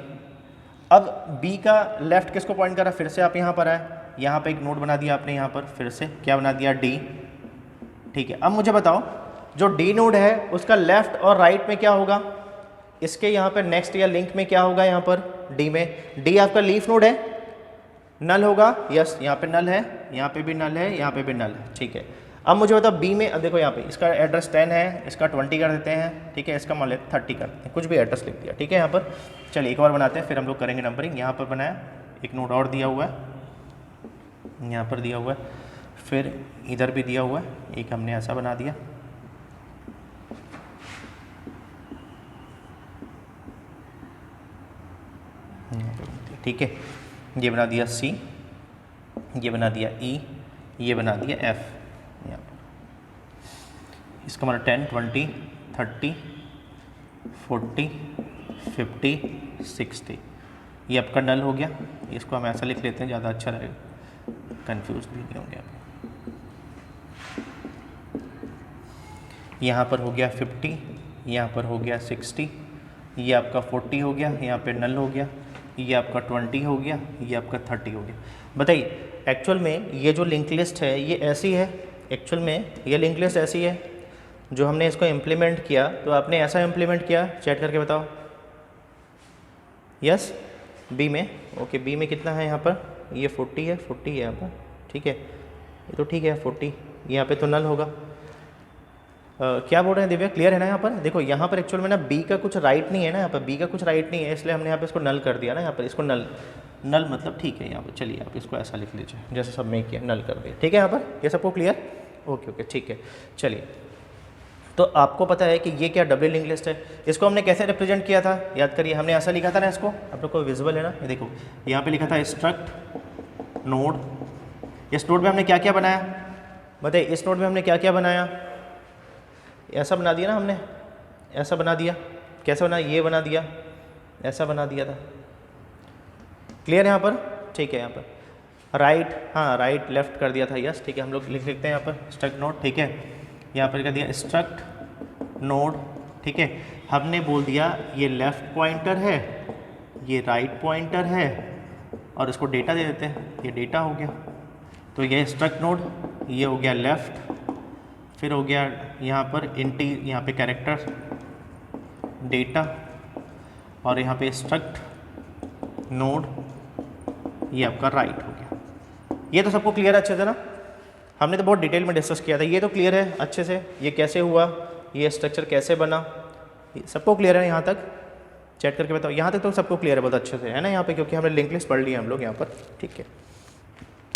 अब B का लेफ्ट किसको पॉइंट करा, फिर से आप यहाँ पर आए, यहाँ पे एक नोड बना दिया आपने, यहाँ पर फिर से क्या बना दिया D, ठीक है। अब मुझे बताओ जो D नोड है उसका लेफ्ट और राइट में क्या होगा, इसके यहाँ पर नेक्स्ट या लिंक में क्या होगा, यहाँ पर D में, D आपका लीफ नोड है, नल होगा, यस यहाँ पे नल है, यहाँ पे भी नल है, यहाँ पे भी नल है, ठीक है। अब मुझे बताओ B में, अब देखो यहाँ पे इसका एड्रेस 10 है, इसका 20 कर देते हैं, ठीक है, इसका मान लेते 30 कर देते हैं, कुछ भी एड्रेस लिख दिया, ठीक है। यहाँ पर चलिए एक और बनाते हैं, फिर हम लोग करेंगे नंबरिंग। यहाँ पर बनाया, एक नोड और दिया हुआ है, यहाँ पर दिया हुआ है, फिर इधर भी दिया हुआ है, एक हमने ऐसा बना दिया, ठीक है, ये बना दिया C, ये बना दिया E, ये बना दिया F, यहाँ पर इसका मतलब 10 20 30 40 50 60, ये आपका नल हो गया। इसको हम ऐसा लिख लेते हैं, ज़्यादा अच्छा रहेगा, कंफ्यूज भी नहीं होंगे आप। यहाँ पर हो गया 50, यहाँ पर हो गया 60, ये आपका 40 हो गया, यहाँ पे नल हो गया, ये आपका 20 हो गया, ये आपका 30 हो गया। बताइए एक्चुअल में ये जो लिंक लिस्ट है ये ऐसी है, एक्चुअल में ये लिंक लिस्ट ऐसी है, जो हमने इसको इम्प्लीमेंट किया तो आपने ऐसा इम्प्लीमेंट किया, चैट करके बताओ, यस B में, ओके B में कितना है यहाँ पर, ये 40 है, 40 है यहाँ पर, ठीक है, ये तो ठीक है 40, यहाँ पे तो नल होगा। क्या बोल रहे हैं दिव्या, क्लियर है ना। यहाँ पर देखो, यहाँ पर एक्चुअल में ना B का कुछ राइट नहीं है ना, यहाँ पर B का कुछ राइट नहीं है, इसलिए हमने यहाँ पे इसको नल कर दिया ना, यहाँ पर इसको नल मतलब ठीक है। यहाँ पर चलिए आप इसको ऐसा लिख लीजिए, जैसे सब में किया, नल कर दिया, ठीक है। यहाँ पर ये सबको क्लियर, ओके ठीक है। चलिए, तो आपको पता है कि ये क्या डबल लिंक लिस्ट है, इसको हमने कैसे रिप्रेजेंट किया था, याद करिए, हमने ऐसा लिखा था ना, इसको आप लोग को विजुअल है ना, ये देखो यहाँ पे लिखा था स्ट्रक्ट नोड। इस नोड में हमने क्या क्या बनाया, बताइए इस नोड में हमने क्या क्या बनाया, ऐसा बना दिया ना हमने, ऐसा बना दिया, कैसे बना, ये बना दिया, ऐसा बना दिया था, क्लियर है यहाँ पर, ठीक है। यहाँ पर राइट, हाँ राइट लेफ्ट कर दिया था, यस ठीक है। हम लोग लिख लेते हैं यहाँ पर स्ट्रक्ट नोड, ठीक है, यहाँ पर कर दिया स्ट्रक्ट नोड, ठीक है। हमने बोल दिया ये लेफ़्ट पॉइंटर है, ये राइट पॉइंटर है, और इसको डेटा दे देते हैं, ये डेटा हो गया। तो ये स्ट्रक्ट नोड, ये हो गया लेफ़्ट, फिर हो गया यहाँ पर इंटी, यहाँ पे कैरेक्टर डेटा, और यहाँ पे स्ट्रक्ट नोड, ये आपका राइट हो गया। ये तो सबको क्लियर है अच्छे से ना, हमने तो बहुत डिटेल में डिस्कस किया था, ये तो क्लियर है अच्छे से, ये कैसे हुआ, ये स्ट्रक्चर कैसे बना, सबको क्लियर है यहाँ तक, चैट करके बताओ। यहाँ तक तो सबको क्लियर है बहुत अच्छे से, है ना यहाँ पे, क्योंकि हमने लिंक लिस्ट पढ़ लिया हम लोग यहाँ पर, ठीक है।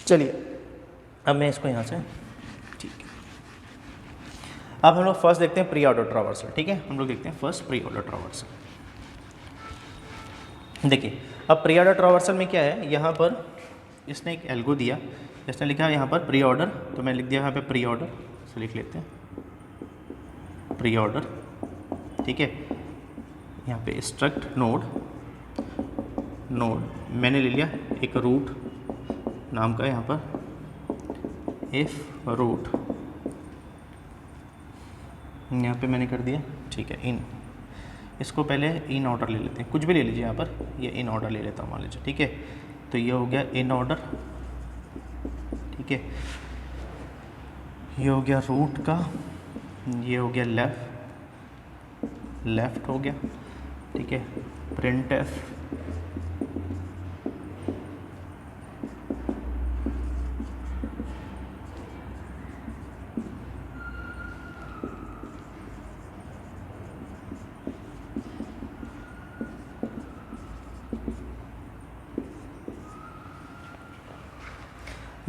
चलिए अब मैं इसको यहाँ से, ठीक है, अब हम लोग फर्स्ट देखते हैं प्री ऑर्डर ट्रावर्सल, ठीक है। हम लोग देखते हैं फर्स्ट प्री ऑर्डर ट्रावर्सल। देखिए अब प्री ऑर्डर ट्रावर्सल में क्या है, यहाँ पर इसने एक एल्गो दिया, इसने लिखा यहाँ पर प्री ऑर्डर, तो मैं लिख दिया यहाँ पे प्री ऑर्डर, तो लिख लेते हैं प्री ऑर्डर, ठीक है। यहाँ पे स्ट्रक्ट नोड मैंने ले लिया एक रूट नाम का, यहाँ पर इफ रूट यहाँ पे मैंने कर दिया, ठीक है। इन इसको पहले इन ऑर्डर ले लेते हैं, कुछ भी ले लीजिए यहाँ पर, ये इन ऑर्डर ले लेता हूँ मान लीजिए, ठीक है। तो ये हो गया इन ऑर्डर, ठीक है। ये हो गया रूट का, ये हो गया लेफ्ट हो गया, ठीक है। प्रिंट एफ,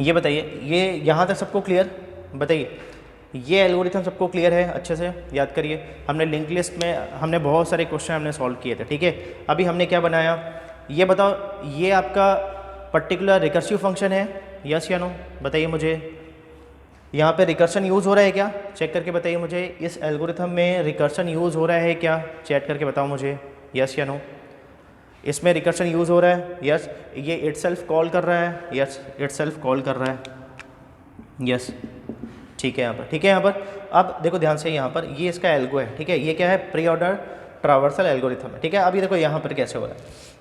ये बताइए, ये यहाँ तक सबको क्लियर? बताइए, ये एल्गोरिथम सबको क्लियर है? अच्छे से याद करिए, हमने लिंक लिस्ट में हमने बहुत सारे क्वेश्चन हमने सॉल्व किए थे, ठीक है। अभी हमने क्या बनाया, ये बताओ, ये आपका पर्टिकुलर रिकर्सिव फंक्शन है, यस या नो? बताइए मुझे, यहाँ पे रिकर्शन यूज़ हो रहा है क्या? चेक करके बताइए मुझे, इस एल्गोरिथम में रिकर्शन यूज़ हो रहा है क्या? चेक करके बताओ मुझे, यस या नो? इसमें रिकर्शन यूज़ हो रहा है, यस। ये इटसेल्फ कॉल कर रहा है, यस, इटसेल्फ कॉल कर रहा है, यस, ठीक है। यहाँ पर ठीक है, यहाँ पर अब देखो ध्यान से, यहाँ पर ये इसका एल्गो है, ठीक है। ये क्या है? प्री ऑर्डर ट्रावर्सल एल्गोरिथम है, ठीक है। अभी देखो यहाँ पर कैसे हो रहा है,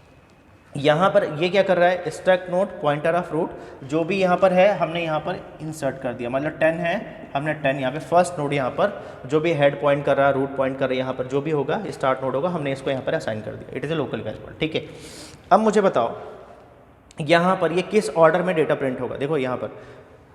यहाँ पर ये क्या कर रहा है, struct node pointer of root, जो भी यहाँ पर है हमने यहाँ पर इंसर्ट कर दिया, मतलब 10 है, हमने 10 यहाँ पे फर्स्ट नोड, यहाँ पर जो भी हेड पॉइंट कर रहा है, रूट पॉइंट कर रहा है, यहाँ पर जो भी होगा स्टार्ट नोड होगा, हमने इसको यहाँ पर असाइन कर दिया, it is A local variable, ठीक है। अब मुझे बताओ यहाँ पर ये किस ऑर्डर में डेटा प्रिंट होगा। देखो यहाँ पर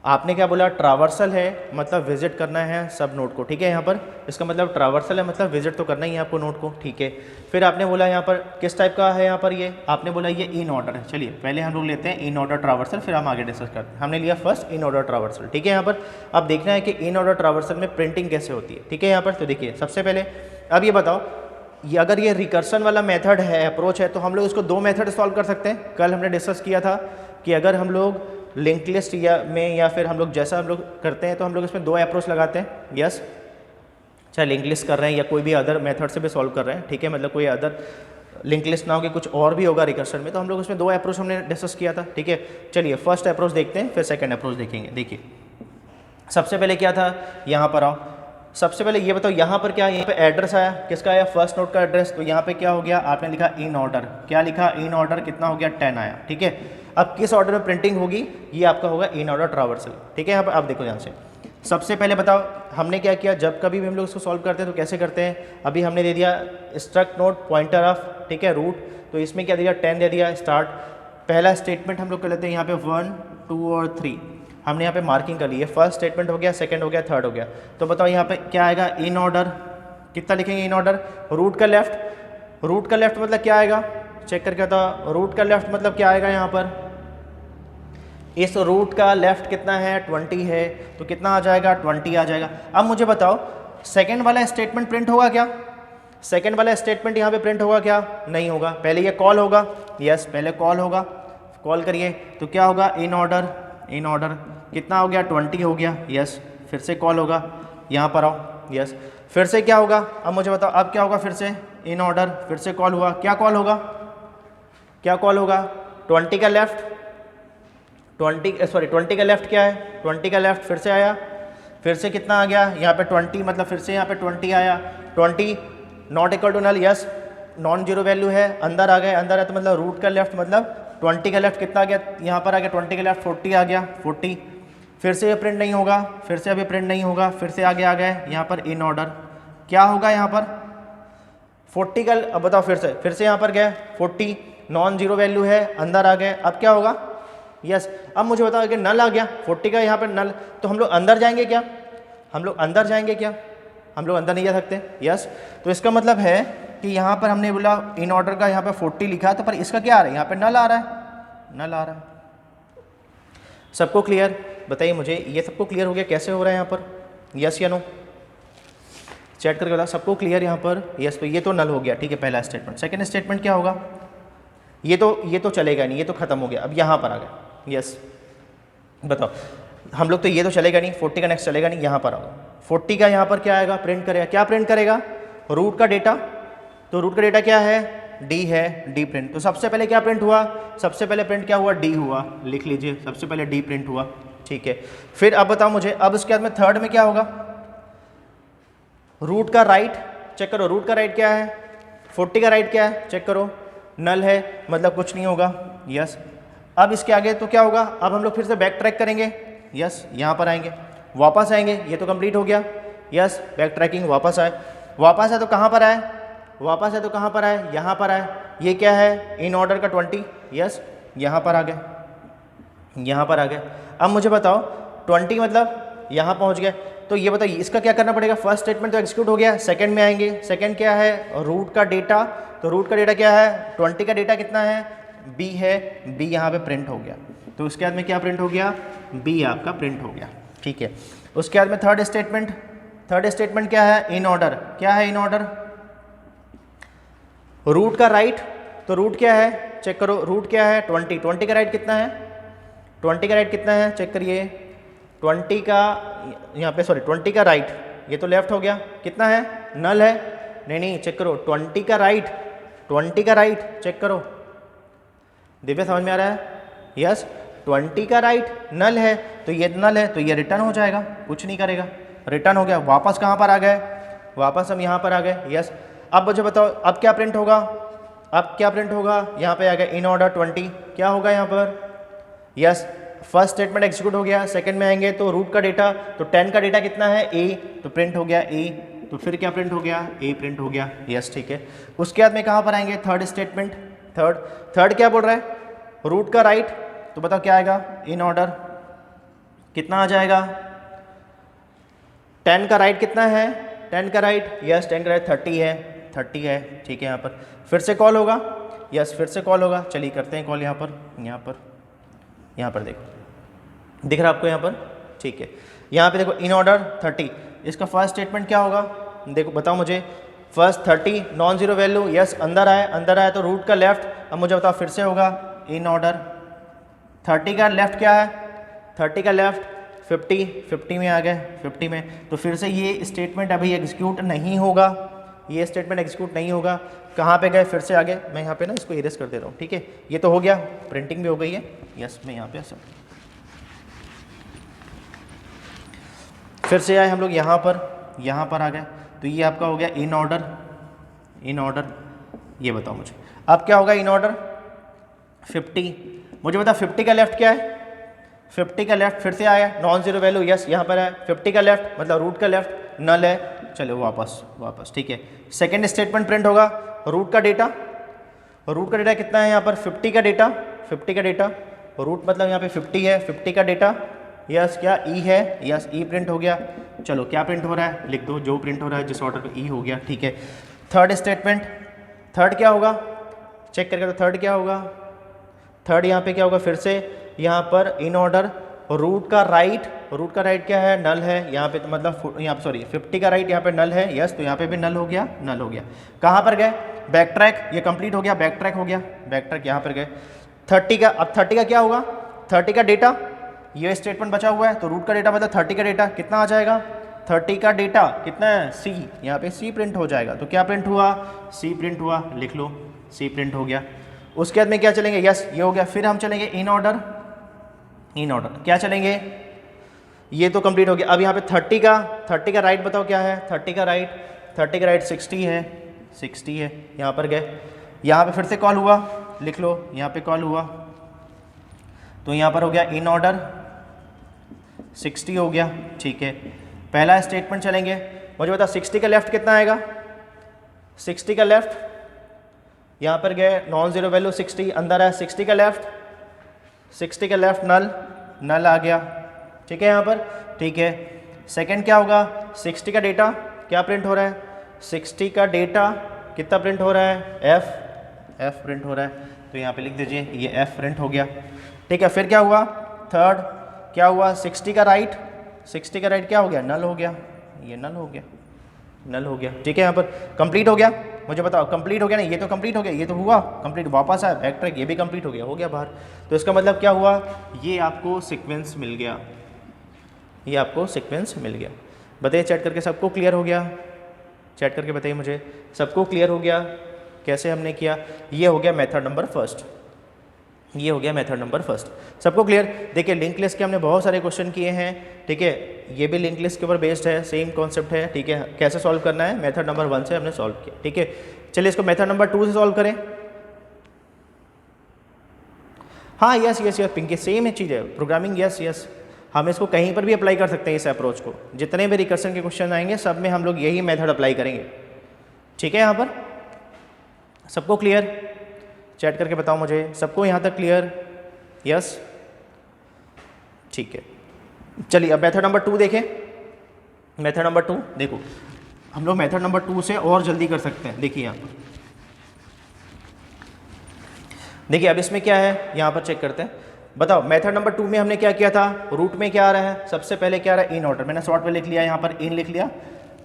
आपने क्या बोला, ट्रावर्सल है, मतलब विजिट करना है सब नोड को, ठीक है। यहाँ पर इसका मतलब ट्रावर्सल है, मतलब विजिट तो करना ही है आपको नोड को, ठीक है। फिर आपने बोला यहाँ पर किस टाइप का है, यहाँ पर ये आपने बोला ये इन ऑर्डर है। चलिए पहले हम लोग लेते हैं इन ऑर्डर ट्रावर्सल, फिर हम आगे डिस्कस करते हैं। हमने लिया फर्स्ट इन ऑर्डर ट्रावर्सल, ठीक है। यहाँ पर अब देखना है कि इन ऑर्डर ट्रावर्सल में प्रिंटिंग कैसे होती है, ठीक है। यहाँ पर तो देखिए, सबसे पहले अब ये बताओ, ये अगर ये रिकर्सन वाला मेथड है, अप्रोच है, तो हम लोग इसको दो मेथड सॉल्व कर सकते हैं। कल हमने डिस्कस किया था कि अगर हम लोग लिंक लिस्ट या फिर हम लोग जैसा हम लोग करते हैं, तो हम लोग इसमें दो अप्रोच लगाते हैं, यस। चाहे लिंक लिस्ट कर रहे हैं या कोई भी अदर मेथड से भी सॉल्व कर रहे हैं, ठीक है। मतलब कोई अदर लिंक लिस्ट ना हो कि कुछ और भी होगा रिकर्सन में, तो हम लोग इसमें दो अप्रोच हमने डिस्कस किया था, ठीक है। चलिए फर्स्ट अप्रोच देखते हैं, फिर सेकंड अप्रोच देखेंगे। देखिए सबसे पहले क्या था, यहाँ पर आओ, सबसे पहले ये बताओ यहाँ पर क्या है, यहाँ पे एड्रेस आया, किसका आया, फर्स्ट नोड का एड्रेस। तो यहाँ पे क्या हो गया, आपने लिखा इन ऑर्डर, क्या लिखा, इन ऑर्डर, कितना हो गया, 10 आया, ठीक है। अब किस ऑर्डर में प्रिंटिंग होगी, ये आपका होगा इन ऑर्डर ट्रावर्सल, ठीक है। यहाँ पर आप देखो ध्यान से, सबसे पहले बताओ हमने क्या किया, जब कभी भी हम लोग इसको सॉल्व करते हैं तो कैसे करते हैं। अभी हमने दे दिया स्ट्रक्ट नोड पॉइंटर ऑफ, ठीक है, रूट, तो इसमें क्या दिया, 10 दे दिया स्टार्ट। पहला स्टेटमेंट हम लोग कर लेते हैं यहाँ पे 1, 2 और 3, हमने यहाँ पे मार्किंग कर ली है। फर्स्ट स्टेटमेंट हो गया, सेकंड हो गया, थर्ड हो गया। तो बताओ यहाँ पे क्या आएगा, इन ऑर्डर, कितना लिखेंगे इन ऑर्डर, रूट का लेफ्ट, रूट का लेफ्ट मतलब क्या आएगा, चेक करके बताओ, रूट का लेफ्ट मतलब क्या आएगा, यहाँ पर इस रूट का लेफ्ट कितना है, 20 है, तो कितना आ जाएगा, 20 आ जाएगा। अब मुझे बताओ सेकंड वाला स्टेटमेंट प्रिंट होगा क्या, सेकंड वाला स्टेटमेंट यहाँ पे प्रिंट होगा क्या, नहीं होगा। पहले ये कॉल होगा, यस, पहले कॉल होगा, कॉल करिए, तो क्या होगा, इन ऑर्डर, इन ऑर्डर कितना हो गया, 20 हो गया, यस। फिर से कॉल होगा, यहाँ पर आओ, यस। फिर से क्या होगा, अब मुझे बताओ अब क्या होगा, फिर से इन ऑर्डर, फिर से कॉल हुआ, क्या कॉल होगा, क्या कॉल होगा, 20 का लेफ्ट, 20 का लेफ्ट क्या है, 20 का लेफ्ट, फिर से आया, फिर से कितना आ गया, यहाँ पे 20, मतलब फिर से यहाँ पे 20 आया, 20 not equal to null, yes, non zero value है, अंदर आ गए, अंदर है तो मतलब रूट का लेफ्ट, मतलब 20 का लेफ्ट कितना आ गया, यहाँ पर आ गया 20 का लेफ्ट 40 आ गया, 40। फिर से ये प्रिंट नहीं होगा, फिर से अभी प्रिंट नहीं होगा, फिर से आगे आ गए, यहाँ पर इन ऑर्डर, क्या होगा यहाँ पर 40 का, अब बताओ फिर से यहाँ पर गए 40, नॉन जीरो वैल्यू है, अंदर आ गए, अब क्या होगा, यस। अब मुझे बताओ कि नल आ गया 40 का, यहाँ पर नल, तो हम लोग अंदर जाएंगे क्या, हम लोग अंदर जाएंगे क्या, हम लोग अंदर नहीं जा सकते, यस। तो इसका मतलब है कि यहाँ पर हमने बोला इन ऑर्डर का यहाँ पर 40 लिखा है, तो पर इसका क्या आ रहा है, यहाँ पे नल आ रहा है, नल आ रहा है। सबको क्लियर, बताइए मुझे, ये सबको क्लियर हो गया कैसे हो रहा है यहाँ पर, यस या नो, चैट करके बताओ सबको क्लियर यहाँ पर, यस। तो ये तो नल हो गया, ठीक है, पहला स्टेटमेंट। सेकंड स्टेटमेंट क्या होगा, ये तो चलेगा नहीं, ये तो खत्म हो गया। अब यहाँ पर आ गया, यस बताओ, हम लोग तो ये तो चलेगा नहीं, 40 का नेक्स्ट चलेगा नहीं, यहाँ पर आओ 40 का यहाँ पर क्या आएगा, प्रिंट करेगा, क्या प्रिंट करेगा, रूट का डेटा। तो रूट का डेटा क्या है, डी है, डी प्रिंट। तो सबसे पहले क्या प्रिंट हुआ, सबसे पहले प्रिंट क्या हुआ, डी हुआ, लिख लीजिए सबसे पहले डी प्रिंट हुआ, ठीक है। फिर अब बताओ मुझे, अब उसके बाद में थर्ड में क्या होगा, रूट का राइट, चेक करो रूट का राइट क्या है, 40 का राइट क्या है, चेक करो, नल है, मतलब कुछ नहीं होगा, यस। अब इसके आगे तो क्या होगा, अब हम लोग फिर से बैक ट्रैक करेंगे, यस, यहाँ पर आएंगे, वापस आएंगे, ये तो कंप्लीट हो गया, यस, बैक ट्रैकिंग, वापस आए, वापस है तो कहाँ पर आए, वापस है तो कहाँ पर आए, यहाँ पर आए, ये क्या है, इन ऑर्डर का 20, यस, यहाँ पर आ गए, यहाँ पर आ गए। अब मुझे बताओ 20 मतलब यहाँ पहुँच गए, तो ये बताइए इसका क्या करना पड़ेगा, फर्स्ट स्टेटमेंट तो एग्जीक्यूट हो गया, सेकंड में आएंगे, सेकंड क्या है, रूट का डेटा, तो रूट का डेटा क्या है, 20 का डेटा कितना है, बी है, बी यहाँ पे प्रिंट हो गया, तो उसके बाद में क्या प्रिंट हो गया, बी आपका प्रिंट हो गया, ठीक है। उसके बाद में थर्ड स्टेटमेंट क्या है, इन ऑर्डर, क्या है इन ऑर्डर, रूट का राइट, तो रूट क्या है, चेक करो, रूट क्या है, 20 का राइट कितना है, 20 का राइट कितना है, चेक करिए, 20 का यहाँ पे सॉरी 20 का राइट, ये तो लेफ्ट हो गया, कितना है, नल है, नहीं चेक करो, 20 का राइट, 20 का राइट चेक करो, दिव्या समझ में आ रहा है, यस, 20 का राइट नल है, तो ये नल है, तो ये रिटर्न हो जाएगा, कुछ नहीं करेगा, रिटर्न हो गया। वापस कहाँ पर आ गए, वापस हम यहाँ पर आ गए, यस। अब मुझे बताओ अब क्या प्रिंट होगा, अब क्या प्रिंट होगा, यहाँ पे आ गया इन ऑर्डर 20, क्या होगा यहाँ पर, यस, फर्स्ट स्टेटमेंट एग्जीक्यूट हो गया, सेकंड में आएंगे तो रूट का डेटा, तो 10 का डेटा कितना है, ए, तो प्रिंट हो गया ए, तो फिर क्या प्रिंट हो गया, ए प्रिंट हो गया, यस, ठीक है। उसके बाद में कहाँ पर आएंगे, थर्ड स्टेटमेंट, थर्ड क्या बोल रहा है, रूट का राइट, तो बताओ क्या आएगा, इन ऑर्डर कितना आ जाएगा, 10 का राइट कितना है, 10 का राइट, यस, 10 का राइट 30 है, ठीक है। यहाँ पर फिर से कॉल होगा, यस, फिर से कॉल होगा, चलिए करते हैं कॉल, यहाँ पर देखो दिख रहा है आपको यहाँ पर, ठीक है। यहाँ पे देखो इन ऑर्डर 30, इसका फर्स्ट स्टेटमेंट क्या होगा, देखो बताओ मुझे, first 30 non zero value, yes, अंदर आए तो रूट का लेफ्ट, अब मुझे बताओ फिर से होगा इन ऑर्डर 30 का लेफ्ट क्या है, 30 का लेफ्ट 50 में आ गए, 50 में, तो फिर से ये स्टेटमेंट अभी एग्जीक्यूट नहीं होगा, ये स्टेटमेंट एग्जीक्यूट नहीं होगा, कहाँ पे गए, फिर से आगे, मैं यहाँ पे ना इसको इरेज कर दे रहा हूँ, ठीक है। ये तो हो गया, प्रिंटिंग भी हो गई है, यस, मैं यहाँ पे सब फिर से आए हम लोग यहाँ पर आ गए, तो ये आपका हो गया इन ऑर्डर, ये बताओ मुझे अब क्या होगा, इन ऑर्डर 50, मुझे बताओ 50 का लेफ्ट क्या है, 50 का लेफ्ट फिर से आया नॉन जीरो वैल्यू, यस, यहाँ पर है 50 का लेफ्ट मतलब रूट का लेफ्ट नल है, चलो वापस, ठीक है। सेकंड स्टेटमेंट प्रिंट होगा, रूट का डेटा कितना है यहाँ पर, 50 का डेटा, रूट मतलब यहाँ पे 50 है, 50 का डेटा, यस, क्या ई है, यस, ई प्रिंट हो गया, चलो क्या प्रिंट हो रहा है, लिख दो जो प्रिंट हो रहा है जिस ऑर्डर पे, ई हो गया, ठीक है। थर्ड स्टेटमेंट, थर्ड क्या होगा, चेक करके, तो थर्ड क्या होगा, थर्ड यहाँ पे क्या होगा, फिर से यहाँ पर इन ऑर्डर, रूट का राइट क्या है, नल है, यहाँ पे तो मतलब यहाँ पे सॉरी 50 का राइट यहाँ पे नल है, यस, तो यहाँ पे भी नल हो गया, कहाँ पर गए, बैक ट्रैक, ये कंप्लीट हो गया, बैक ट्रैक यहाँ पर गए, 30 का, अब 30 का क्या होगा, 30 का डेटा, ये स्टेटमेंट बचा हुआ है, तो रूट का डेटा मतलब 30 का डेटा कितना आ जाएगा, 30 का डेटा कितना है, सी, यहाँ पे सी प्रिंट हो जाएगा, तो क्या प्रिंट हुआ, सी प्रिंट हुआ, लिख लो, सी प्रिंट हो गया। उसके बाद में क्या चलेंगे, यस, ये हो गया, फिर हम चलेंगे इन ऑर्डर, क्या चलेंगे, ये तो कंप्लीट हो गया। अब यहाँ पे 30 का राइट बताओ क्या है, 30 का राइट 60 है, यहाँ पर गए, यहाँ पे फिर से कॉल हुआ, लिख लो, यहाँ पे कॉल हुआ, तो यहाँ पर हो गया इन ऑर्डर 60 हो गया, ठीक है। पहला स्टेटमेंट चलेंगे, मुझे बता 60 का लेफ्ट कितना आएगा, 60 का लेफ्ट, यहाँ पर गए नॉन जीरो वैल्यू 60 अंदर है, 60 का लेफ्ट नल आ गया, ठीक है यहाँ पर, ठीक है। सेकंड क्या होगा, 60 का डेटा क्या प्रिंट हो रहा है, 60 का डेटा कितना प्रिंट हो रहा है, एफ प्रिंट हो रहा है, तो यहाँ पे लिख दीजिए ये एफ प्रिंट हो गया, ठीक है। फिर क्या हुआ, थर्ड क्या हुआ, 60 का राइट क्या हो गया, नल हो गया, ये नल हो गया, ठीक है। यहाँ पर कंप्लीट हो गया, मुझे बताओ कंप्लीट हो गया ना, ये तो कंप्लीट हो गया, ये तो हुआ कंप्लीट, वापस आया बैक ट्रैक, ये भी कंप्लीट हो गया बाहर। तो इसका मतलब क्या हुआ, ये आपको सीक्वेंस मिल गया, ये आपको सीक्वेंस मिल गया। बताइए चैट करके सबको क्लियर हो गया, चैट करके बताइए मुझे, सबको क्लियर हो गया कैसे हमने किया। ये हो गया मेथड नंबर फर्स्ट, ये हो गया मेथड नंबर फर्स्ट, सबको क्लियर। देखिए लिंक लिस्ट के हमने बहुत सारे क्वेश्चन किए हैं, ठीक है, ये भी लिंक लिस्ट के ऊपर बेस्ड है, सेम कॉन्सेप्ट है, ठीक है। कैसे सॉल्व करना है, मेथड नंबर 1 से हमने सॉल्व किया, ठीक है। चलिए इसको मेथड नंबर 2 से सॉल्व करें। हाँ yes yes yes Pinky, same है चीज़ है प्रोग्रामिंग, यस यस, हम इसको कहीं पर भी अप्लाई कर सकते हैं इस अप्रोच को, जितने भी रिकर्सन के क्वेश्चन आएंगे सब में हम लोग यही मेथड अप्लाई करेंगे, ठीक है। यहाँ पर सबको क्लियर, चैट करके बताओ मुझे, सबको यहाँ तक क्लियर, यस, ठीक है। चलिए अब मेथड नंबर 2 देखें। मेथड नंबर 2 देखो, हम लोग मेथड नंबर 2 से और जल्दी कर सकते हैं। देखिए यहाँ पर, देखिए अब इसमें क्या है, यहाँ पर चेक करते हैं। बताओ मेथड नंबर 2 में हमने क्या किया था, रूट में क्या आ रहा है, सबसे पहले क्या आ रहा है, इन ऑर्डर, मैंने शॉर्ट में लिख लिया, यहाँ पर इन लिख लिया,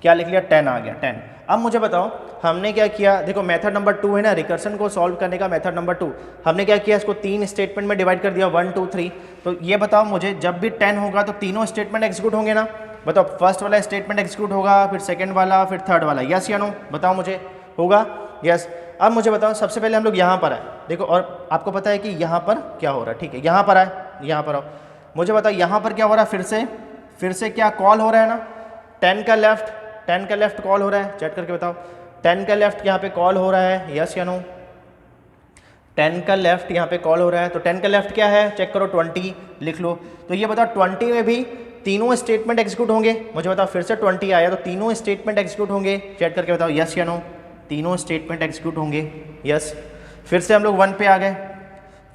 क्या लिख लिया, 10 आ गया 10। अब मुझे बताओ हमने क्या किया, देखो मेथड नंबर 2 है ना, रिकर्सन को सॉल्व करने का मेथड नंबर 2, हमने क्या किया, इसको 3 स्टेटमेंट में डिवाइड कर दिया, 1 2 3। तो ये बताओ मुझे, जब भी 10 होगा तो तीनों स्टेटमेंट एग्जीक्यूट होंगे ना। बताओ फर्स्ट वाला स्टेटमेंट एग्जीक्यूट होगा, फिर सेकंड वाला, फिर थर्ड वाला, यस या नो, बताओ मुझे, होगा, यस। अब मुझे बताओ सबसे पहले हम लोग यहाँ पर आए, देखो, और आपको पता है कि यहाँ पर क्या हो रहा है, ठीक है, यहाँ पर आए, यहाँ पर आओ, मुझे बताओ यहाँ पर क्या हो रहा है, फिर से क्या कॉल हो रहा है ना, 10 का लेफ्ट कॉल हो रहा है, चैट करके बताओ, 10 का लेफ्ट यहाँ पे कॉल हो रहा है, यस या नो, 10 का लेफ्ट यहाँ पे कॉल हो रहा है। तो 10 का लेफ्ट क्या है, चेक करो, 20 लिख लो। तो ये बताओ 20 में भी तीनों स्टेटमेंट एग्जीक्यूट होंगे, मुझे बताओ, फिर से 20 आया तो तीनों स्टेटमेंट एग्जीक्यूट होंगे, चैट करके बताओ, यस या नो, तीनों स्टेटमेंट एग्जीक्यूट होंगे, यस। फिर से हम लोग 1 पे आ गए,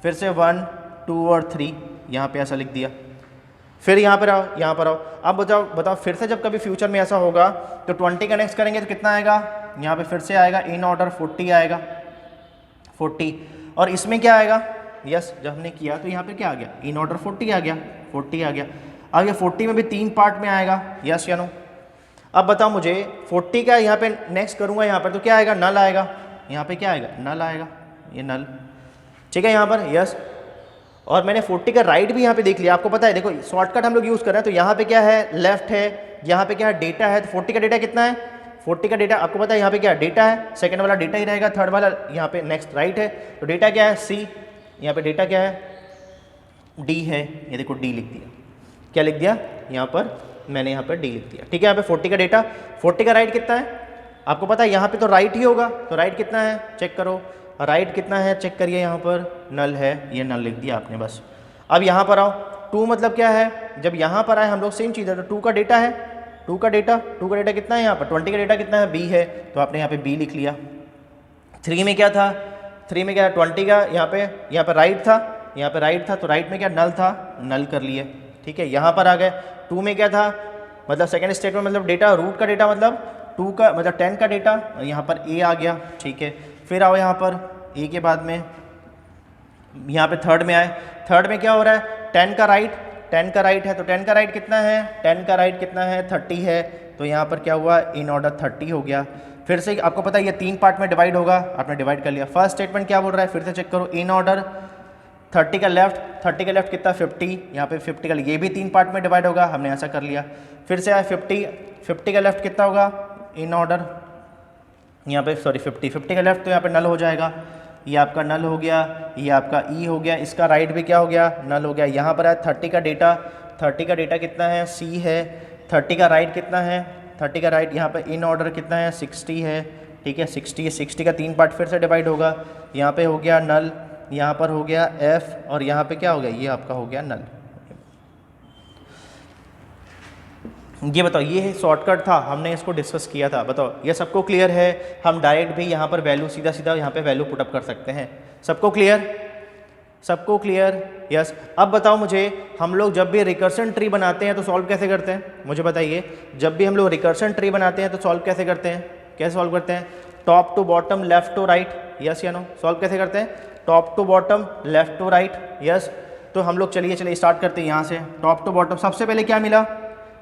फिर से 1 2 और 3 यहाँ पे ऐसा लिख दिया, फिर यहाँ पर आओ, यहाँ पर आओ। अब बताओ फिर से जब कभी फ्यूचर में ऐसा होगा तो 20 का नेक्स्ट करेंगे तो कितना आएगा, यहाँ पे फिर से आएगा इन ऑर्डर 40 आएगा, 40। और इसमें क्या आएगा, यस, जब हमने किया तो यहाँ पे क्या आ गया, इन ऑर्डर 40 आ गया, 40 आ गया। अब ये 40 में भी 3 पार्ट में आएगा, यस या नो। अब बताओ मुझे 40 का यहाँ पे नेक्स्ट करूँगा यहाँ पर तो क्या आएगा, नल आएगा, यहाँ पे क्या आएगा, नल आएगा, ये नल, ठीक है, यहाँ पर यस। और मैंने 40 का राइट भी यहाँ पे देख लिया, आपको पता है, देखो शॉर्टकट हम लोग यूज़ कर रहे हैं, तो यहाँ पे क्या है, लेफ्ट है, यहाँ पे क्या है, डेटा है। तो 40 का डेटा कितना है, 40 का डेटा आपको पता है, यहाँ पे क्या है, डेटा है, सेकंड वाला डेटा ही रहेगा, थर्ड वाला यहाँ पे नेक्स्ट राइट है, तो डेटा क्या है, सी, यहाँ पे डेटा क्या है, डी है, ये देखो डी लिख दिया, क्या लिख दिया, यहाँ पर मैंने यहाँ पर डी लिख दिया, ठीक है। यहाँ पे 40 का डेटा, 40 का राइट कितना है, आपको पता है, यहाँ पे तो राइट ही होगा, तो राइट कितना है, चेक करो, राइट कितना है, चेक करिए, यहाँ पर नल है, ये नल लिख दिया आपने बस। अब यहाँ पर आओ, 2 मतलब क्या है, जब यहाँ पर आए हम लोग सेम चीज़ है, तो 2 का डेटा है, 2 का डेटा कितना है यहाँ पर, 20 का डेटा कितना है, बी है, तो आपने यहाँ पे बी लिख लिया। 3 में क्या था, 3 में क्या है, 20 का यहाँ पे राइट था, यहाँ पे राइट था, तो राइट में क्या नल था, नल कर लिए, ठीक है। यहाँ पर आ गए, 2 में क्या था, मतलब सेकेंड स्टेटमेंट मतलब डेटा, रूट का डेटा मतलब 2 का मतलब 10 का डेटा, यहाँ पर ए आ गया, ठीक है। फिर आओ यहाँ पर ए के बाद में यहाँ पे थर्ड में आए, थर्ड में क्या हो रहा है, 10 का राइट है, तो 10 का राइट कितना है, 10 का राइट कितना है, 30 है, तो यहाँ पर क्या हुआ, इन ऑर्डर 30 हो गया। फिर से आपको पता है ये 3 पार्ट में डिवाइड होगा, आपने डिवाइड कर लिया। फर्स्ट स्टेटमेंट क्या बोल रहा है, फिर से चेक करो, इन ऑर्डर 30 का लेफ्ट कितना, 50, यहाँ पे 50 का, ये भी 3 पार्ट में डिवाइड होगा, हमने ऐसा कर लिया। फिर से आया 50 का लेफ्ट कितना होगा, इन ऑर्डर यहाँ पे 50 का लेफ्ट, तो यहाँ पे नल हो जाएगा, ये आपका नल हो गया, ये आपका ई हो गया, इसका राइट भी क्या हो गया, नल हो गया। यहाँ पर है 30 का डेटा कितना है, सी है, 30 का राइट कितना है, 30 का राइट यहाँ पे इन ऑर्डर कितना है, 60 है, ठीक है, 60 का 3 पार्ट फिर से डिवाइड होगा, यहाँ पे हो गया नल, यहाँ पर हो गया एफ, और यहाँ पे क्या हो गया, ये आपका हो गया नल। ये बताओ, ये शॉर्टकट था, हमने इसको डिस्कस किया था, बताओ ये सबको क्लियर है। हम डायरेक्ट भी यहाँ पर वैल्यू सीधा यहाँ पे वैल्यू पुटअप कर सकते हैं, सबको क्लियर, यस। अब बताओ मुझे, हम लोग जब भी रिकर्सन ट्री बनाते हैं तो सॉल्व कैसे करते हैं, मुझे बताइए, जब भी हम लोग रिकर्सन ट्री बनाते हैं तो सॉल्व कैसे करते हैं, कैसे सॉल्व करते हैं, top to bottom, left to right, yes या नो, सॉल्व कैसे करते हैं, top to bottom, left to right, yes. तो हम लोग चलिए स्टार्ट करते हैं यहाँ से, टॉप टू बॉटम। सबसे पहले क्या मिला,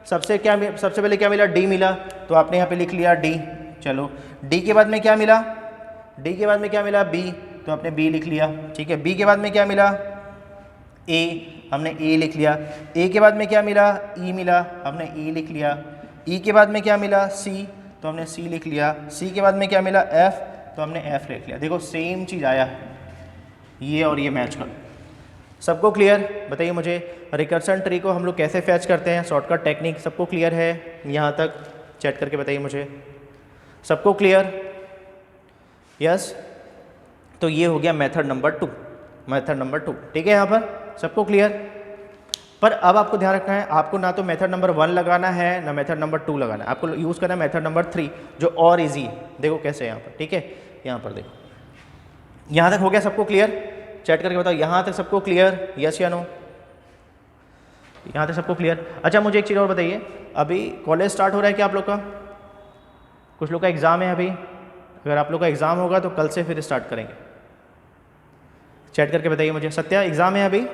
सबसे पहले क्या मिला, डी मिला, तो आपने यहाँ पे लिख लिया डी, चलो डी के बाद में क्या मिला, डी के बाद में क्या मिला बी, तो आपने बी लिख लिया, ठीक है। बी के बाद में क्या मिला ए, हमने ए लिख लिया। ए के बाद में क्या मिला ई मिला, हमने ई लिख लिया। ई के बाद में क्या मिला सी, तो हमने सी लिख लिया। सी के बाद में क्या मिला एफ, तो हमने एफ लिख लिया। देखो सेम चीज़ आया, ये और ये मैच कर। सबको क्लियर? बताइए मुझे रिकर्सन ट्री को हम लोग कैसे फैच करते हैं, शॉर्टकट टेक्निक सबको क्लियर है यहाँ तक? चैट करके बताइए मुझे, सबको क्लियर? यस, तो ये हो गया मेथड नंबर 2, मेथड नंबर 2, ठीक है। यहाँ पर सबको क्लियर? पर अब आपको ध्यान रखना है, आपको ना तो मेथड नंबर 1 लगाना है ना मेथड नंबर 2 लगाना है, आपको यूज़ करना है मेथड नंबर 3 जो और इजी है। देखो कैसे यहाँ पर, ठीक है। यहाँ पर देखो, यहाँ तक हो गया सबको क्लियर? चैट करके बताओ यहाँ तक सबको क्लियर, यस या नो? यहाँ तक सबको क्लियर? अच्छा मुझे एक चीज़ और बताइए, अभी कॉलेज स्टार्ट हो रहा है क्या आप लोग का? कुछ लोग का एग्ज़ाम है अभी, अगर आप लोग का एग्ज़ाम होगा तो कल से फिर स्टार्ट करेंगे। चैट करके बताइए मुझे, सत्या एग्ज़ाम है अभी?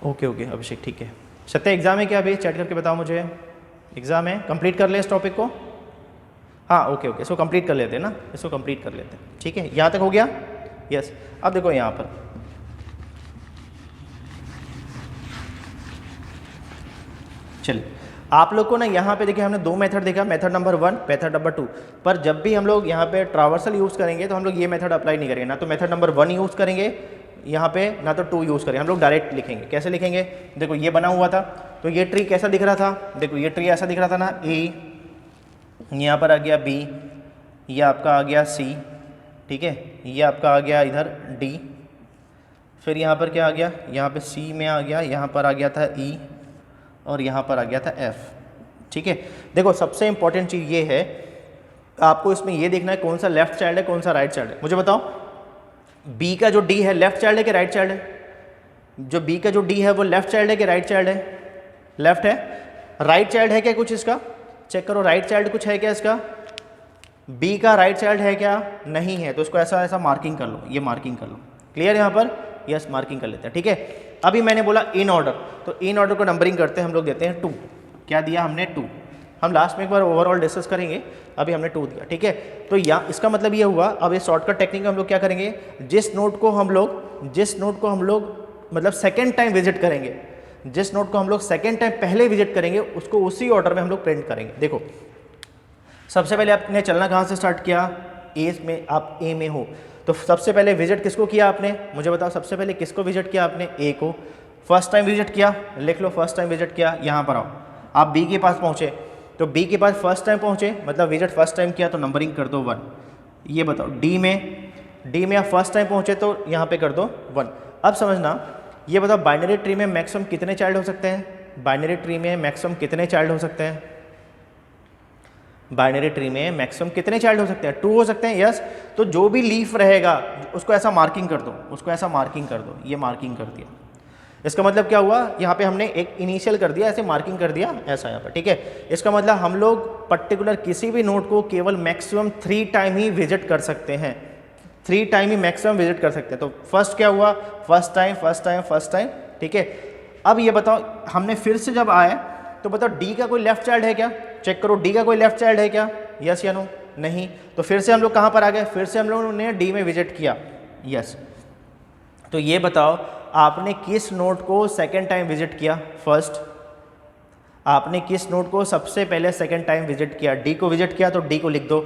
ओके ओके अभिषेक, ठीक है। सत्या एग्ज़ाम है क्या अभी? चैट करके बताओ मुझे, एग्ज़ाम है? कंप्लीट कर ले इस टॉपिक को। हाँ ओके ओके, इसको कंप्लीट कर लेते हैं ना, इसको कंप्लीट कर लेते हैं, ठीक है। यहाँ तक हो गया? यस। अब देखो यहाँ पर चलिए, आप लोग को ना यहाँ पे देखिए हमने 2 मेथड देखा, मेथड नंबर 1, मेथड नंबर 2। पर जब भी हम लोग यहाँ पे ट्रावर्सल यूज़ करेंगे तो हम लोग ये मेथड अप्लाई नहीं करेंगे, ना तो मेथड नंबर 1 यूज़ करेंगे यहाँ पे, ना तो 2 यूज़ करेंगे, हम लोग डायरेक्ट लिखेंगे। कैसे लिखेंगे? देखो ये बना हुआ था, तो ये ट्री कैसा दिख रहा था? देखो ये ट्री ऐसा दिख रहा था ना, ए, यहाँ पर आ गया बी, ये आपका आ गया सी, ठीक है, ये आपका आ गया इधर डी, फिर यहाँ पर क्या आ गया, यहाँ पे सी में आ गया, यहाँ पर आ गया था ई, और यहाँ पर आ गया था एफ, ठीक है। देखो सबसे इंपॉर्टेंट चीज़ ये है, आपको इसमें ये देखना है कौन सा लेफ्ट चाइल्ड है कौन सा राइट चाइल्ड है। मुझे बताओ बी का जो डी है लेफ्ट चाइल्ड है कि राइट चाइल्ड है? जो बी का जो डी है वो लेफ्ट चाइल्ड है कि राइट चाइल्ड है? लेफ्ट है। राइट चाइल्ड है क्या कुछ इसका? चेक करो, राइट चाइल्ड कुछ है क्या इसका? बी का राइट चाइल्ड है क्या? नहीं है, तो इसको ऐसा ऐसा मार्किंग कर लो, ये मार्किंग कर लो। क्लियर यहाँ पर? यस, मार्किंग कर लेते हैं, ठीक है। अभी मैंने बोला इन ऑर्डर, तो इन ऑर्डर को नंबरिंग करते हैं, हम लोग देते हैं 2। क्या दिया हमने? 2। हम लास्ट में एक बार ओवरऑल डिस्कस करेंगे, अभी हमने 2 दिया, ठीक है। तो या इसका मतलब ये हुआ, अब ये शॉर्टकट टेक्निक में हम लोग क्या करेंगे, जिस नोट को हम लोग मतलब सेकेंड टाइम विजिट करेंगे, जिस नोट को हम लोग सेकेंड टाइम पहले विजिट करेंगे उसको उसी ऑर्डर में हम लोग प्रिंट करेंगे। देखो सबसे पहले आपने चलना कहाँ से स्टार्ट किया? ए में, आप ए में हो तो सबसे पहले विजिट किसको किया आपने? मुझे बताओ सबसे पहले किसको विजिट किया आपने? ए को। फर्स्ट टाइम विजिट किया, लिख लो फर्स्ट टाइम विजिट किया। यहाँ पर आओ, आप बी के पास पहुँचे, तो बी के पास फर्स्ट टाइम पहुँचे मतलब विजिट फर्स्ट टाइम किया तो नंबरिंग कर दो 1। ये बताओ डी में आप फर्स्ट टाइम पहुँचे तो यहाँ पे कर दो 1। अब समझना, ये बताओ बाइनरी ट्री में मैक्सिमम कितने चाइल्ड हो सकते हैं? बाइनरी ट्री में मैक्सिमम कितने चाइल्ड हो सकते हैं? बाइनरी ट्री में मैक्सिमम कितने चाइल्ड हो सकते हैं? 2 हो सकते हैं, यस। तो जो भी लीफ रहेगा उसको ऐसा मार्किंग कर दो, उसको ऐसा मार्किंग कर दो, ये मार्किंग कर दिया। इसका मतलब क्या हुआ, यहाँ पे हमने एक इनिशियल कर दिया, ऐसे मार्किंग कर दिया ऐसा यहाँ पर, ठीक है। इसका मतलब हम लोग पर्टिकुलर किसी भी नोट को केवल मैक्सिमम 3 टाइम ही विजिट कर सकते हैं, 3 टाइम ही मैक्सिमम विजिट कर सकते हैं। तो फर्स्ट क्या हुआ? फर्स्ट टाइम, ठीक है। अब ये बताओ, हमने फिर से जब आए तो बताओ डी का कोई लेफ्ट चाइल्ड है क्या? चेक करो, डी का कोई लेफ्ट चाइल्ड है क्या? यस या नो? नहीं। तो फिर से हम लोग कहाँ पर आ गए? फिर से हम लोगों ने डी में विजिट किया, यस। तो ये बताओ आपने किस नोट को सेकेंड टाइम विजिट किया? फर्स्ट। आपने किस नोट को सबसे पहले सेकेंड टाइम विजिट किया? डी को विजिट किया, तो डी को लिख दो।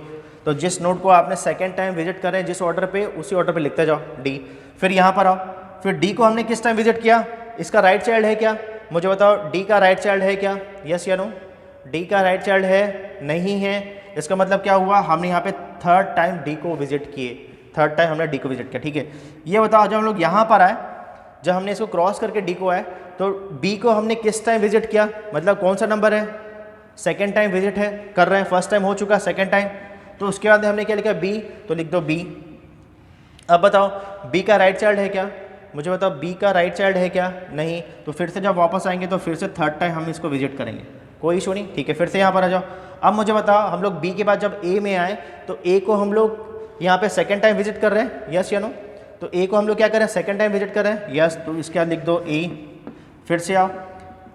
तो जिस नोट को आपने सेकेंड टाइम विजिट कर रहे हैं जिस ऑर्डर पे, उसी ऑर्डर पे लिखते जाओ डी। फिर यहाँ पर आओ, फिर डी को हमने किस टाइम विजिट किया? इसका राइट चाइल्ड है क्या? मुझे बताओ डी का राइट चाइल्ड है क्या? यस या नो? डी का राइट चाइल्ड है? नहीं है। इसका मतलब क्या हुआ, हमने यहाँ पे थर्ड टाइम डी को विजिट किए, थर्ड टाइम हमने डी को विजिट किया, ठीक है। ये बताओ जब हम लोग यहाँ पर आए, जब हमने इसको क्रॉस करके डी को आए तो बी को हमने किस टाइम विजिट किया? मतलब कौन सा नंबर है? सेकेंड टाइम विजिट है, कर रहे हैं, फर्स्ट टाइम हो चुका, सेकेंड टाइम। तो उसके बाद हमने क्या लिखा? बी, तो लिख दो बी। अब बताओ बी का राइट चाइल्ड है क्या? मुझे बताओ बी का राइट चाइल्ड है क्या? नहीं। तो फिर से जब वापस आएंगे तो फिर से थर्ड टाइम हम इसको विजिट करेंगे, कोई इशू नहीं, ठीक है। फिर से यहाँ पर आ जाओ। अब मुझे बताओ हम लोग बी के बाद जब ए में आए तो ए को हम लोग यहाँ पे सेकेंड टाइम विजिट कर रहे हैं, यस या नो? तो ए को हम लोग क्या कर रहे हैं? सेकेंड टाइम विजिट कर रहे हैं, यस। तो इसके बाद लिख दो ए। फिर से आओ,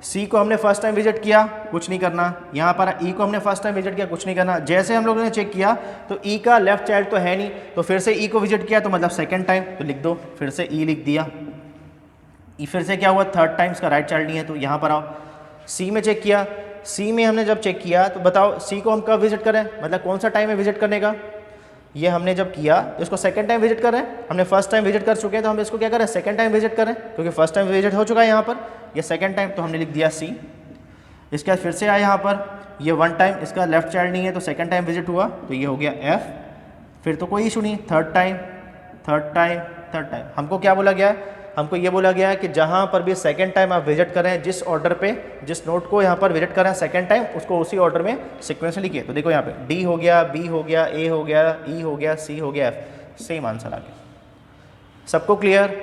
सी को हमने फर्स्ट टाइम विजिट किया, कुछ नहीं करना। यहाँ पर ई को हमने फर्स्ट टाइम विजिट किया, कुछ नहीं करना। जैसे हम लोगों ने चेक किया तो ई का लेफ्ट चाइल्ड तो है नहीं, तो फिर से ई को विजिट किया तो मतलब सेकंड टाइम, तो लिख दो, फिर से ई लिख दिया। ई फिर से क्या हुआ, थर्ड टाइम, इसका राइट चाइल्ड नहीं है, तो यहाँ पर आओ। सी में चेक किया, सी में हमने जब चेक किया तो बताओ सी को हम कब विजिट करें, मतलब कौन सा टाइम है विजिट करने का। ये हमने जब किया इसको सेकंड टाइम विजिट कर रहे हैं, हमने फर्स्ट टाइम विजिट कर चुके हैं, तो हम इसको क्या करें, सेकंड टाइम विजिट करें, क्योंकि फर्स्ट टाइम विजिट हो चुका है यहाँ पर, ये सेकंड टाइम, तो हमने लिख दिया सी। इसके बाद फिर से आया यहाँ पर, ये वन टाइम, इसका लेफ्ट चाइल्ड नहीं है तो सेकंड टाइम विजिट हुआ, तो ये हो गया एफ। फिर तो कोई इशू नहीं, third time, third time, third time. हमको क्या बोला गया है, हमको ये बोला गया है कि जहाँ पर भी सेकंड टाइम आप विजिट करें, जिस ऑर्डर पे, जिस नोट को यहाँ पर विजिट करें सेकंड टाइम, उसको उसी ऑर्डर में सिक्वेंस लिखिए। तो देखो यहाँ पे डी हो गया, बी हो गया, ए हो गया, ई हो गया, सी हो गया, एफ, सेम आंसर आ गया। सबको क्लियर।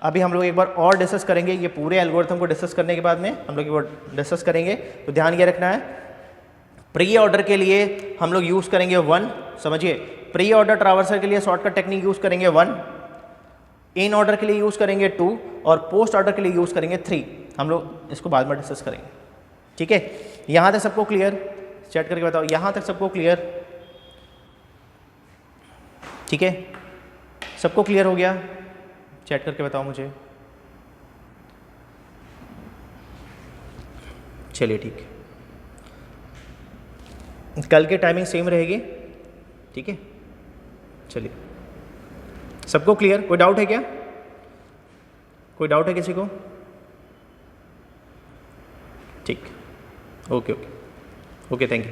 अभी हम लोग एक बार और डिस्कस करेंगे, ये पूरे एल्गोरिथम को डिस्कस करने के बाद में हम लोग एक बार डिस्कस करेंगे। तो ध्यान ये रखना है, प्री ऑर्डर के लिए हम लोग यूज़ करेंगे 1, समझिए, प्री ऑर्डर ट्रावर्सर के लिए शॉर्टकट टेक्निक यूज़ करेंगे 1, इन ऑर्डर के लिए यूज़ करेंगे 2 और पोस्ट ऑर्डर के लिए यूज़ करेंगे 3। हम लोग इसको बाद में डिस्कस करेंगे, ठीक है। यहाँ तक सबको क्लियर, चैट करके बताओ, यहाँ तक सबको क्लियर, ठीक है, सबको क्लियर हो गया, चैट करके बताओ मुझे। चलिए ठीक है, कल की टाइमिंग सेम रहेगी, ठीक है। चलिए, सबको क्लियर, कोई डाउट है क्या, कोई डाउट है किसी को? ठीक, okay okay okay, thank you.